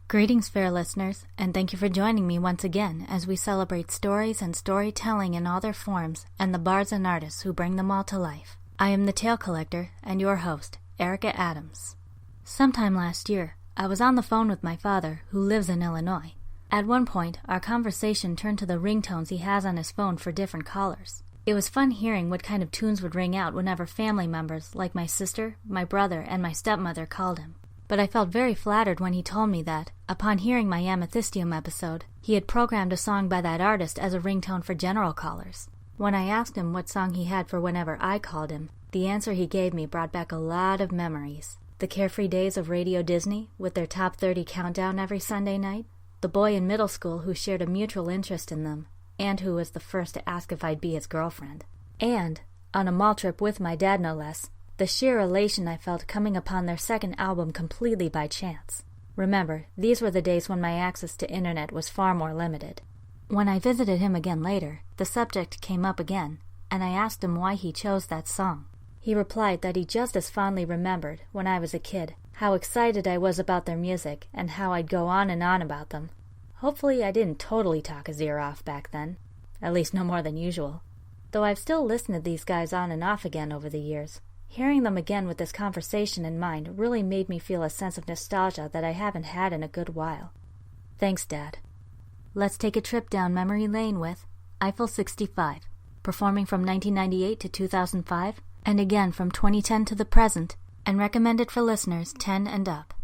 Greetings, fair listeners, and thank you for joining me once again as we celebrate stories and storytelling in all their forms and the bards and artists who bring them all to life. I am the Tale Collector and your host, Erica Adams. Sometime last year, I was on the phone with my father, who lives in Illinois. At one point, our conversation turned to the ringtones he has on his phone for different callers. It was fun hearing what kind of tunes would ring out whenever family members, like my sister, my brother, and my stepmother called him. But I felt very flattered when he told me that, upon hearing my Amethystium episode, he had programmed a song by that artist as a ringtone for general callers. When I asked him what song he had for whenever I called him, the answer he gave me brought back a lot of memories. The carefree days of Radio Disney, with their top 30 countdown every Sunday night, the boy in middle school who shared a mutual interest in them, and who was the first to ask if I'd be his girlfriend. And, on a mall trip with my dad no less, the sheer elation I felt coming upon their second album completely by chance. Remember, these were the days when my access to internet was far more limited. When I visited him again later, the subject came up again, and I asked him why he chose that song. He replied that he just as fondly remembered, when I was a kid, how excited I was about their music and how I'd go on and on about them. Hopefully I didn't totally talk his ear off back then. At least no more than usual. Though I've still listened to these guys on and off again over the years. Hearing them again with this conversation in mind really made me feel a sense of nostalgia that I haven't had in a good while. Thanks, Dad. Let's take a trip down memory lane with Eiffel 65, performing from 1998 to 2005, and again from 2010 to the present, and recommended for listeners 10 and up.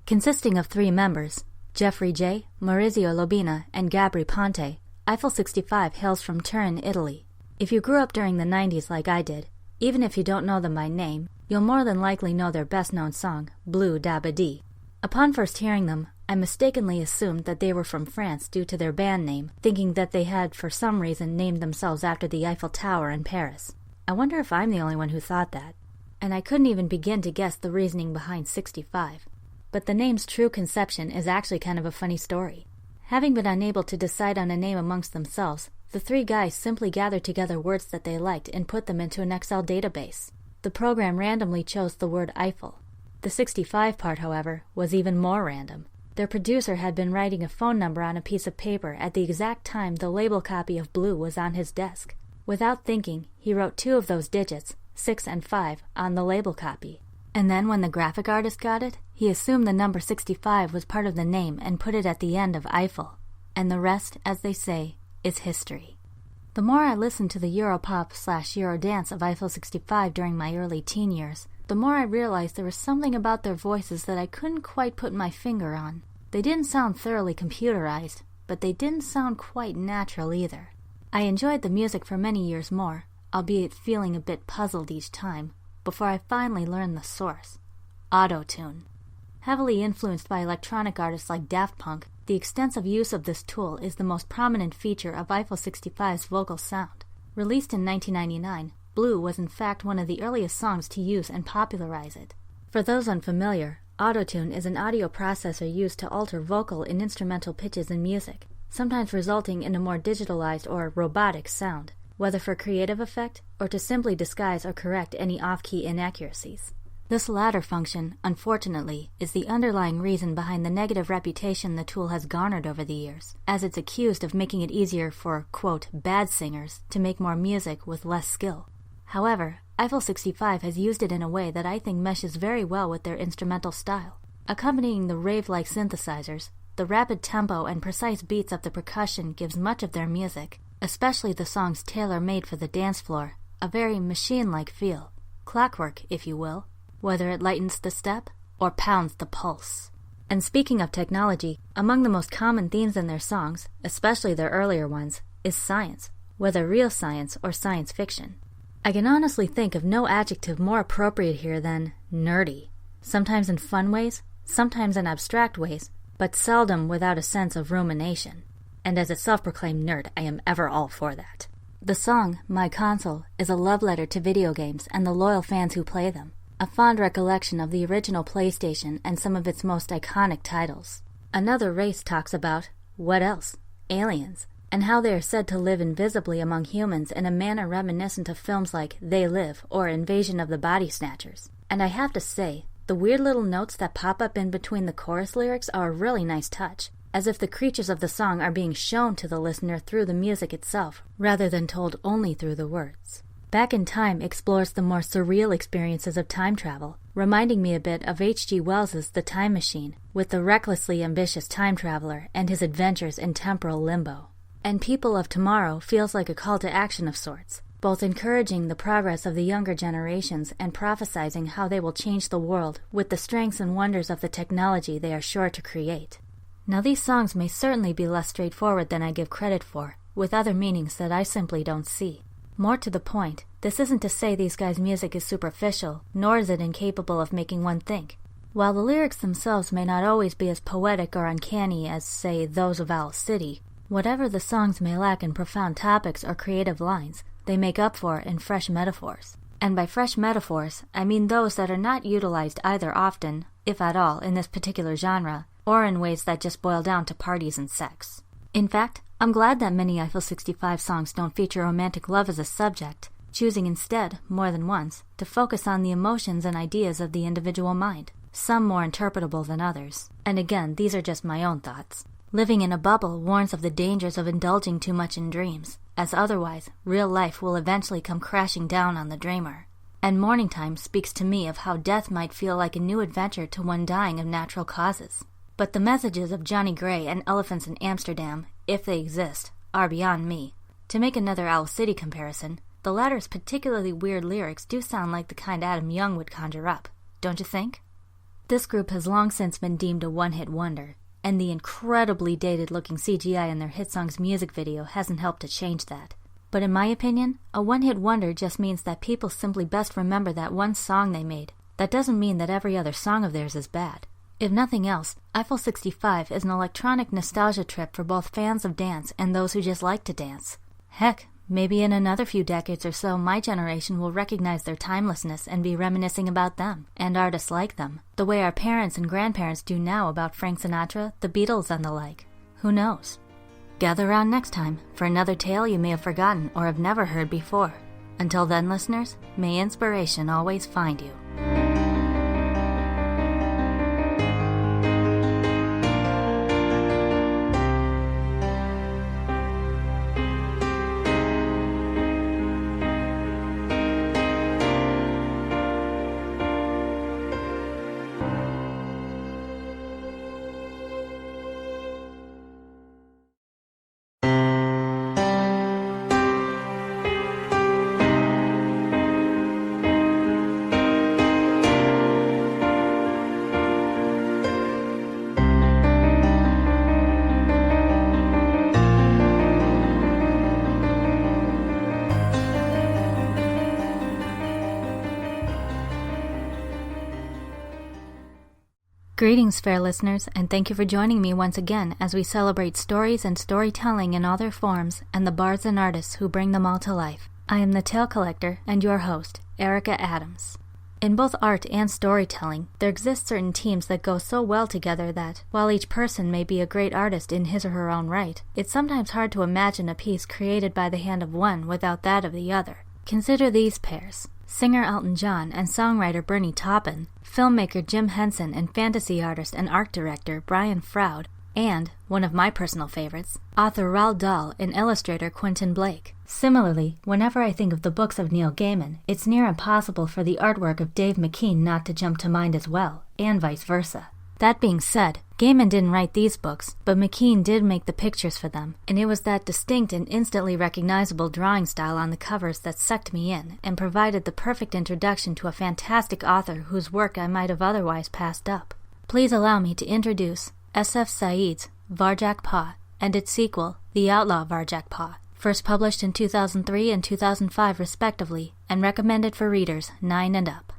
Consisting of 3 members, Jeffrey J., Maurizio Lobina, and Gabri Ponte, Eiffel 65 hails from Turin, Italy. If you grew up during the 90s like I did, even if you don't know them by name, you'll more than likely know their best-known song, Bleu d'Abadi. Upon first hearing them, I mistakenly assumed that they were from France due to their band name, thinking that they had for some reason named themselves after the Eiffel Tower in Paris. I wonder if I'm the only one who thought that. And I couldn't even begin to guess the reasoning behind 65. But the name's true conception is actually kind of a funny story. Having been unable to decide on a name amongst themselves, the 3 guys simply gathered together words that they liked and put them into an Excel database. The program randomly chose the word Eiffel. The 65 part, however, was even more random. Their producer had been writing a phone number on a piece of paper at the exact time the label copy of Blue was on his desk. Without thinking, he wrote 2 of those digits, 6 and 5, on the label copy. And then when the graphic artist got it, he assumed the number 65 was part of the name and put it at the end of Eiffel. And the rest, as they say, is history. The more I listened to the Europop/Eurodance of Eiffel 65 during my early teen years, the more I realized there was something about their voices that I couldn't quite put my finger on. They didn't sound thoroughly computerized, but they didn't sound quite natural either. I enjoyed the music for many years more, albeit feeling a bit puzzled each time, before I finally learned the source. Auto-tune. Heavily influenced by electronic artists like Daft Punk, the extensive use of this tool is the most prominent feature of Eiffel 65's vocal sound. Released in 1999, Blue was in fact one of the earliest songs to use and popularize it. For those unfamiliar, autotune is an audio processor used to alter vocal and instrumental pitches in music, sometimes resulting in a more digitalized or robotic sound, whether for creative effect or to simply disguise or correct any off-key inaccuracies. This latter function, unfortunately, is the underlying reason behind the negative reputation the tool has garnered over the years, as it's accused of making it easier for, quote, bad singers to make more music with less skill. However, Eiffel 65 has used it in a way that I think meshes very well with their instrumental style. Accompanying the rave-like synthesizers, the rapid tempo and precise beats of the percussion gives much of their music, especially the songs tailor-made for the dance floor, a very machine-like feel, clockwork, if you will, whether it lightens the step or pounds the pulse. And speaking of technology, among the most common themes in their songs, especially their earlier ones, is science, whether real science or science fiction. I can honestly think of no adjective more appropriate here than nerdy, sometimes in fun ways, sometimes in abstract ways, but seldom without a sense of rumination. And as a self-proclaimed nerd, I am ever all for that. The song, My Console, is a love letter to video games and the loyal fans who play them, a fond recollection of the original PlayStation and some of its most iconic titles. Another race talks about, what else? Aliens, and how they are said to live invisibly among humans in a manner reminiscent of films like They Live or Invasion of the Body Snatchers. And I have to say, the weird little notes that pop up in between the chorus lyrics are a really nice touch, as if the creatures of the song are being shown to the listener through the music itself, rather than told only through the words. Back in Time explores the more surreal experiences of time travel, reminding me a bit of H.G. Wells's The Time Machine, with the recklessly ambitious time traveler and his adventures in temporal limbo. And People of Tomorrow feels like a call to action of sorts, both encouraging the progress of the younger generations and prophesizing how they will change the world with the strengths and wonders of the technology they are sure to create. Now these songs may certainly be less straightforward than I give credit for, with other meanings that I simply don't see. More to the point, this isn't to say these guys' music is superficial, nor is it incapable of making one think. While the lyrics themselves may not always be as poetic or uncanny as, say, those of Owl City, whatever the songs may lack in profound topics or creative lines, they make up for in fresh metaphors. And by fresh metaphors, I mean those that are not utilized either often, if at all, in this particular genre, or in ways that just boil down to parties and sex. In fact, I'm glad that many Eiffel 65 songs don't feature romantic love as a subject, choosing instead, more than once, to focus on the emotions and ideas of the individual mind, some more interpretable than others. And again, these are just my own thoughts. Living in a bubble warns of the dangers of indulging too much in dreams, as otherwise, real life will eventually come crashing down on the dreamer. And Morning Time speaks to me of how death might feel like a new adventure to one dying of natural causes. But the messages of Johnny Gray and Elephants in Amsterdam, if they exist, are beyond me. To make another Owl City comparison, the latter's particularly weird lyrics do sound like the kind Adam Young would conjure up, don't you think? This group has long since been deemed a one-hit wonder, and the incredibly dated-looking CGI in their hit song's music video hasn't helped to change that. But in my opinion, a one-hit wonder just means that people simply best remember that one song they made. That doesn't mean that every other song of theirs is bad. If nothing else, Eiffel 65 is an electronic nostalgia trip for both fans of dance and those who just like to dance. Heck, maybe in another few decades or so, my generation will recognize their timelessness and be reminiscing about them, and artists like them, the way our parents and grandparents do now about Frank Sinatra, the Beatles, and the like. Who knows? Gather around next time for another tale you may have forgotten or have never heard before. Until then, listeners, may inspiration always find you. Greetings, fair listeners, and thank you for joining me once again as we celebrate stories and storytelling in all their forms and the bards and artists who bring them all to life. I am the Tale Collector and your host, Erica Adams. In both art and storytelling, there exist certain teams that go so well together that, while each person may be a great artist in his or her own right, it's sometimes hard to imagine a piece created by the hand of one without that of the other. Consider these pairs. Singer Elton John and songwriter Bernie Taupin, filmmaker Jim Henson and fantasy artist and art director Brian Froud, and, one of my personal favorites, author Roald Dahl and illustrator Quentin Blake. Similarly, whenever I think of the books of Neil Gaiman, it's near impossible for the artwork of Dave McKean not to jump to mind as well, and vice versa. That being said, Gaiman didn't write these books, but McKean did make the pictures for them, and it was that distinct and instantly recognizable drawing style on the covers that sucked me in and provided the perfect introduction to a fantastic author whose work I might have otherwise passed up. Please allow me to introduce S.F. Said's Varjak Paw and its sequel, The Outlaw Varjak Paw, first published in 2003 and 2005 respectively, and recommended for readers 9 and up.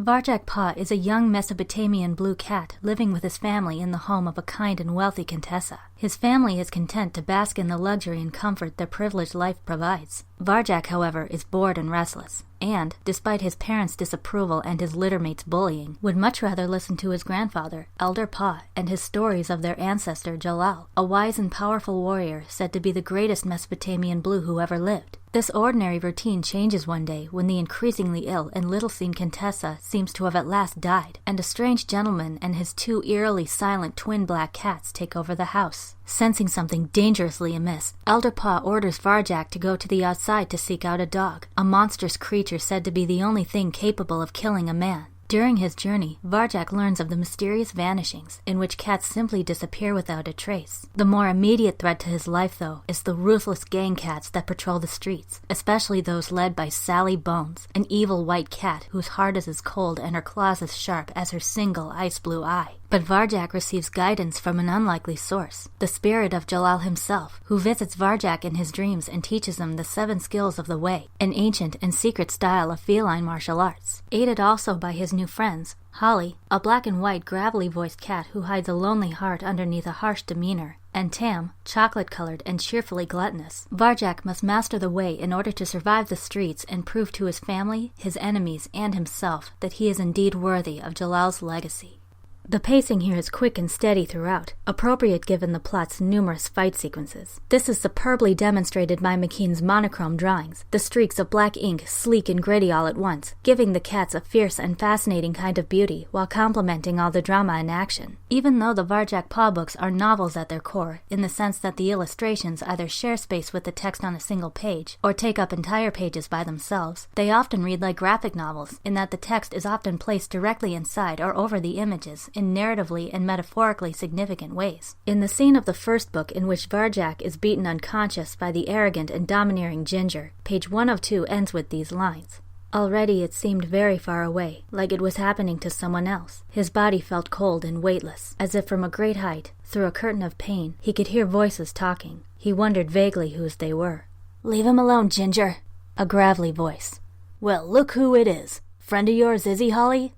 Varjak Paw is a young Mesopotamian blue cat living with his family in the home of a kind and wealthy contessa. His family is content to bask in the luxury and comfort their privileged life provides. Varjak, however, is bored and restless, and, despite his parents' disapproval and his littermates' bullying, would much rather listen to his grandfather, Elder Paw, and his stories of their ancestor Jalal, a wise and powerful warrior said to be the greatest Mesopotamian blue who ever lived. This ordinary routine changes one day when the increasingly ill and little-seen Contessa seems to have at last died, and a strange gentleman and his 2 eerily silent twin black cats take over the house. Sensing something dangerously amiss, Elder Paw orders Varjak to go to the outside to seek out a dog, a monstrous creature said to be the only thing capable of killing a man. During his journey, Varjak learns of the mysterious vanishings, in which cats simply disappear without a trace. The more immediate threat to his life, though, is the ruthless gang cats that patrol the streets, especially those led by Sally Bones, an evil white cat whose heart is as cold and her claws as sharp as her single ice-blue eye. But Varjak receives guidance from an unlikely source, the spirit of Jalal himself, who visits Varjak in his dreams and teaches him the 7 skills of the way, an ancient and secret style of feline martial arts. Aided also by his new friends, Holly, a black and white gravelly-voiced cat who hides a lonely heart underneath a harsh demeanor, and Tam, chocolate-colored and cheerfully gluttonous. Varjak must master the way in order to survive the streets and prove to his family, his enemies, and himself that he is indeed worthy of Jalal's legacy. The pacing here is quick and steady throughout, appropriate given the plot's numerous fight sequences. This is superbly demonstrated by McKean's monochrome drawings, the streaks of black ink sleek and gritty all at once, giving the cats a fierce and fascinating kind of beauty while complementing all the drama and action. Even though the Varjak Paw books are novels at their core, in the sense that the illustrations either share space with the text on a single page, or take up entire pages by themselves, they often read like graphic novels, in that the text is often placed directly inside or over the images, in narratively and metaphorically significant ways. In the scene of the first book in which Varjak is beaten unconscious by the arrogant and domineering Ginger, page 102 ends with these lines. Already it seemed very far away, like it was happening to someone else. His body felt cold and weightless, as if from a great height, through a curtain of pain, he could hear voices talking. He wondered vaguely whose they were. "Leave him alone, Ginger," a gravelly voice. "Well, look who it is. Friend of yours, is he, Holly?"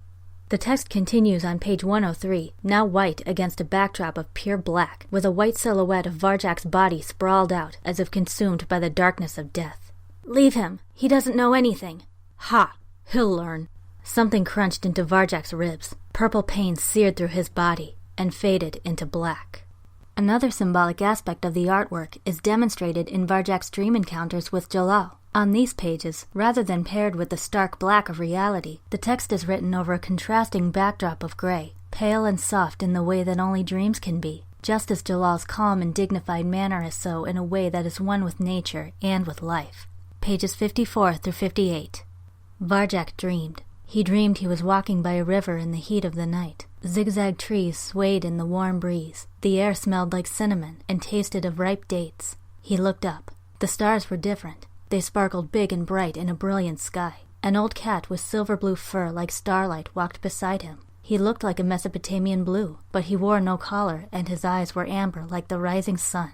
The text continues on page 103, now white against a backdrop of pure black, with a white silhouette of Varjak's body sprawled out, as if consumed by the darkness of death. "Leave him. He doesn't know anything." "Ha! He'll learn." Something crunched into Varjak's ribs. Purple pain seared through his body, and faded into black. Another symbolic aspect of the artwork is demonstrated in Varjak's dream encounters with Jalal. On these pages, rather than paired with the stark black of reality, the text is written over a contrasting backdrop of gray, pale and soft in the way that only dreams can be, just as Jalal's calm and dignified manner is so in a way that is one with nature and with life. Pages 54 through 58. Varjak dreamed. He dreamed he was walking by a river in the heat of the night. Zigzag trees swayed in the warm breeze. The air smelled like cinnamon and tasted of ripe dates. He looked up. The stars were different. They sparkled big and bright in a brilliant sky. An old cat with silver blue fur like starlight walked beside him. He looked like a Mesopotamian blue, but he wore no collar and his eyes were amber like the rising sun.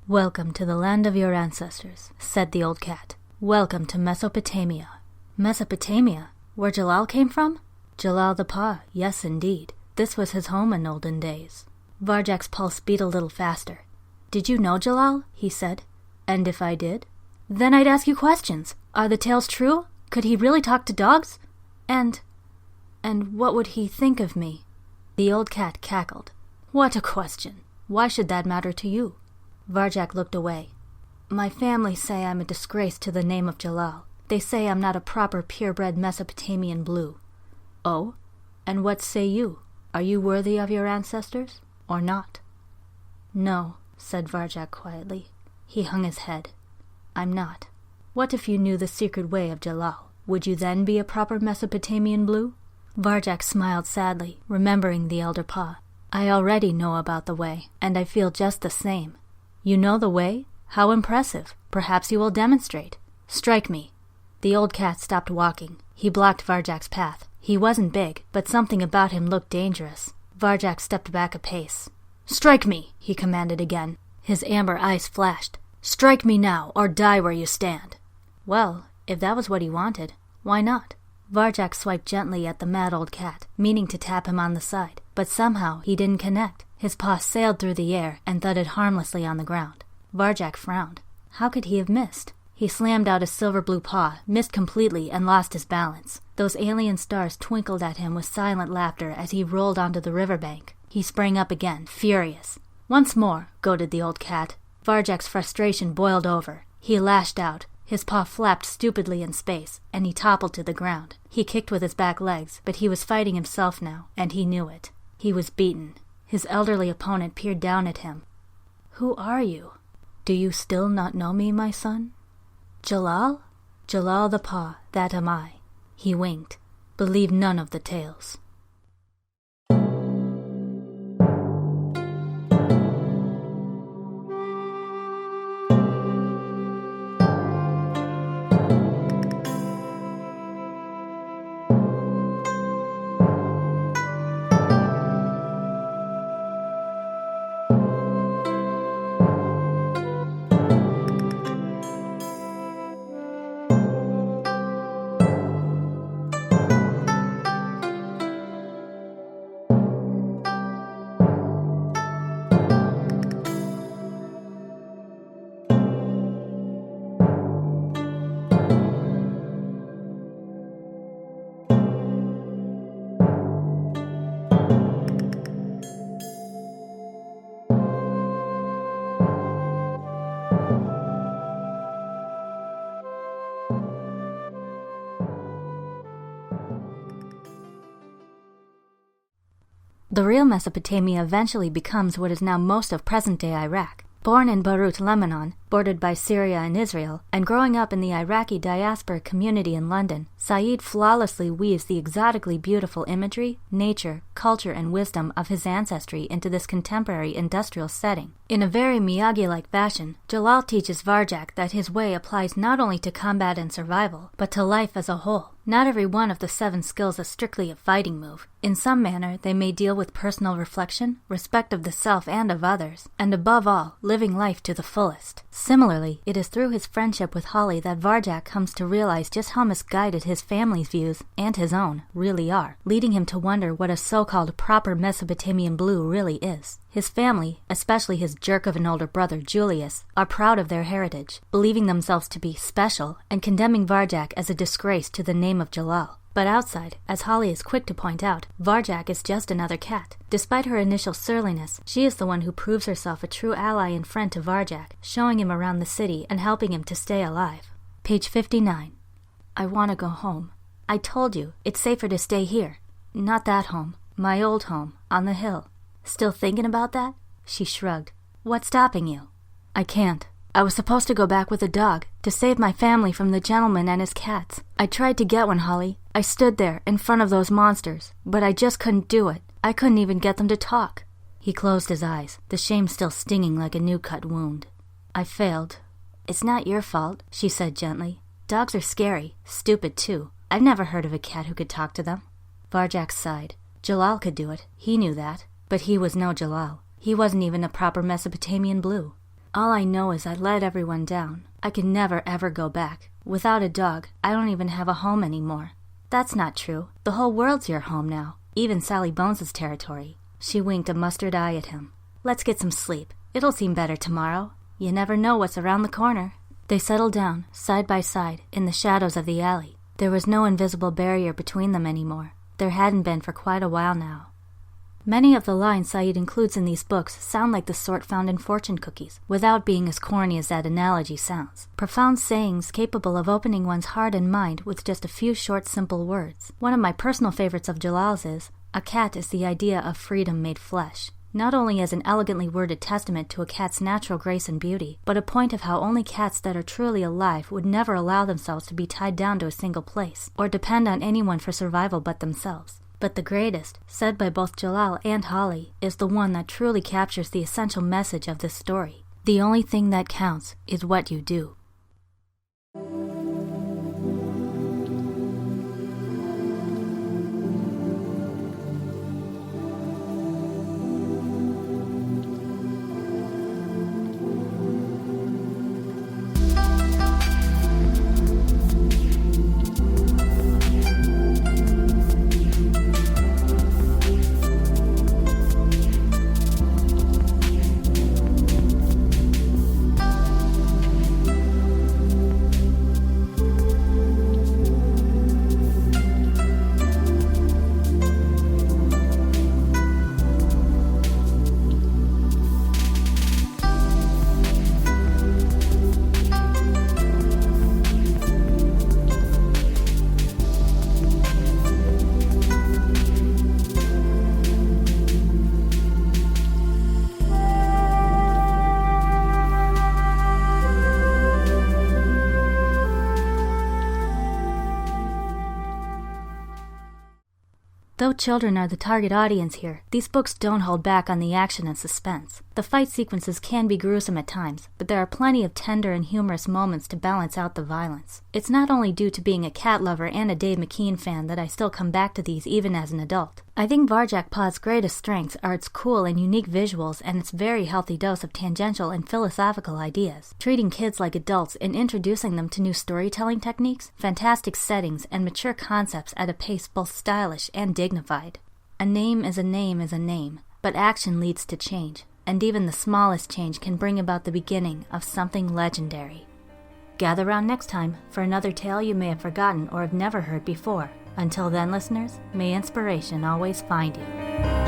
"Welcome to the land of your ancestors," said the old cat. "Welcome to Mesopotamia." Mesopotamia? Where Jalal came from? Jalal the Paw, yes indeed. This was his home in olden days. Varjak's pulse beat a little faster. "Did you know Jalal?" he said. "And if I did?" "Then I'd ask you questions. Are the tales true? Could he really talk to dogs? And what would he think of me?" The old cat cackled. "What a question. Why should that matter to you?" Varjak looked away. "My family say I'm a disgrace to the name of Jalal. They say I'm not a proper purebred Mesopotamian blue." "Oh? And what say you? Are you worthy of your ancestors, or not?" "No," said Varjak quietly. He hung his head. "I'm not." "What if you knew the secret way of Jalal? Would you then be a proper Mesopotamian blue?" Varjak smiled sadly, remembering the elder Paw. "I already know about the way, and I feel just the same." "You know the way? How impressive. Perhaps you will demonstrate. Strike me." The old cat stopped walking. He blocked Varjak's path. He wasn't big, but something about him looked dangerous. Varjak stepped back a pace. "Strike me," he commanded again. His amber eyes flashed. "Strike me now, or die where you stand." Well, if that was what he wanted, why not? Varjak swiped gently at the mad old cat, meaning to tap him on the side, but somehow he didn't connect. His paw sailed through the air and thudded harmlessly on the ground. Varjak frowned. How could he have missed? He slammed out his silver blue paw, missed completely, and lost his balance. Those alien stars twinkled at him with silent laughter as he rolled onto the riverbank. He sprang up again, furious. "Once more," goaded the old cat. Varjak's frustration boiled over. He lashed out. His paw flapped stupidly in space, and he toppled to the ground. He kicked with his back legs, but he was fighting himself now, and he knew it. He was beaten. His elderly opponent peered down at him. "Who are you? Do you still not know me, my son?" "Jalal?" "Jalal the Paw, that am I." He winked. Believe none of the tales. The real Mesopotamia eventually becomes what is now most of present-day Iraq. Born in Beirut, Lebanon, bordered by Syria and Israel, and growing up in the Iraqi diaspora community in London, Said flawlessly weaves the exotically beautiful imagery, nature, culture, and wisdom of his ancestry into this contemporary industrial setting. In a very Miyagi-like fashion, Jalal teaches Varjak that his way applies not only to combat and survival, but to life as a whole. Not every one of the 7 skills is strictly a fighting move. In some manner, they may deal with personal reflection, respect of the self and of others, and above all, living life to the fullest. Similarly, it is through his friendship with Holly that Varjak comes to realize just how misguided his family's views, and his own, really are, leading him to wonder what a so-called proper Mesopotamian blue really is. His family, especially his jerk of an older brother, Julius, are proud of their heritage, believing themselves to be special, and condemning Varjak as a disgrace to the name of Jalal. But outside, as Holly is quick to point out, Varjak is just another cat. Despite her initial surliness, she is the one who proves herself a true ally and friend to Varjak, showing him around the city and helping him to stay alive. Page 59. I want to go home. I told you, it's safer to stay here. Not that home. My old home, on the hill. Still thinking about that? She shrugged. What's stopping you? I can't. I was supposed to go back with a dog, to save my family from the gentleman and his cats. I tried to get one, Holly. I stood there, in front of those monsters, but I just couldn't do it. I couldn't even get them to talk. He closed his eyes, the shame still stinging like a new cut wound. I failed. It's not your fault, she said gently. Dogs are scary, stupid too. I've never heard of a cat who could talk to them. Varjak sighed. Jalal could do it, he knew that. But he was no Jalal. He wasn't even a proper Mesopotamian blue. All I know is I let everyone down. I could never ever go back. Without a dog, I don't even have a home anymore. That's not true. The whole world's your home now. Even Sally Bones' territory. She winked a mustard eye at him. Let's get some sleep. It'll seem better tomorrow. You never know what's around the corner. They settled down, side by side, in the shadows of the alley. There was no invisible barrier between them anymore. There hadn't been for quite a while now. Many of the lines Said includes in these books sound like the sort found in fortune cookies, without being as corny as that analogy sounds. Profound sayings capable of opening one's heart and mind with just a few short, simple words. One of my personal favorites of Jalal's is, "A cat is the idea of freedom made flesh." Not only as an elegantly worded testament to a cat's natural grace and beauty, but a point of how only cats that are truly alive would never allow themselves to be tied down to a single place, or depend on anyone for survival but themselves. But the greatest, said by both Jalal and Holly, is the one that truly captures the essential message of this story. The only thing that counts is what you do. Though children are the target audience here, these books don't hold back on the action and suspense. The fight sequences can be gruesome at times, but there are plenty of tender and humorous moments to balance out the violence. It's not only due to being a cat lover and a Dave McKean fan that I still come back to these even as an adult. I think Varjak Paw's greatest strengths are its cool and unique visuals and its very healthy dose of tangential and philosophical ideas, treating kids like adults and introducing them to new storytelling techniques, fantastic settings, and mature concepts at a pace both stylish and dignified. A name is a name is a name, but action leads to change, and even the smallest change can bring about the beginning of something legendary. Gather round next time for another tale you may have forgotten or have never heard before. Until then, listeners, may inspiration always find you.